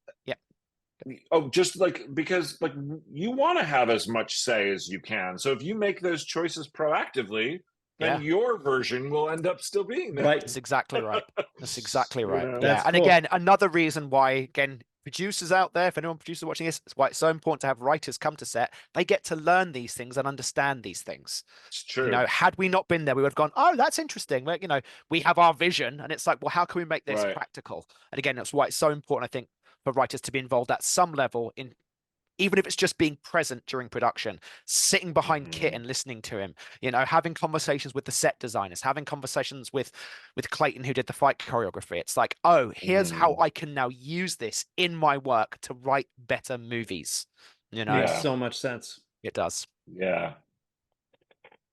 [SPEAKER 3] just like, because like you want to have as much say as you can. So if you make those choices proactively, then your version will end up still being there.
[SPEAKER 1] Right.
[SPEAKER 2] that's exactly right. That's exactly right.
[SPEAKER 3] know?
[SPEAKER 2] Yeah.
[SPEAKER 1] That's
[SPEAKER 2] And
[SPEAKER 1] cool.
[SPEAKER 2] again, another reason why, again, producers out there, if anyone producer watching this, it's why it's so important to have writers come to set. They get to learn these things and understand these things.
[SPEAKER 3] It's
[SPEAKER 2] You
[SPEAKER 3] true.
[SPEAKER 2] know, had we not been there, we would have gone, oh, that's interesting. Well, you know, we have our vision, and it's like, well, how can we make this
[SPEAKER 3] Right.
[SPEAKER 2] practical? And again, that's why it's so important, I think, for writers to be involved at some level in, even if it's just being present during production, sitting behind Kit and listening to him, you know, having conversations with the set designers, having conversations with Clayton who did the fight choreography. It's like, oh, here's how I can now use this in my work to write better movies. You know,
[SPEAKER 1] Makes so much sense.
[SPEAKER 2] it does.
[SPEAKER 3] Yeah.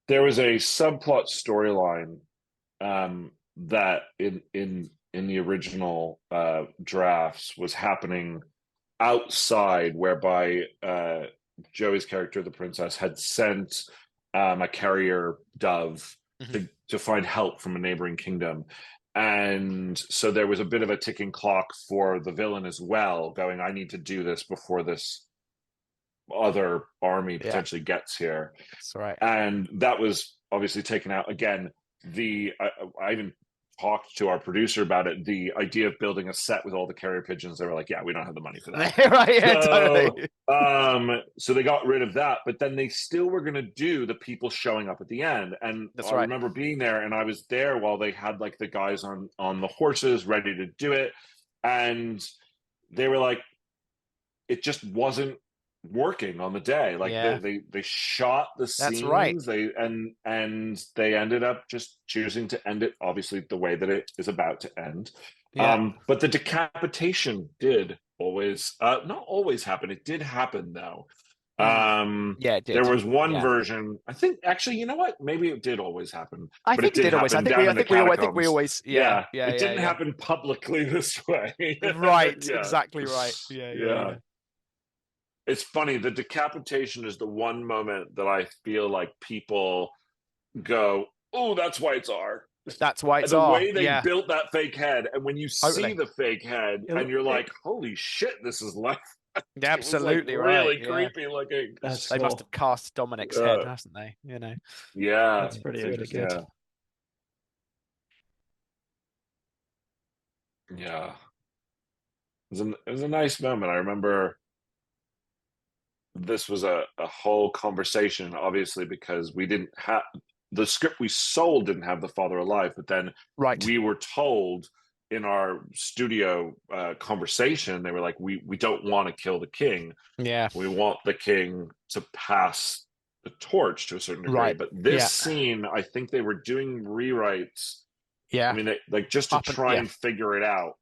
[SPEAKER 3] There was a subplot storyline that in the original drafts was happening outside, whereby Joey's character, the princess, had sent a carrier dove to find help from a neighboring kingdom. And so there was a bit of a ticking clock for the villain as well, going, I need to do this before this other army potentially gets here.
[SPEAKER 2] That's right.
[SPEAKER 3] And that was obviously taken out. Again, I even talked to our producer about it. The idea of building a set with all the carrier pigeons, they were like, yeah, we don't have the money for that.
[SPEAKER 2] Right, yeah, totally.
[SPEAKER 3] So they got rid of that, but then they still were going to do the people showing up at the end. And
[SPEAKER 2] That's
[SPEAKER 3] I
[SPEAKER 2] right.
[SPEAKER 3] remember being there, and I was there while they had like the guys on the horses ready to do it, and they were like, it just wasn't working on the day. Like they shot the scenes.
[SPEAKER 2] That's right.
[SPEAKER 3] And they ended up just choosing to end it obviously the way that it is about to end. But the decapitation did always not always happen. It did happen though.
[SPEAKER 2] Yeah, it did.
[SPEAKER 3] There was one version. I think actually, you know what? Maybe it did always happen.
[SPEAKER 2] I think it did always. I think we always. Yeah.
[SPEAKER 3] It didn't happen publicly this way.
[SPEAKER 2] Right. Exactly right. Yeah.
[SPEAKER 3] It's funny. The decapitation is the one moment that I feel like people go, "Oh, that's why it's R."
[SPEAKER 2] That's why it's
[SPEAKER 3] the
[SPEAKER 2] R.
[SPEAKER 3] way they built that fake head, and when you see the fake head, and you're like, "Holy shit, this is like."
[SPEAKER 2] Absolutely
[SPEAKER 3] like
[SPEAKER 2] right.
[SPEAKER 3] Really creepy looking.
[SPEAKER 2] They must have cast Dominic's head, hasn't they? You know.
[SPEAKER 3] Yeah,
[SPEAKER 1] that's pretty interesting.
[SPEAKER 3] Yeah. It was a nice moment. I remember this was a whole conversation, obviously, because we didn't have the script we sold didn't have the father alive, but then we were told in our studio conversation, they were like, we don't want to kill the king.
[SPEAKER 2] Yeah.
[SPEAKER 3] We want the king to pass the torch to a certain degree.
[SPEAKER 2] Right.
[SPEAKER 3] But this scene, I think they were doing rewrites.
[SPEAKER 2] Yeah.
[SPEAKER 3] I mean, just to try and figure it out.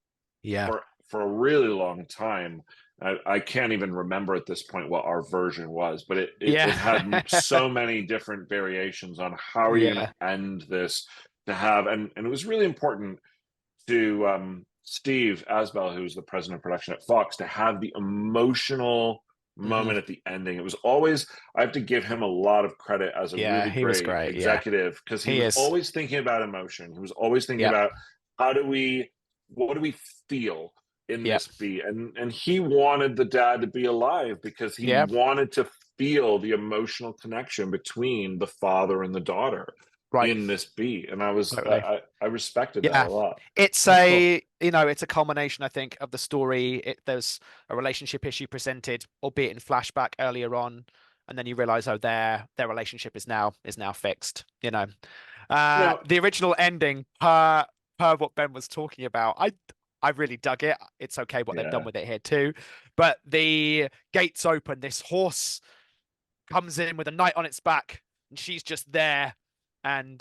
[SPEAKER 2] Yeah.
[SPEAKER 3] For a really long time. I can't even remember at this point what our version was, but it had so many different variations on how are you going to end this to have, and it was really important to Steve Asbell, who's the president of production at Fox, to have the emotional moment at the ending. It was always, I have to give him a lot of credit as a really great executive, because he was always thinking about emotion. He was always thinking about what do we feel in this beat, and he wanted the dad to be alive because he wanted to feel the emotional connection between the father and the daughter in this beat. And I was I respected that a lot.
[SPEAKER 2] It's it's a culmination, I think, of the story. There's a relationship issue presented, albeit in flashback earlier on, and then you realize their relationship is now fixed. The original ending, per what Ben was talking about, I really dug it. It's okay what they've done with it here too. But the gates open, this horse comes in with a knight on its back, and she's just there. And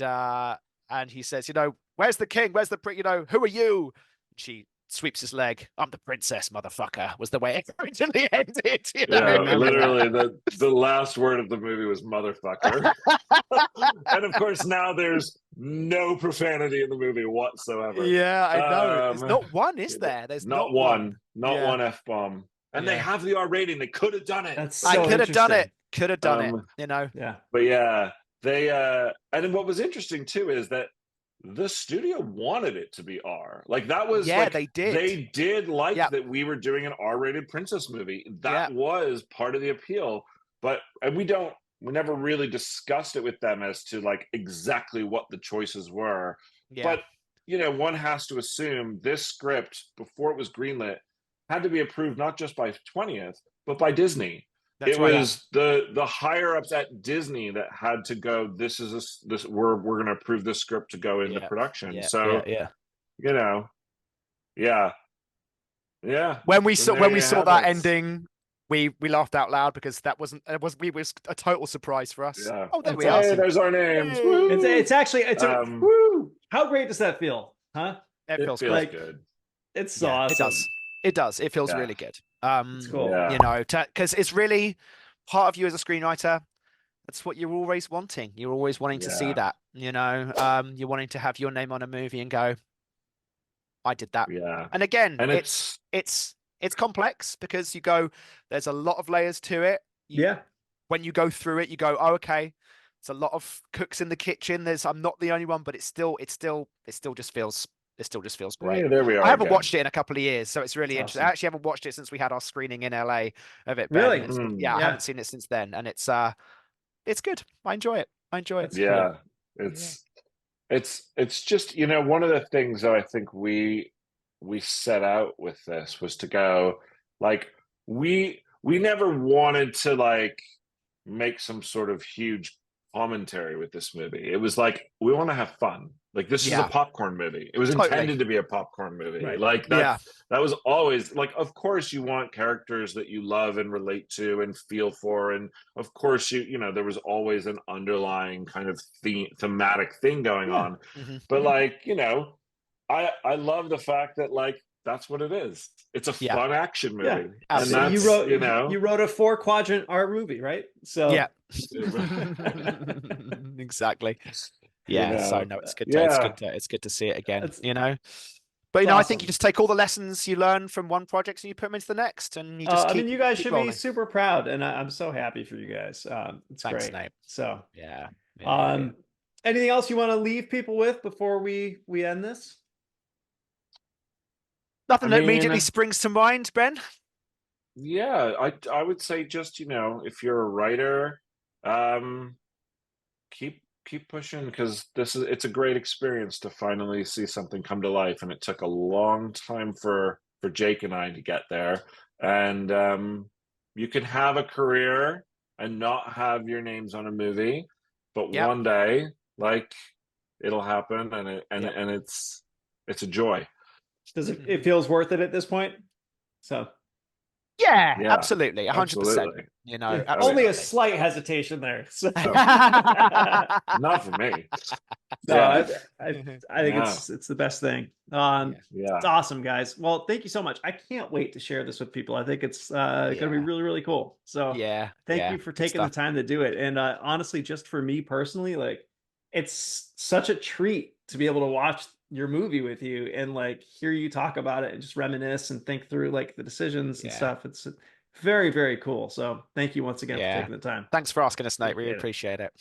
[SPEAKER 2] he says, where's the king? Where's the who are you? She sweeps his leg. I'm the princess, motherfucker, was the way it originally ended.
[SPEAKER 3] Literally the last word of the movie was motherfucker. And of course now there's no profanity in the movie whatsoever.
[SPEAKER 2] Yeah, I know. There's not one, is there? There's not one.
[SPEAKER 3] Not one F-bomb. And they have the R rating. They could have done it.
[SPEAKER 1] That's so
[SPEAKER 2] I could have done it.
[SPEAKER 3] Yeah. But yeah, they and then what was interesting too is that the studio wanted it to be R. Like that was
[SPEAKER 2] they did.
[SPEAKER 3] They did like that we were doing an R-rated princess movie. That was part of the appeal. And we never really discussed it with them as to like exactly what the choices were. Yeah. But one has to assume this script, before it was greenlit, had to be approved not just by 20th, but by Disney.
[SPEAKER 2] That's
[SPEAKER 3] It
[SPEAKER 2] right.
[SPEAKER 3] was the higher ups at Disney that had to go, this is this we're going to approve this script to go into production.
[SPEAKER 2] Yeah,
[SPEAKER 3] So
[SPEAKER 2] yeah.
[SPEAKER 3] you know, yeah.
[SPEAKER 2] When we
[SPEAKER 3] So
[SPEAKER 2] saw
[SPEAKER 3] there you
[SPEAKER 2] that
[SPEAKER 3] have it.
[SPEAKER 2] ending, we laughed out loud because it was a total surprise for us.
[SPEAKER 3] Yeah.
[SPEAKER 2] Oh, there
[SPEAKER 1] That's
[SPEAKER 2] we are.
[SPEAKER 3] Hey,
[SPEAKER 1] awesome.
[SPEAKER 3] there's our names.
[SPEAKER 2] Hey.
[SPEAKER 3] Woo!
[SPEAKER 1] It's actually woo! How great does that feel? Huh?
[SPEAKER 2] It feels
[SPEAKER 3] feels
[SPEAKER 2] great.
[SPEAKER 3] good.
[SPEAKER 1] It's
[SPEAKER 2] Yeah,
[SPEAKER 1] awesome.
[SPEAKER 2] It does. It feels
[SPEAKER 3] Yeah.
[SPEAKER 2] really good.
[SPEAKER 1] It's cool.
[SPEAKER 3] Yeah.
[SPEAKER 2] You know, because it's really part of you as a screenwriter. That's what you're always wanting. You're always wanting to see
[SPEAKER 3] Yeah.
[SPEAKER 2] that. You know, you're wanting to have your name on a movie and go, I did that.
[SPEAKER 3] Yeah.
[SPEAKER 2] And again,
[SPEAKER 3] And
[SPEAKER 2] it's complex because you go, there's a lot of layers to it.
[SPEAKER 1] Yeah.
[SPEAKER 2] When you go through it, you go, oh, okay. It's a lot of cooks in the kitchen. I'm not the only one, but it still just feels great.
[SPEAKER 3] Hey, there we are.
[SPEAKER 2] I haven't
[SPEAKER 3] again.
[SPEAKER 2] watched it in a couple of years, so it's really
[SPEAKER 1] That's
[SPEAKER 2] interesting.
[SPEAKER 1] awesome.
[SPEAKER 2] I actually haven't watched it since we had our screening in LA of it, Ben.
[SPEAKER 1] Really?
[SPEAKER 2] And I haven't seen it since then, and it's good. I enjoy it.
[SPEAKER 1] That's
[SPEAKER 3] Yeah.
[SPEAKER 1] cool.
[SPEAKER 3] It's just, one of the things that I think we set out with this was to go, like, we never wanted to like make some sort of huge commentary with this movie. It was like, we want to have fun. Like, this is a popcorn movie. It was intended to be a popcorn movie.
[SPEAKER 1] Right.
[SPEAKER 3] Like that was always like, of course you want characters that you love and relate to and feel for, and of course there was always an underlying kind of thematic thing going on. But like, I love the fact that like that's what it is. It's a fun action movie.
[SPEAKER 1] Yeah,
[SPEAKER 3] and that's,
[SPEAKER 1] you wrote a 4-quadrant art movie, right? So
[SPEAKER 2] yeah. Exactly. Yeah. So no, it's good. It's good to see it again. But I think you just take all the lessons you learn from one project and you put them into the next, and you just
[SPEAKER 1] you guys should
[SPEAKER 2] rolling.
[SPEAKER 1] be super proud, and I'm so happy for you guys. It's
[SPEAKER 2] Thanks,
[SPEAKER 1] great.
[SPEAKER 2] Nate.
[SPEAKER 1] So
[SPEAKER 2] yeah.
[SPEAKER 1] Anything else you want to leave people with before we end this?
[SPEAKER 2] Nothing that immediately springs to mind, Ben.
[SPEAKER 3] Yeah, I would say just, if you're a writer, keep pushing, because it's a great experience to finally see something come to life, and it took a long time for Jake and I to get there. And you can have a career and not have your names on a movie, but one day, like, it'll happen, and it's a joy.
[SPEAKER 1] Does it feels worth it at this point? So
[SPEAKER 2] yeah, absolutely, 100%.
[SPEAKER 1] Only a slight hesitation there. So.
[SPEAKER 3] Not for me.
[SPEAKER 1] No, I think it's the best thing. It's awesome, guys. Well, thank you so much. I can't wait to share this with people. I think it's going to be really, really cool. So thank you for taking the time to do it. And honestly, just for me personally, like, it's such a treat to be able to watch your movie with you and like hear you talk about it and just reminisce and think through like the decisions and stuff. It's very, very cool. So thank you once again for taking the time.
[SPEAKER 2] Thanks for asking us, Nate. We appreciate it.